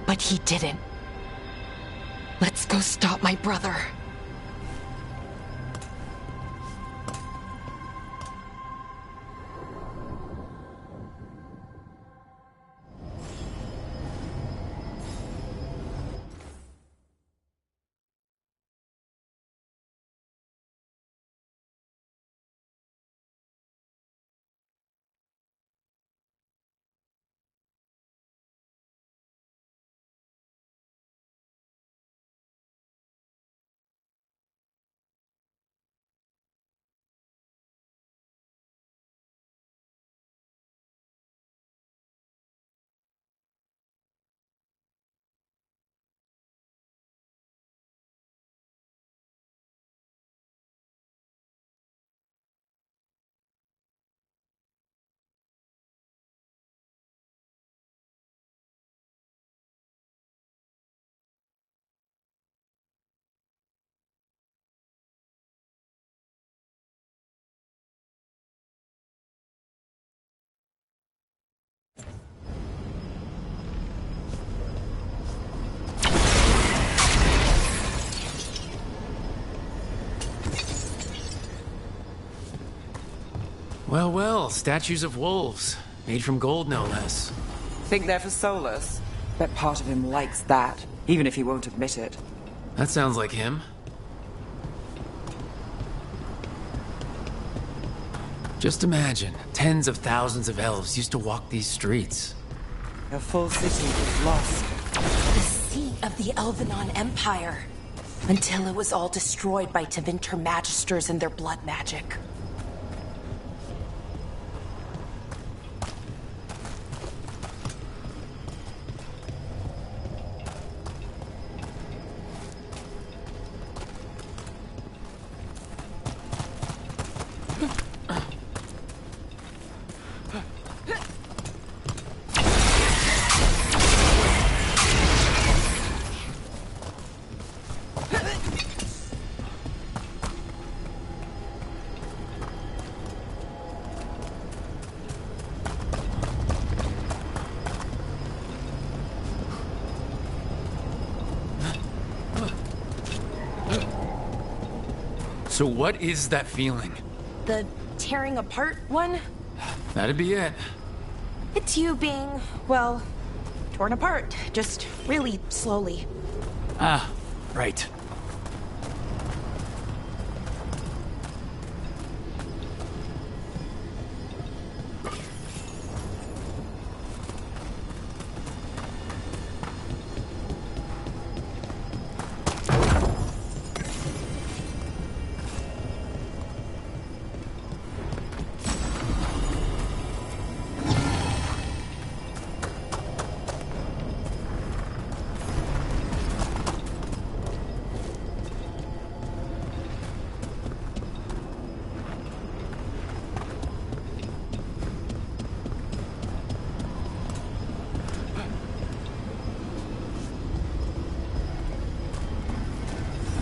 But he didn't. Let's go stop my brother. Well, well, statues of wolves. Made from gold, no less. Think they're for Solus? Bet part of him likes that, even if he won't admit it. That sounds like him. Just imagine, tens of thousands of elves used to walk these streets. A full city was lost. The seat of the Elvenon Empire. Until it was all destroyed by Tevinter Magisters and their blood magic. So what is that feeling? The tearing apart one? That'd be it. It's you being, well, torn apart. Just really slowly. Ah, right.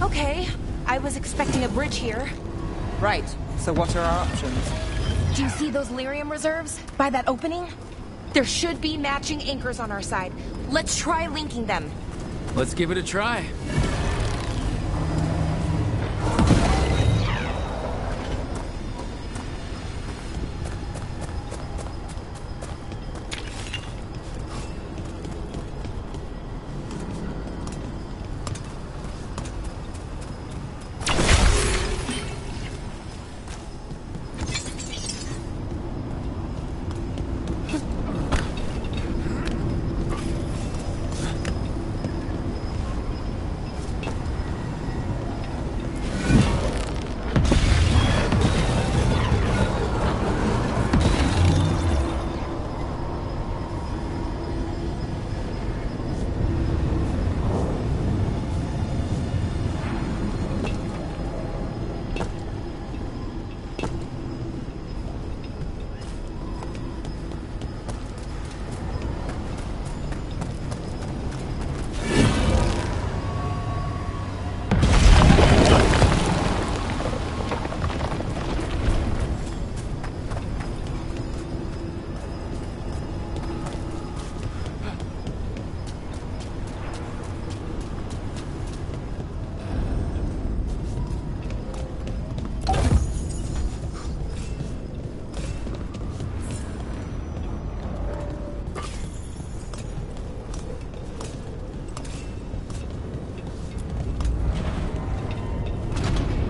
Okay, I was expecting a bridge here. Right, so what are our options? Do you see those lyrium reserves by that opening? There should be matching anchors on our side. Let's try linking them. Let's give it a try.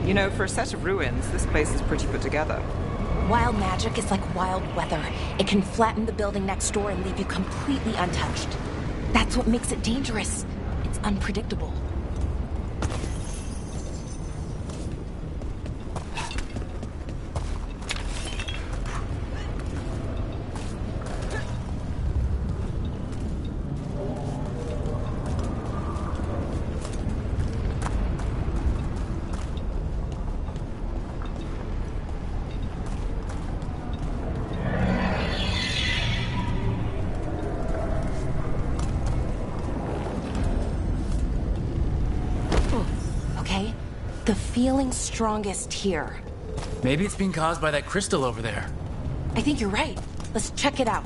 You know, for a set of ruins, this place is pretty put together. Wild magic is like wild weather. It can flatten the building next door and leave you completely untouched. That's what makes it dangerous. It's unpredictable. The feeling's strongest here. Maybe it's being caused by that crystal over there. I think you're right. Let's check it out.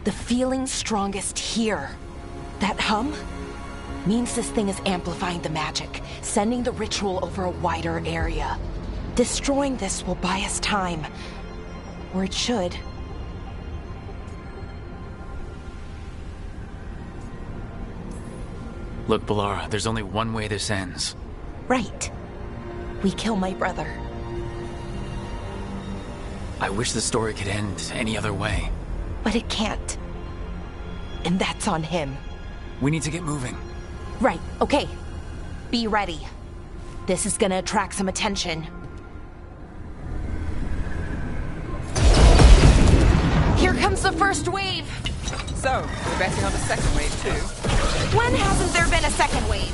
The feeling's strongest here. That hum means this thing is amplifying the magic, sending the ritual over a wider area. Destroying this will buy us time. Or it should. Look, Balara, there's only one way this ends. Right. We kill my brother. I wish the story could end any other way. But it can't. And that's on him. We need to get moving. Right, okay. Be ready. This is gonna attract some attention. Here comes the first wave! So, we're betting on a second wave too? When hasn't there been a second wave?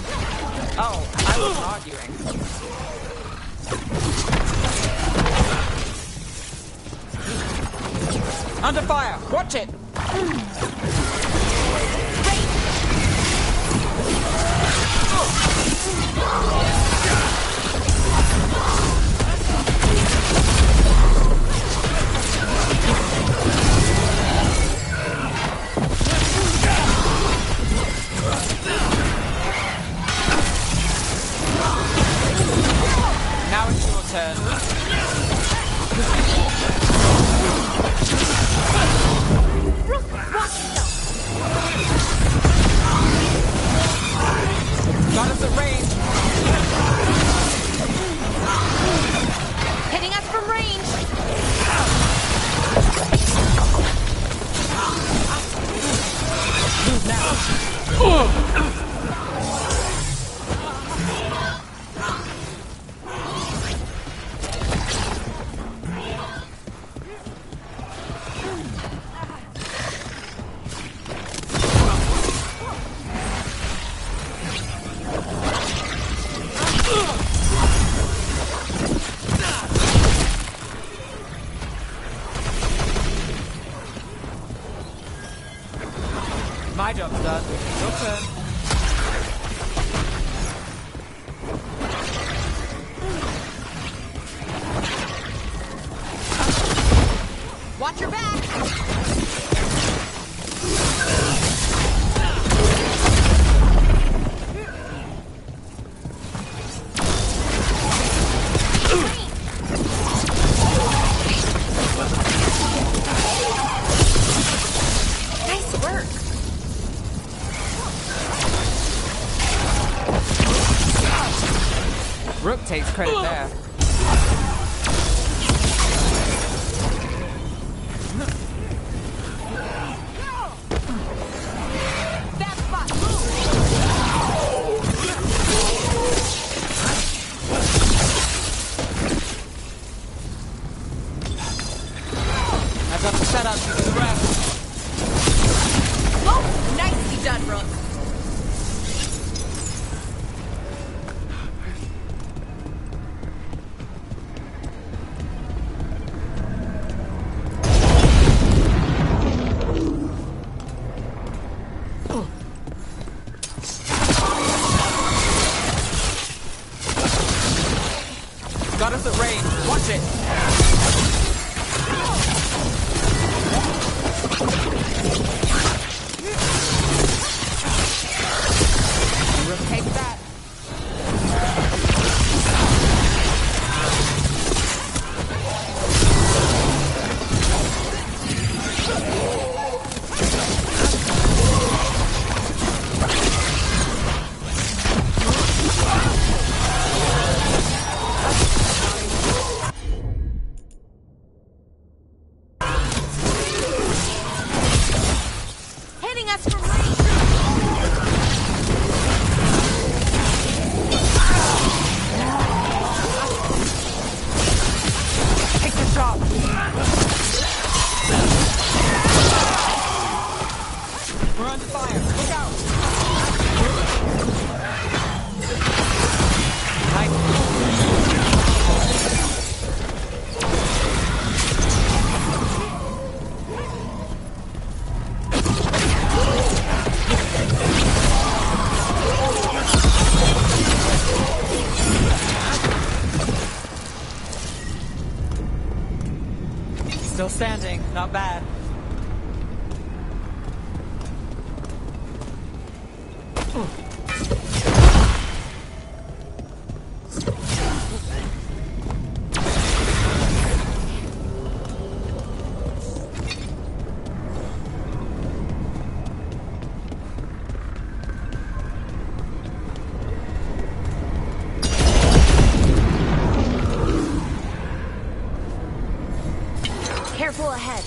Oh, I wasn't arguing. Under fire! Watch it! Now it's your turn. Got us at range. Hitting us from range. Move now. My job's done. Your turn. Watch your back! Nice work! Rook takes credit there. I've got the setup to do the rest. Oh, nicely done, Rook. Got us at range. Watch it. Rook, take that. Hitting us from range! Take the shot. We're under fire. Look out. Still standing. Not bad. Careful ahead.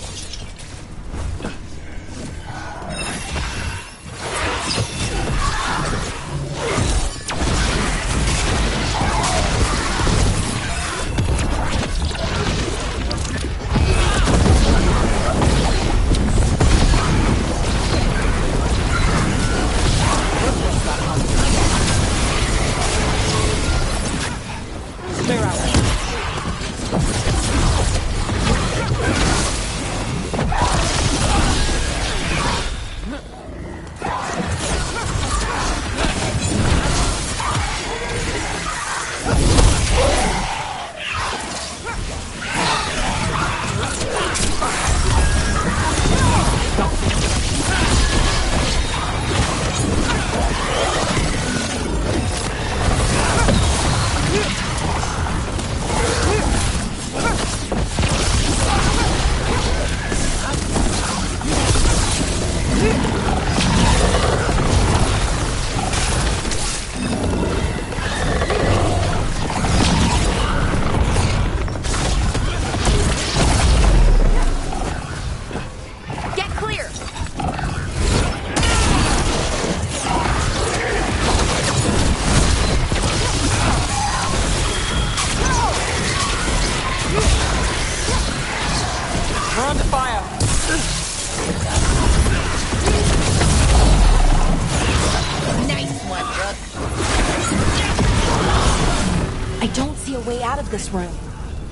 This room.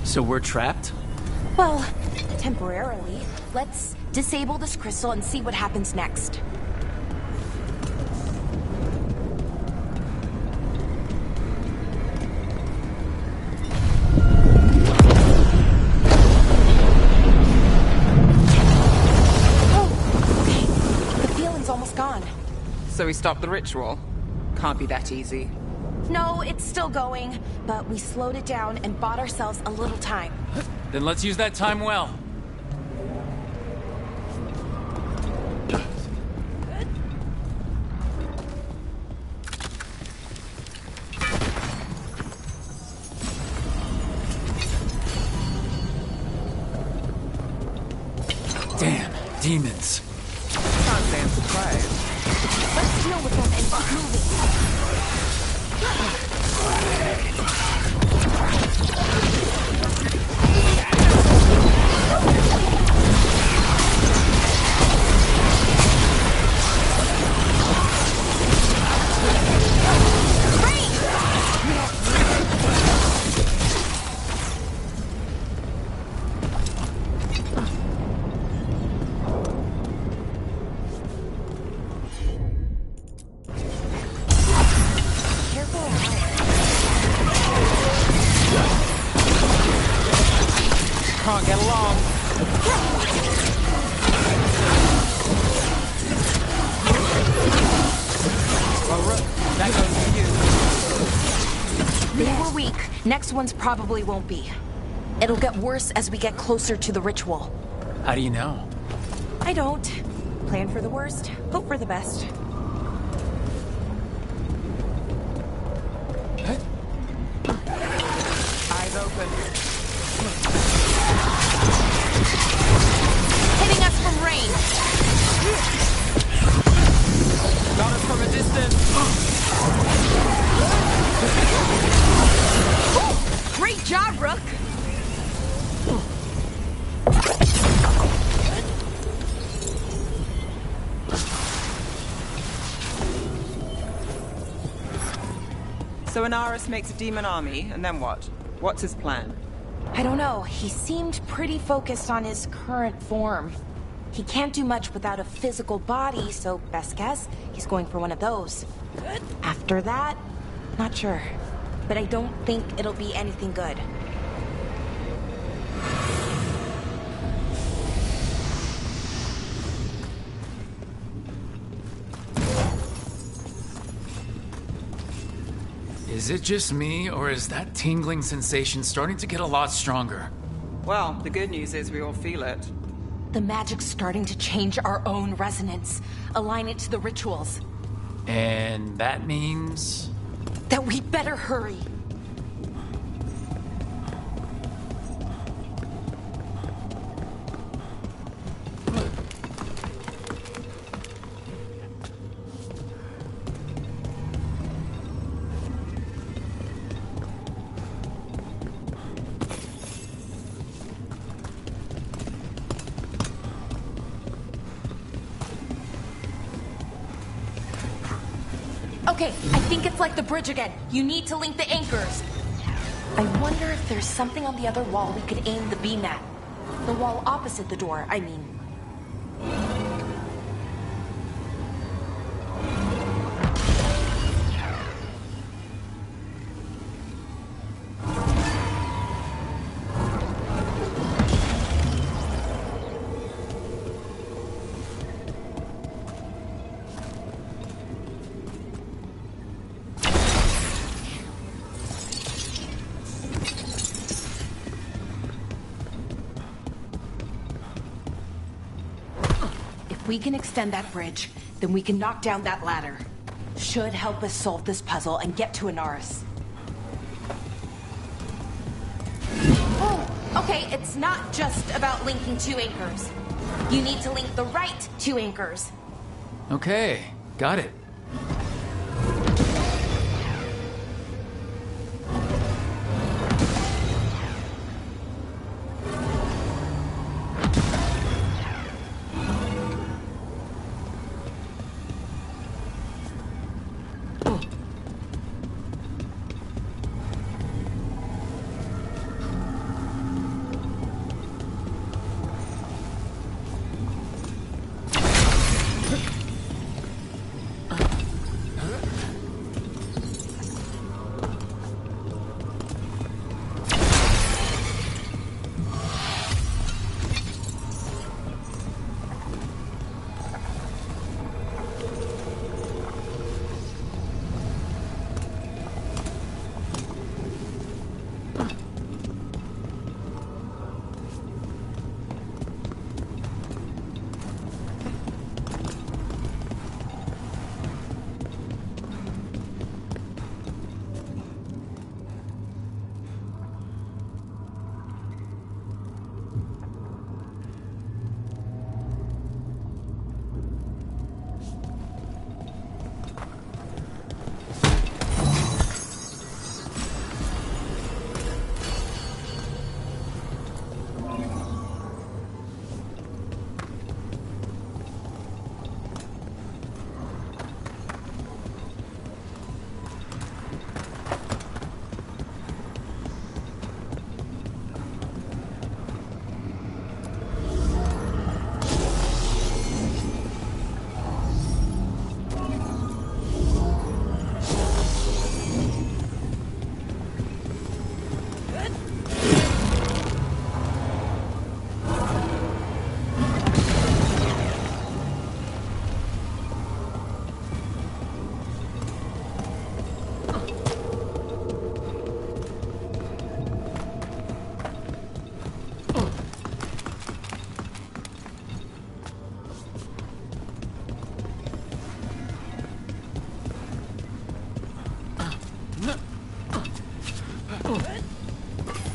So we're trapped? Well, temporarily. Let's disable this crystal and see what happens next. Oh, okay. The feeling's almost gone. So we stopped the ritual? Can't be that easy. No, it's still going, but we slowed it down and bought ourselves a little time. Then let's use that time well. Damn, demons. Can't say I'm surprised. Let's deal with them and keep moving. Can't get along. Well, Rook, that goes to you. They were weak. Next ones probably won't be. It'll get worse as we get closer to the ritual. How do you know? I don't. Plan for the worst, hope for the best. Eyes open. Hitting us from range. Got us from a distance. Great job, Rook. So Inaris makes a demon army, and then what? What's his plan? I don't know. He seemed pretty focused on his current form. He can't do much without a physical body, so best guess, he's going for one of those. After that, not sure. But I don't think it'll be anything good. Is it just me, or is that tingling sensation starting to get a lot stronger? Well, the good news is we all feel it. The magic's starting to change our own resonance, align it to the rituals. And that means? That we better hurry. Okay, I think it's like the bridge again. You need to link the anchors. I wonder if there's something on the other wall we could aim the beam at. The wall opposite the door, I mean. If we can extend that bridge, then we can knock down that ladder. Should help us solve this puzzle and get to Anaris. Oh, okay, it's not just about linking two anchors. You need to link the right two anchors. Okay, got it.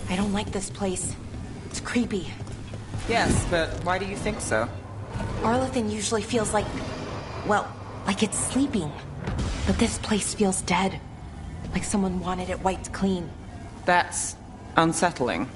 I don't like this place. It's creepy. Yes, but why do you think so? Arlathan usually feels like, well, like it's sleeping. But this place feels dead. Like someone wanted it wiped clean. That's unsettling.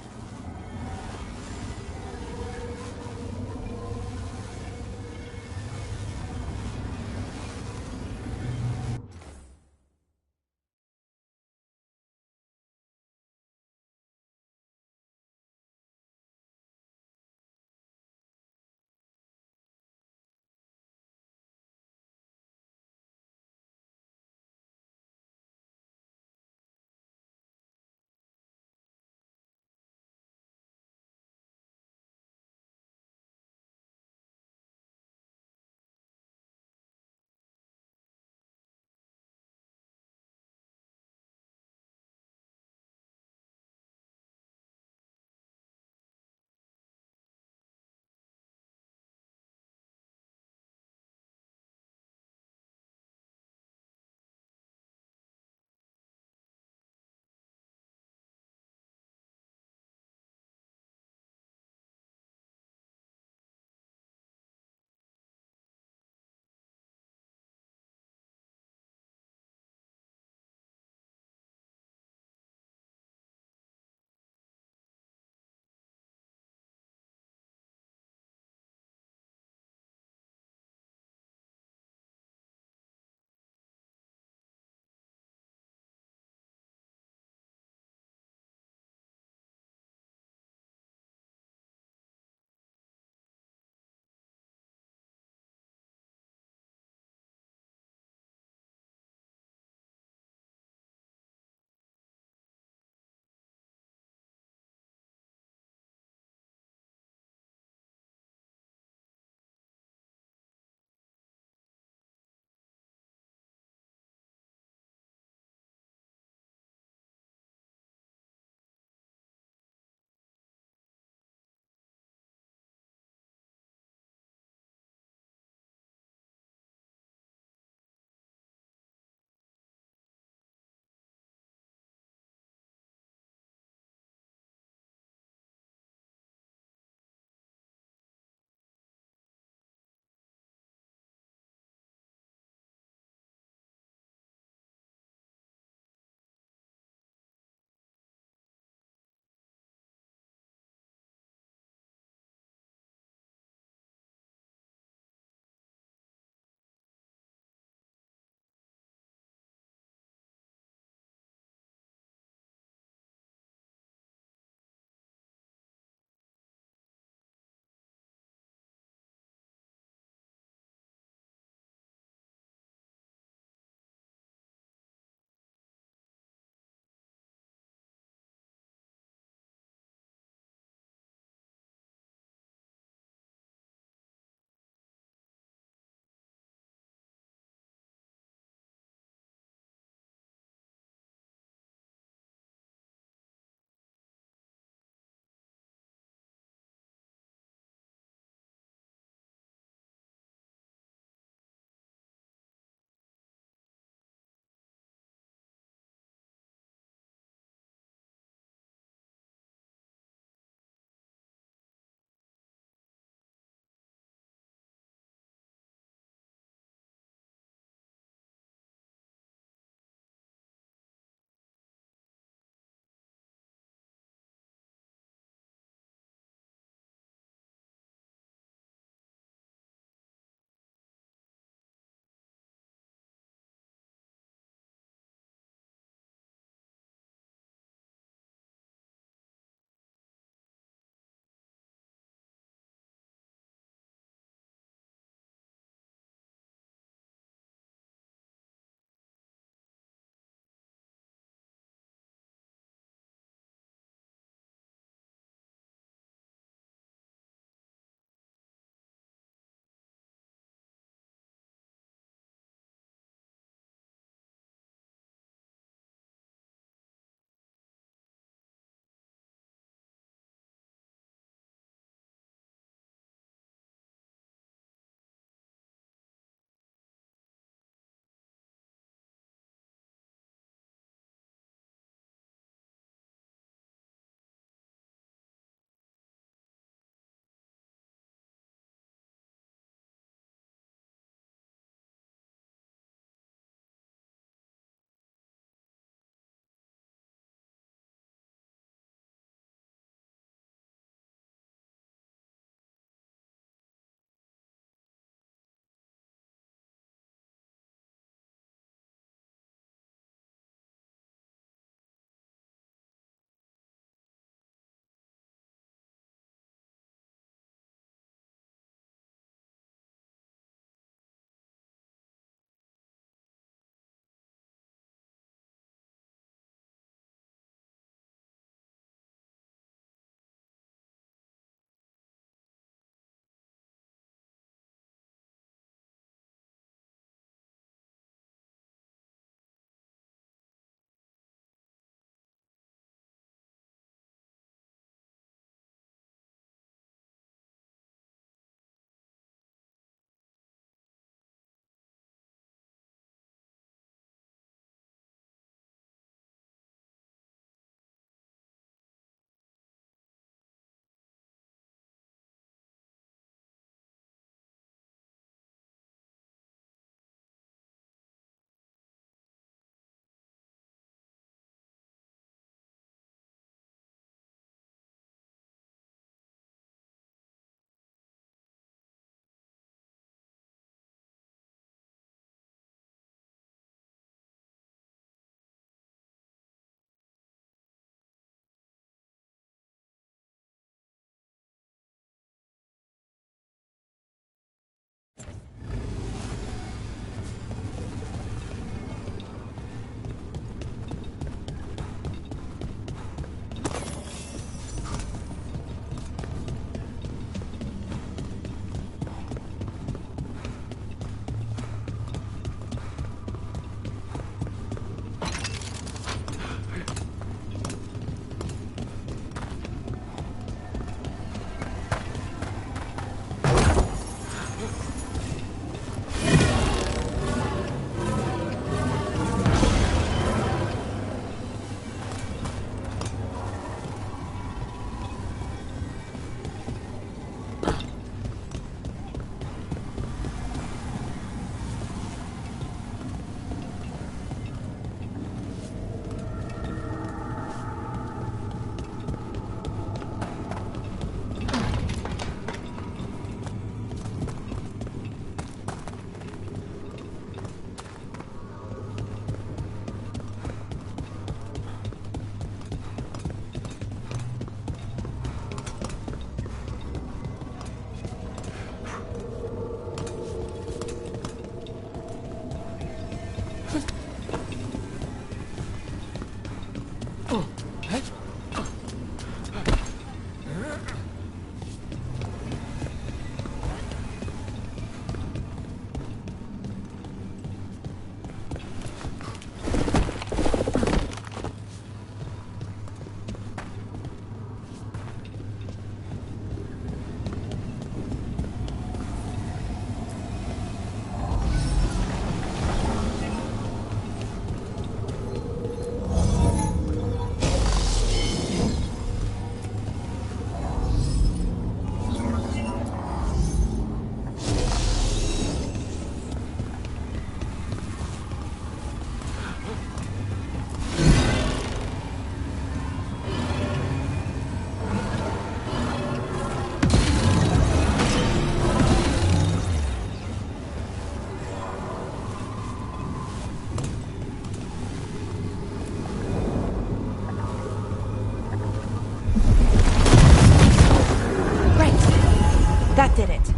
did it.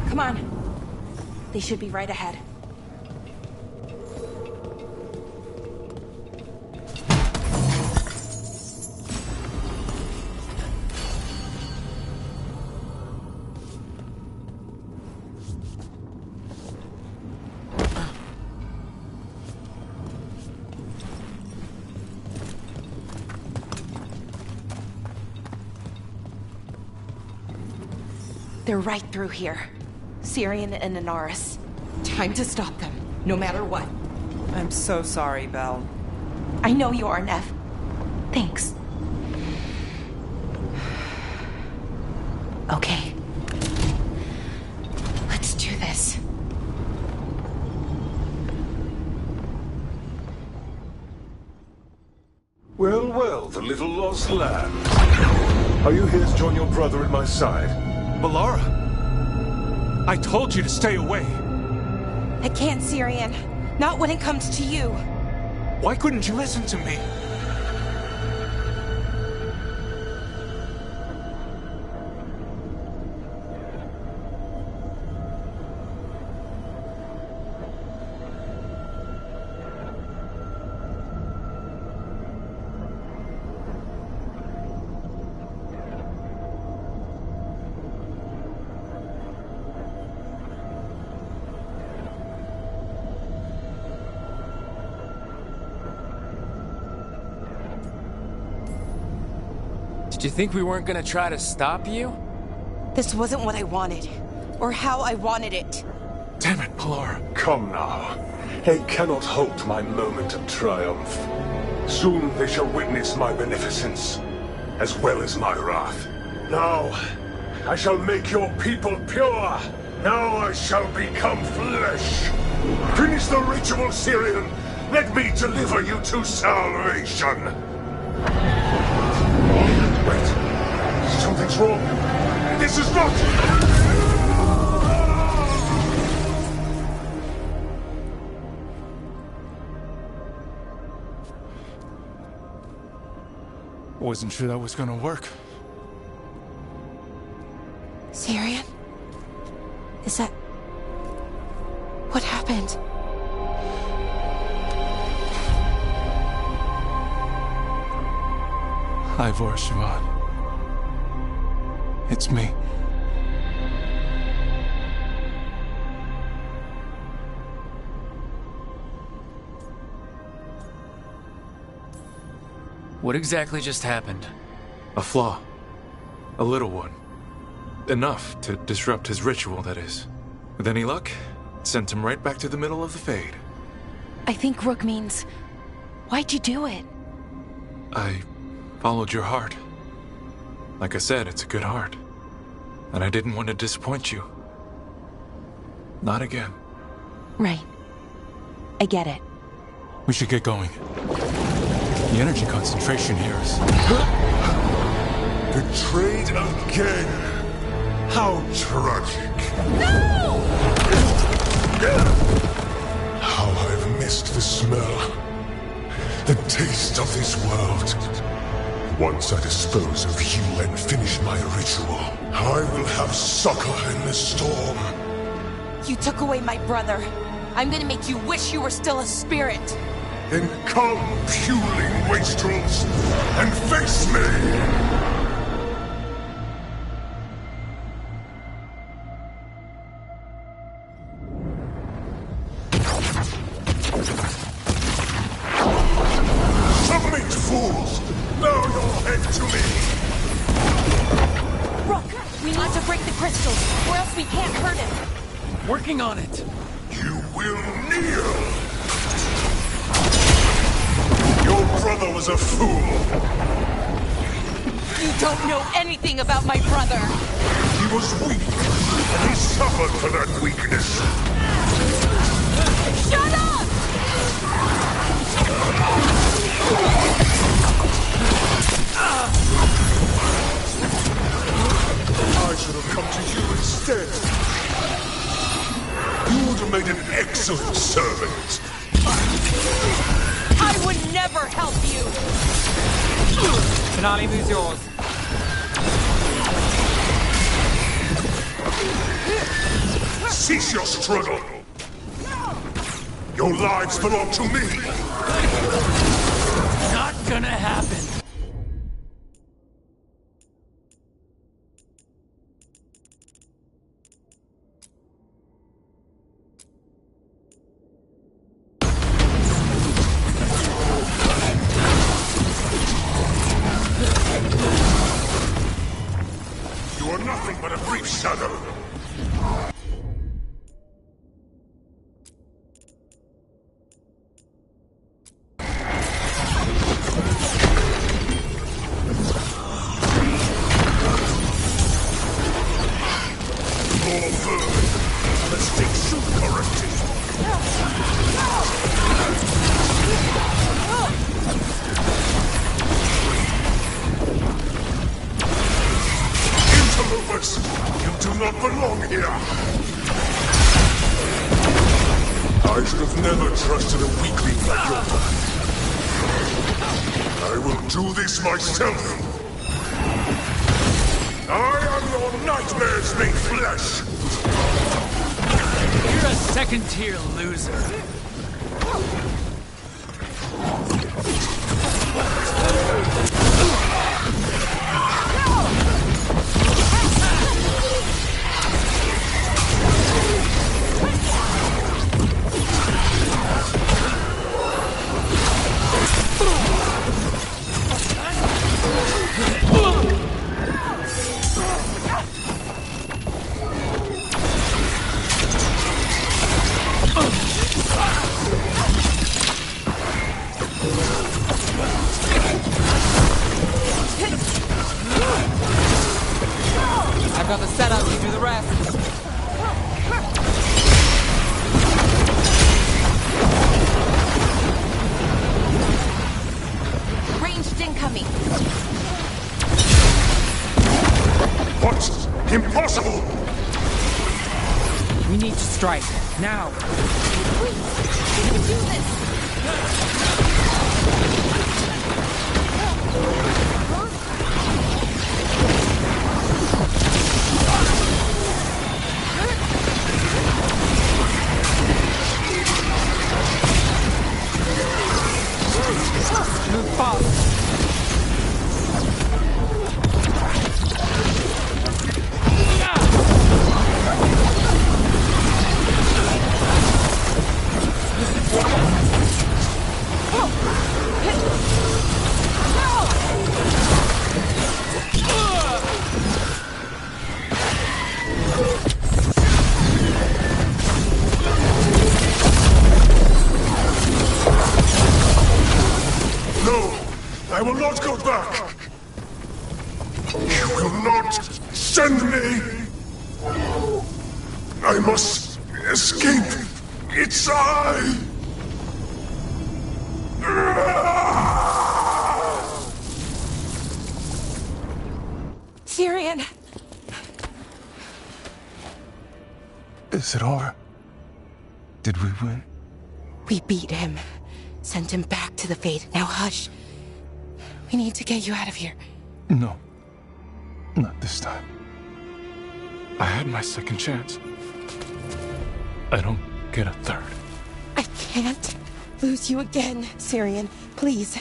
Come on. They should be right ahead. They're right through here. Syrian and Inaris. Time to stop them, no matter what. I'm so sorry, Belle. I know you are, Nev. Thanks. Okay. Let's do this. Well, well, the little lost lamb. Are you here to join your brother at my side? Melara! I told you to stay away! I can't, Syrian. Not when it comes to you. Why couldn't you listen to me? Did you think we weren't gonna try to stop you? This wasn't what I wanted, or how I wanted it. Damn it, Pilar. Come now. They cannot halt my moment of triumph. Soon they shall witness my beneficence, as well as my wrath. Now, I shall make your people pure. Now I shall become flesh. Finish the ritual, Syrian. Let me deliver you to salvation. Wait. Something's wrong. This is not... Wasn't sure that was gonna work. Syrian? Is that... what happened? Ivor Siobhan. It's me. What exactly just happened? A flaw. A little one. Enough to disrupt his ritual, that is. With any luck, it sent him right back to the middle of the Fade. I think Rook means... why'd you do it? I followed your heart. Like I said, it's a good heart. And I didn't want to disappoint you. Not again. Right. I get it. We should get going. The energy concentration here is... Betrayed again! How tragic! No! How I've missed the smell. The taste of this world. Once I dispose of you and finish my ritual, I will have succor in the storm. You took away my brother. I'm gonna make you wish you were still a spirit. Then come, puling wastrels, and face me! Submit, fools! Bow your head to me! Rook, we need to break the crystals, or else we can't hurt him. Working on it. You will kneel! Your brother was a fool! You don't know anything about my brother! He was weak, and he suffered for that weakness. Shut up! I should have come to you instead. You would have made an excellent servant. I would never help you! Finale move's yours. Cease your struggle! Your lives belong to me! Not gonna happen! You are nothing but a brief shadow! Interlopers! You do not belong here! I should have never trusted a weakling like your man. I will do this myself! I am your nightmares made flesh! You're a second-tier loser. I've got the setup, you do the rest. Ranged incoming. What? Impossible! We need to strike. Now! Wait! We can do this! Move fast! No! I will not go back! You will not send me! I must escape! It's I! Syrian! Is it over? Did we win? We beat him. Sent him back to the Fate. Now hush. We need to get you out of here. No. Not this time. I had my second chance. I don't get a third. I can't lose you again, Syrian. Please.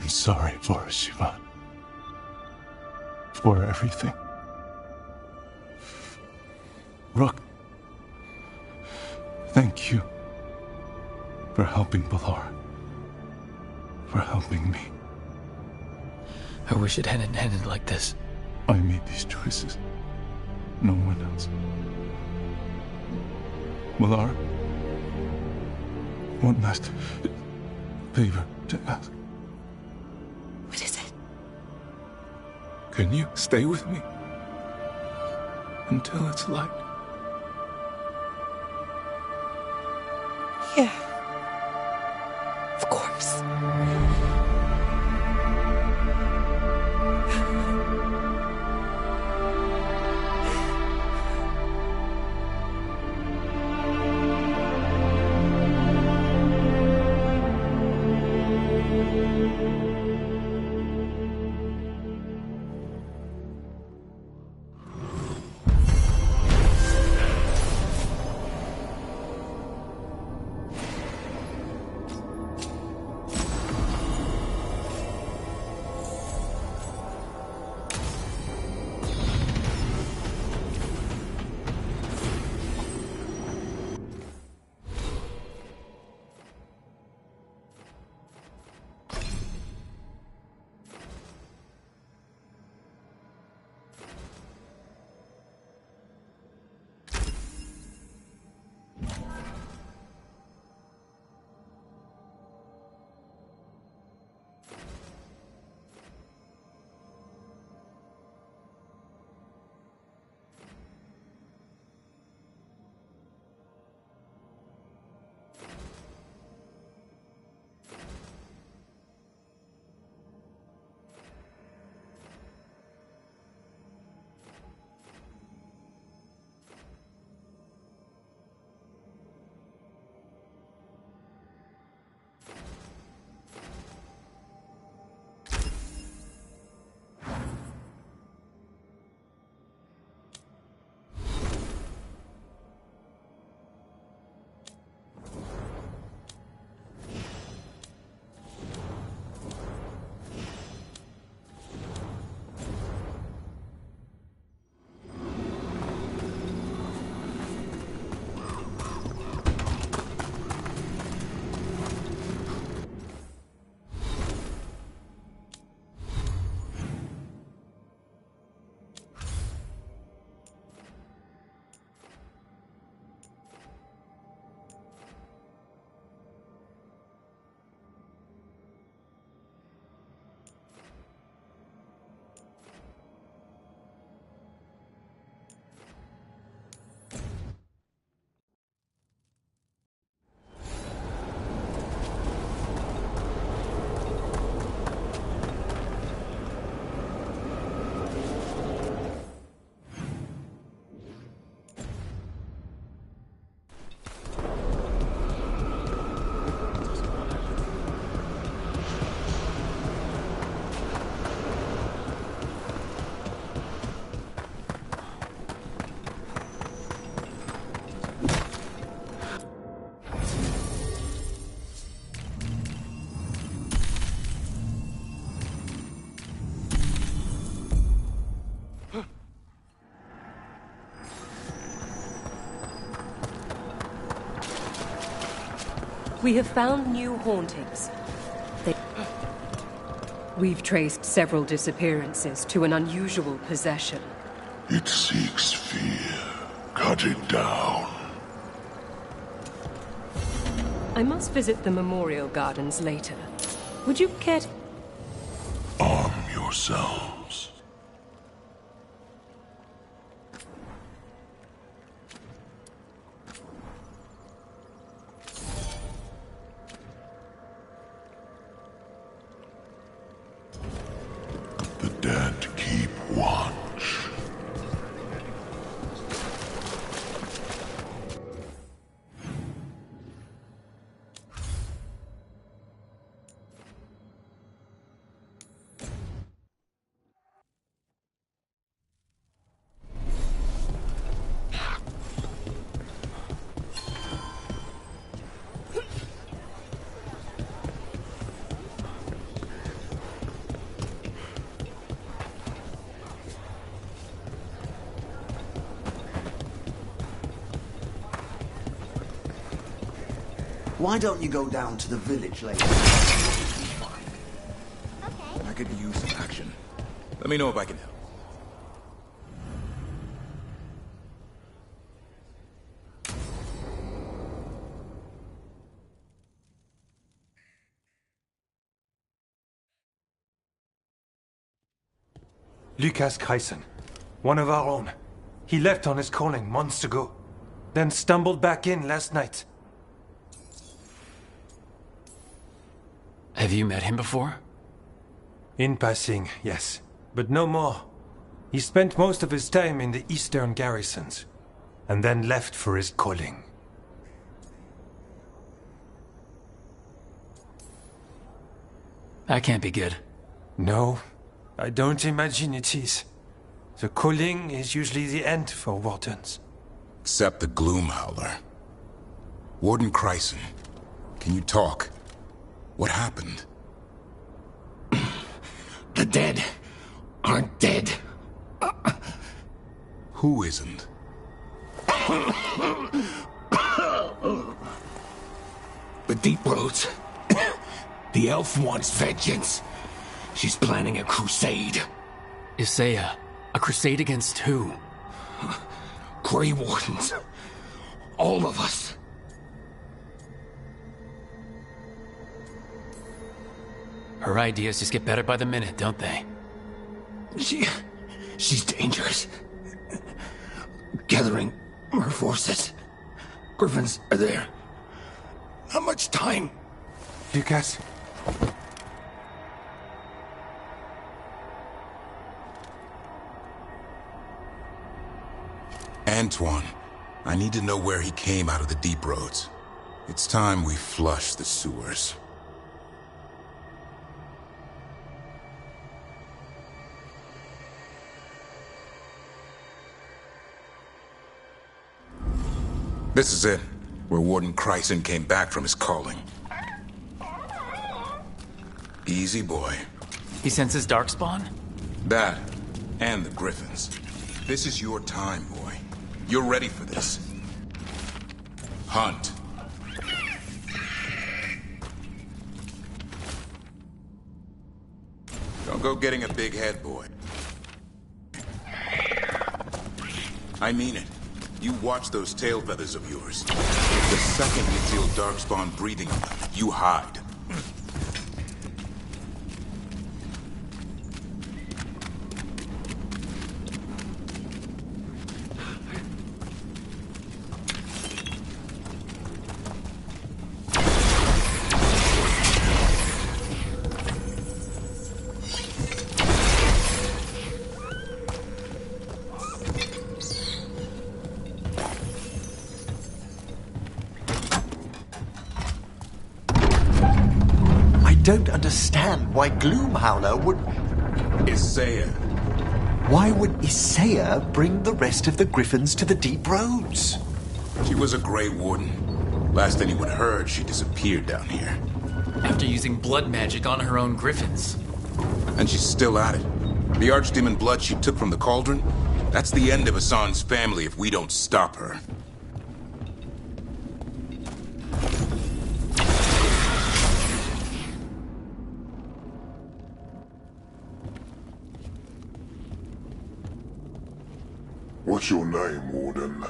I'm sorry for Shivan. For everything. Rook. Thank you. For helping Balar. For helping me. I wish it hadn't ended like this. I made these choices. No one else. Balar. One last favor to ask. What is it? Can you stay with me? Until it's light? Yeah. Of course. We have found new hauntings. We've traced several disappearances to an unusual possession. It seeks fear. Cut it down. I must visit the memorial gardens later. Would you care to... Arm yourselves. The dead keep watch. Why don't you go down to the village later? I could use some action. Let me know if I can help. Lucas Kreisen, one of our own. He left on his calling months ago, then stumbled back in last night. Have you met him before? In passing, yes, but no more. He spent most of his time in the eastern garrisons, and then left for his calling. That can't be good. No, I don't imagine it is. The calling is usually the end for wardens. Except the Gloomhowler. Warden Kreisen, can you talk? What happened? The dead aren't dead. Who isn't? The Deep Roads. The elf wants vengeance. She's planning a crusade. Isaiah, a crusade against who? Grey Wardens. All of us. Her ideas just get better by the minute, don't they? She's dangerous. Gathering her forces. Griffins are there. How much time? Lucas? Antoine, I need to know where he came out of the Deep Roads. It's time we flush the sewers. This is it, where Warden Kreisen came back from his calling. Easy, boy. He senses Darkspawn? That, and the Griffins. This is your time, boy. You're ready for this. Hunt. Don't go getting a big head, boy. I mean it. You watch those tail feathers of yours. The second you feel Darkspawn breathing on them, you hide. I don't understand why Gloomhowler would... Isaiah. Why would Isaiah bring the rest of the Griffins to the Deep Roads? She was a Grey Warden. Last anyone heard, she disappeared down here. After using blood magic on her own Griffins. And she's still at it. The Archdemon blood she took from the cauldron? That's the end of Hassan's family if we don't stop her. What's your name, Warden?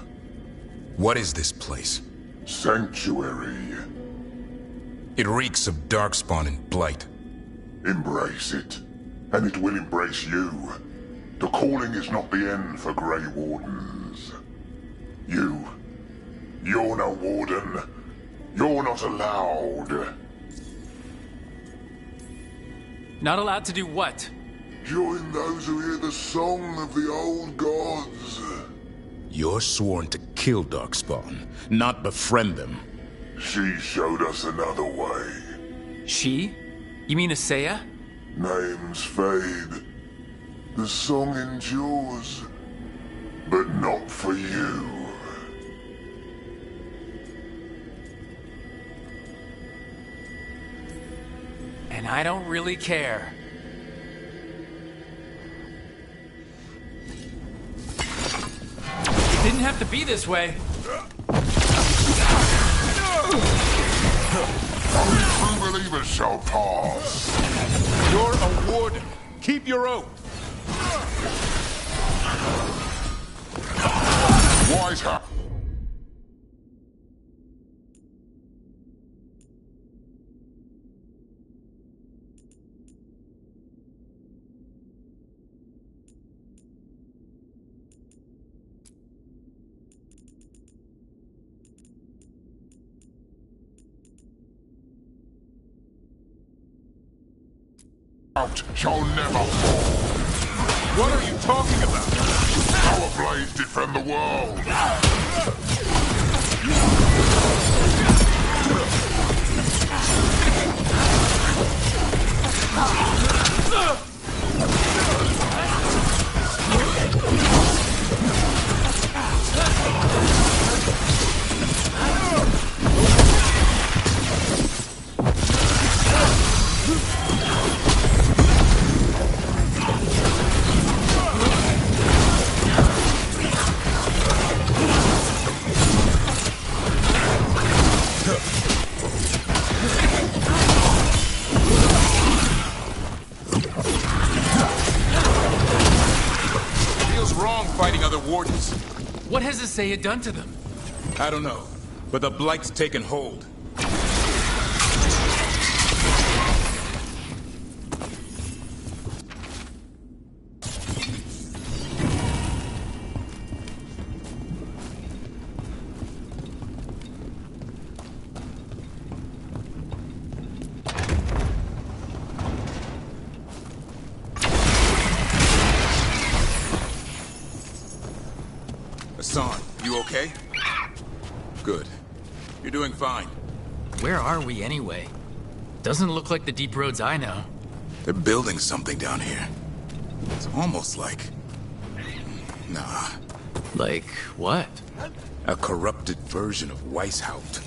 What is this place? Sanctuary. It reeks of darkspawn and blight. Embrace it, and it will embrace you. The calling is not the end for Grey Wardens. You're no Warden. You're not allowed. Not allowed to do what? Join those who hear the song of the old gods. You're sworn to kill Darkspawn, not befriend them. She showed us another way. She? You mean Asaya? Names fade. The song endures. But not for you. And I don't really care. It didn't have to be this way. Only true believers shall pass. You're a warden. Keep your oath. Wise hat. Shall never fall. What are you talking about? Our blades defend the world. Wardens. What has Asaya done to them? I don't know, but the Blight's taken hold. Hassan, you okay? Good. You're doing fine. Where are we anyway? Doesn't look like the deep roads I know. They're building something down here. It's almost like... Nah. Like what? A corrupted version of Weishaupt.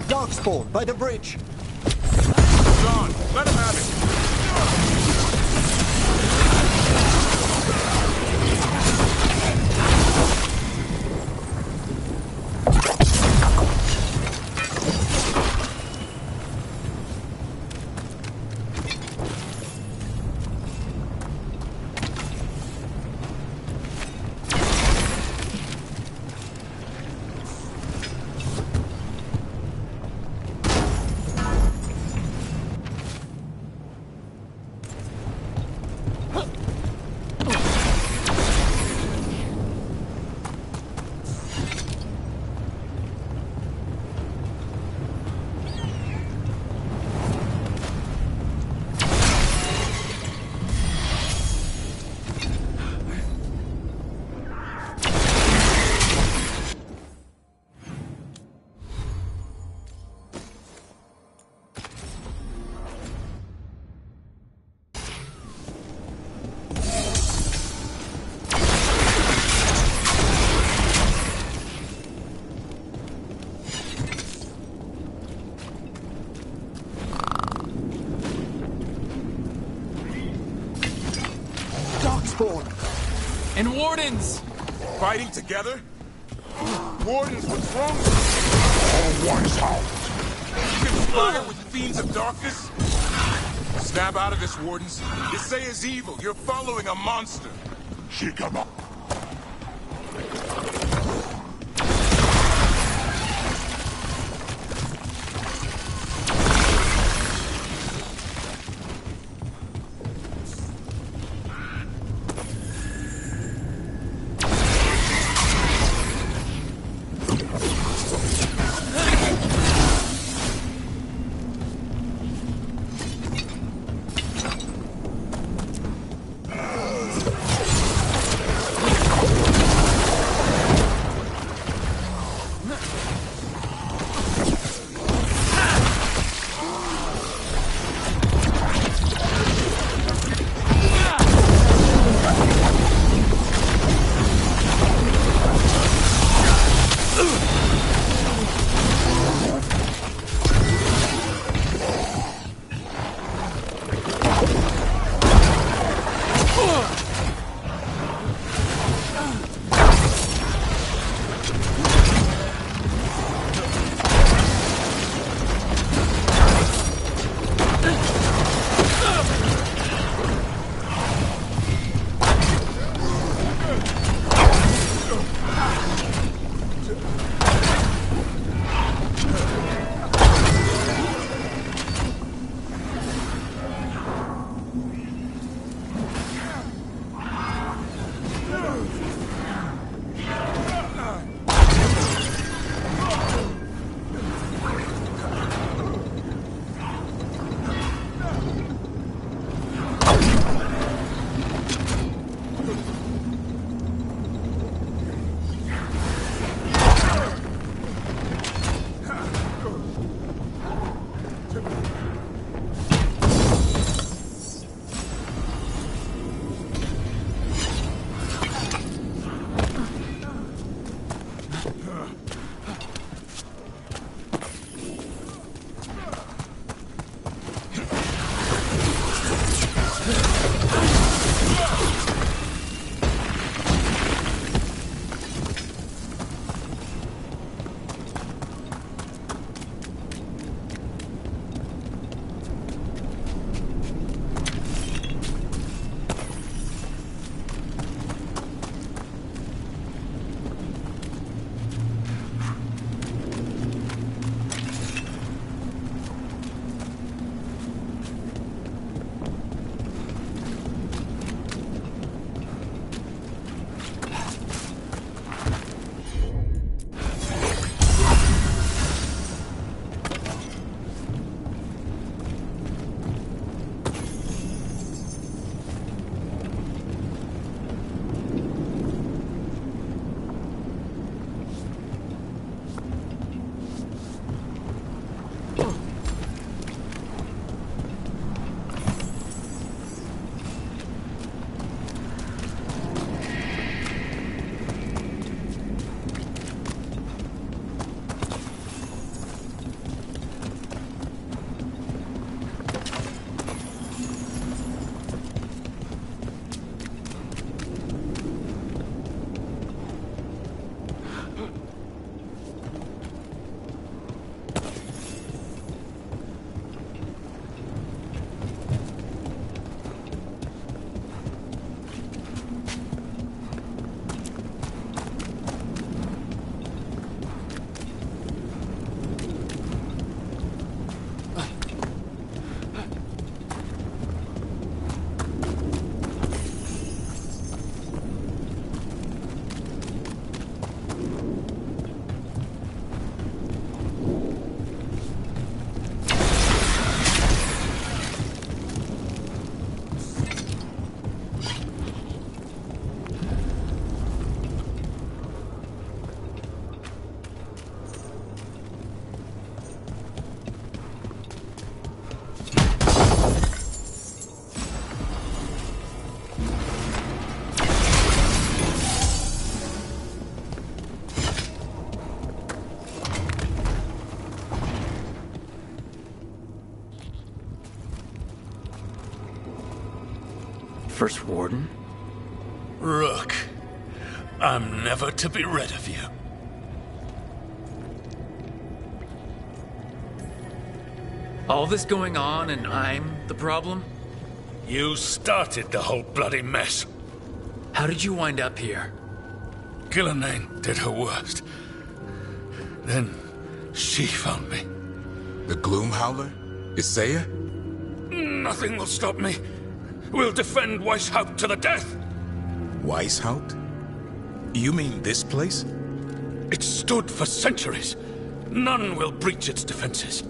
Darkspawn, by the bridge! John, let him have it! And wardens! Fighting together? Wardens, what's wrong with you? All one's out. You conspire with fiends of darkness? Snap out of this, Wardens. Ysaye is evil. You're following a monster. Shikama. First Warden? Rook, I'm never to be rid of you. All this going on and I'm the problem? You started the whole bloody mess. How did you wind up here? Gillenane did her worst. Then she found me. The Gloom Howler? Isaiah? Nothing will stop me. We'll defend Weishaupt to the death. Weishaupt? You mean this place? It stood for centuries. None will breach its defenses.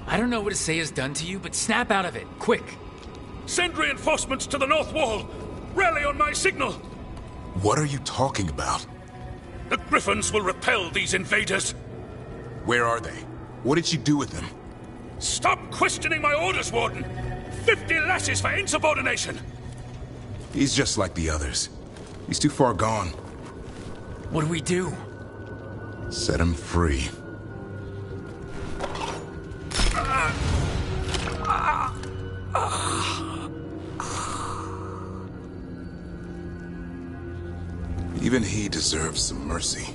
I don't know what Isaiah's done to you, but snap out of it, quick. Send reinforcements to the north wall. Rally on my signal. What are you talking about? The Griffins will repel these invaders. Where are they? What did you do with them? Stop questioning my orders, Warden. 50 lashes for insubordination. He's just like the others. He's too far gone. What do we do? Set him free. Even he deserves some mercy.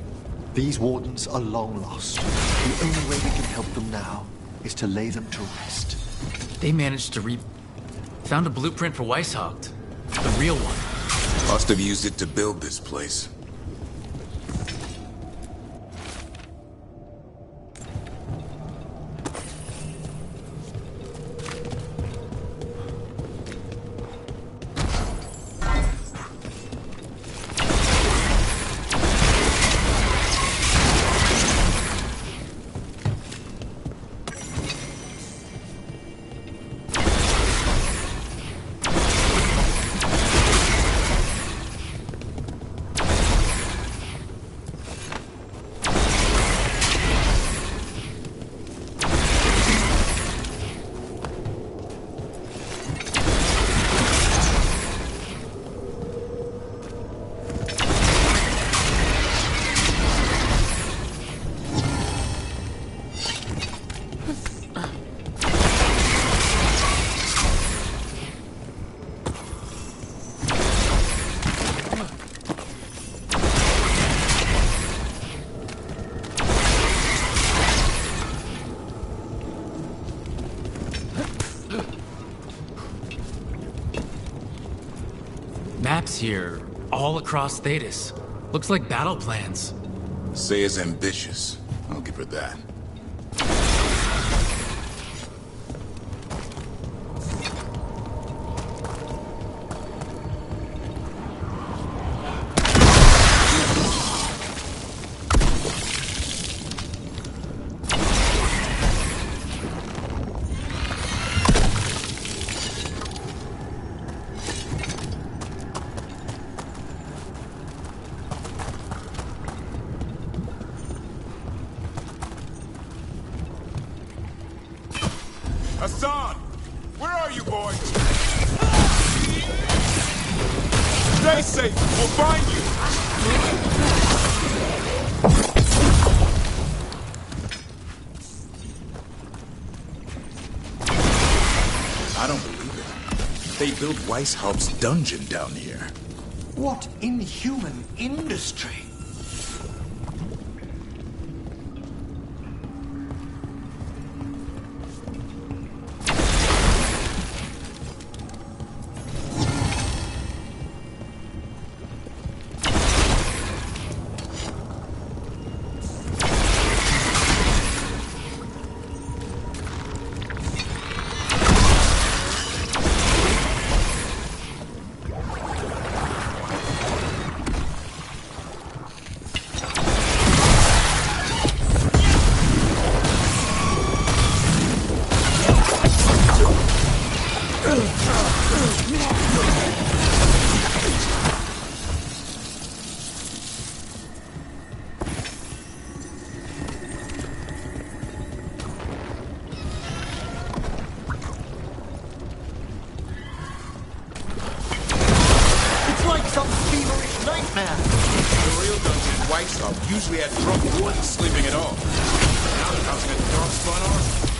These wardens are long lost. The only way we can help them now is to lay them to rest. They managed to found a blueprint for Weishaupt. The real one. Must have used it to build this place. Maps here, all across Thetis. Looks like battle plans. Isaiah's ambitious. I'll give her that. Hassan! Where are you, boys? Stay safe! We'll find you! I don't believe it. They built Weishaupt's dungeon down here. What inhuman industry! Usually had drunk wardens sleeping at all. Now they're housing a dark-spun army.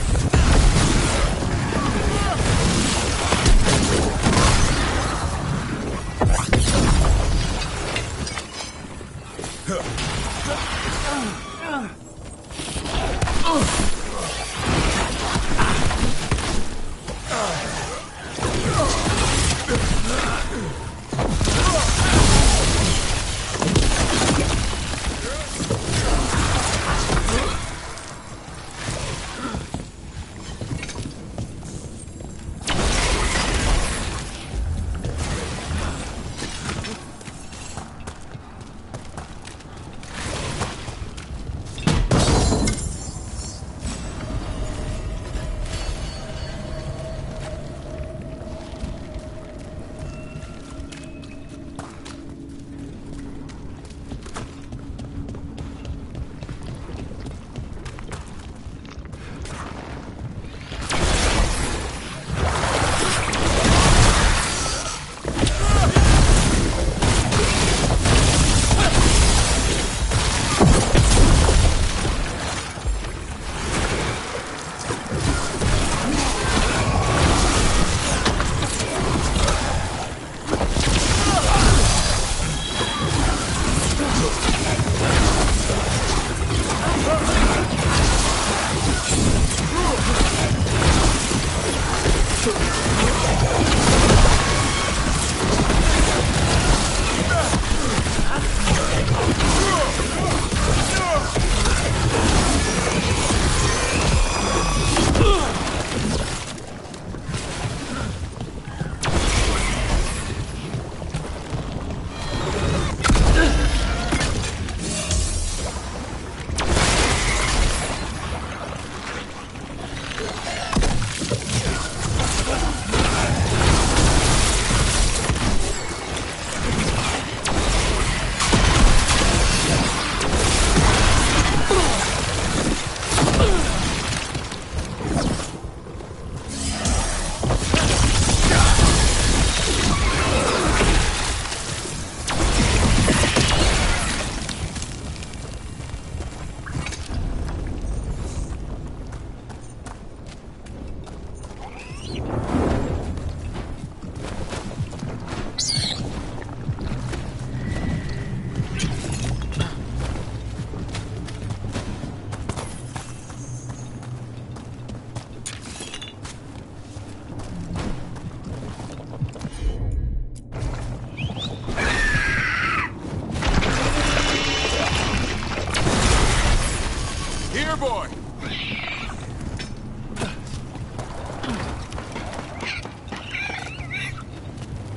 Boy!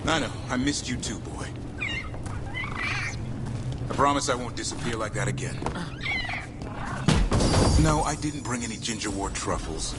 I know. I missed you too, boy. I promise I won't disappear like that again. No, I didn't bring any ginger wort truffles.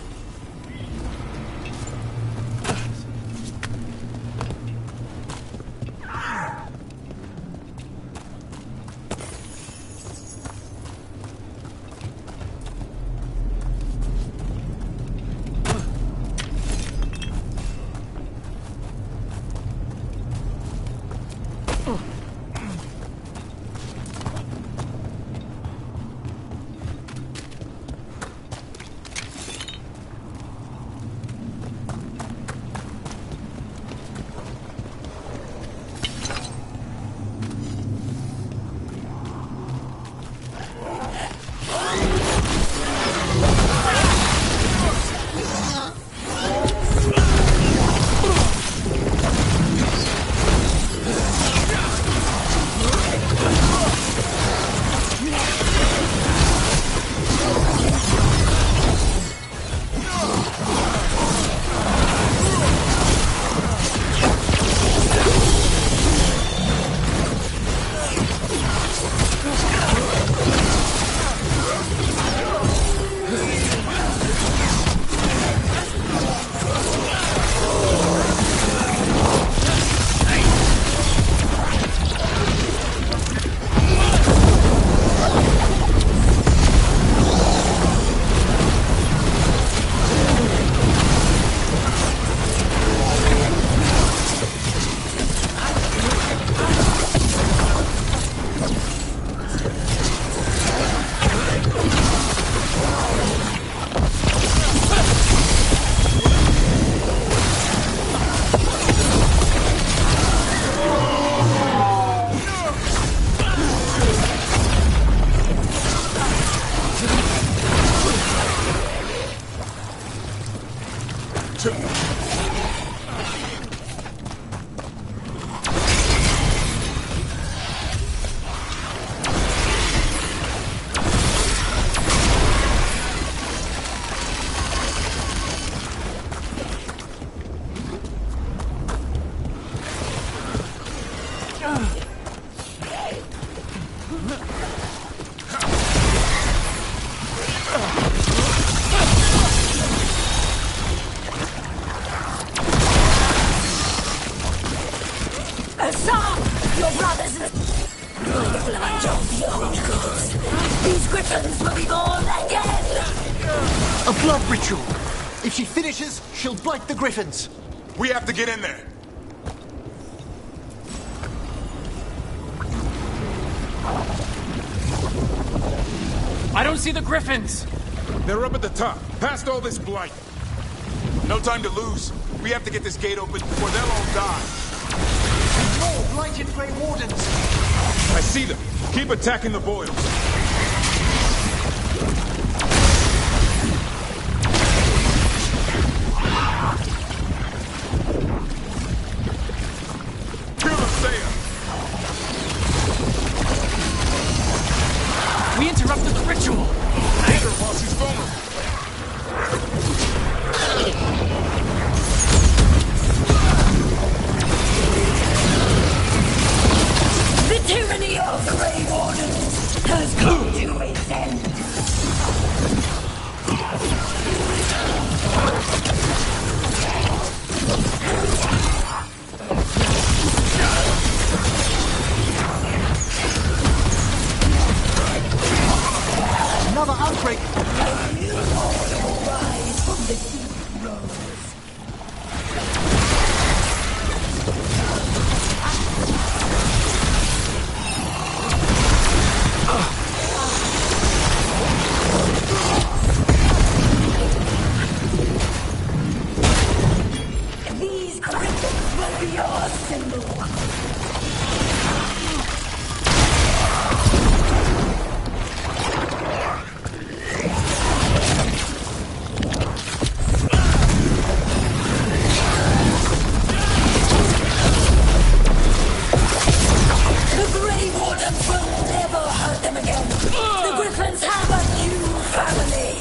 Stop! Your brothers and... Blind of the old gods. These griffins will be born again! A blood ritual. If she finishes, she'll blight the griffins. We have to get in there. I don't see the griffins! They're up at the top, past all this blight. No time to lose. We have to get this gate open before they'll all die. More blighted Grey Wardens! I see them. Keep attacking the boils. Kill them, Saya! We interrupted the ritual! Hit her while she's vulnerable. The tyranny of Grey Wardens has come to its end. Another outbreak! A new order will rise from the deep roads. These griffins will be your symbol. The Grey Wardens will never hurt them again. The Griffins have a new family.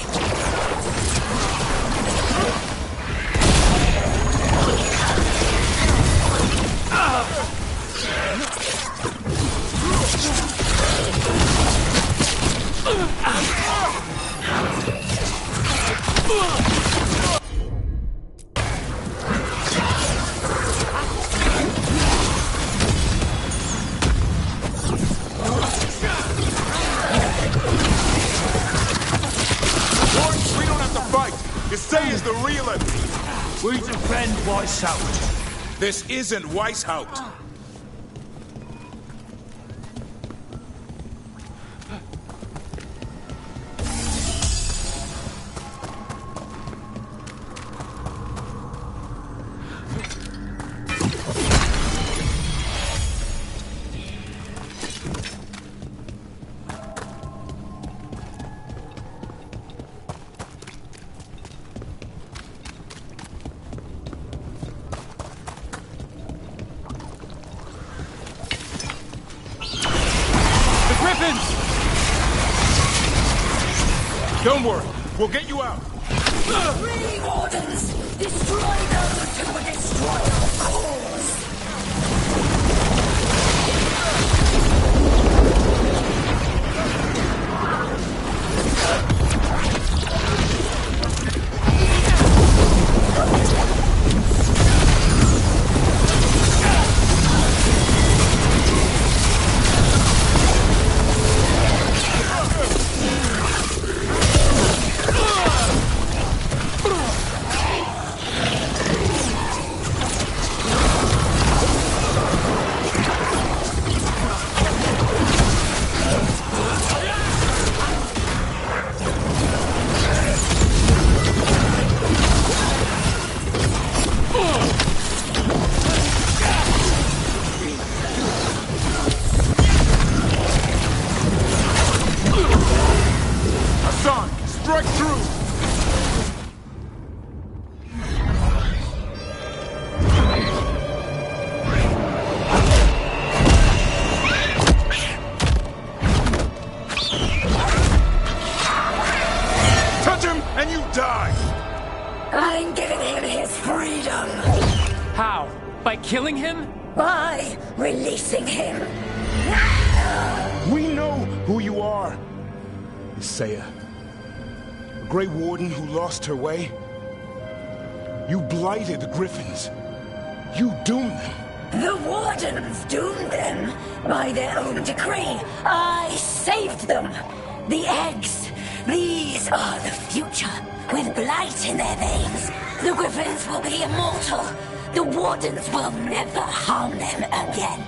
Boys, we don't have to fight. Saya's the real enemy. We defend Weishaupt. This isn't Weishaupt. Don't worry, we'll get you out. Grey Wardens, destroy those who would destroy our cause. Strike through! Touch him and you die! I'm giving him his freedom. How? By killing him? By releasing him. We know who you are. Saya. A Grey Warden who lost her way. You blighted the Griffins. You doomed them. The Wardens doomed them by their own decree. I saved them. The eggs. These are the future, with blight in their veins. The Griffins will be immortal. The Wardens will never harm them again.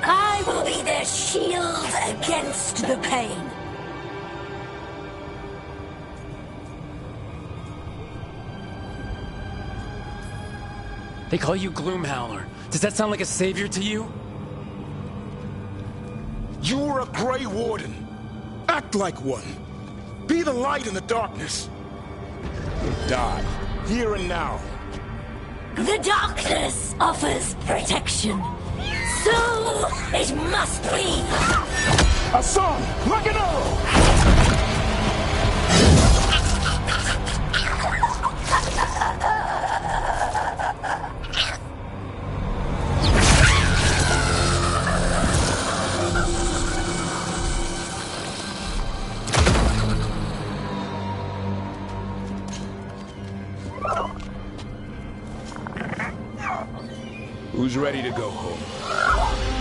I will be their shield against the pain. They call you Gloomhowler. Does that sound like a savior to you? You were a Grey Warden. Act like one. Be the light in the darkness. Die, here and now. The darkness offers protection. So it must be. A song, like an arrow! Who's ready to go home?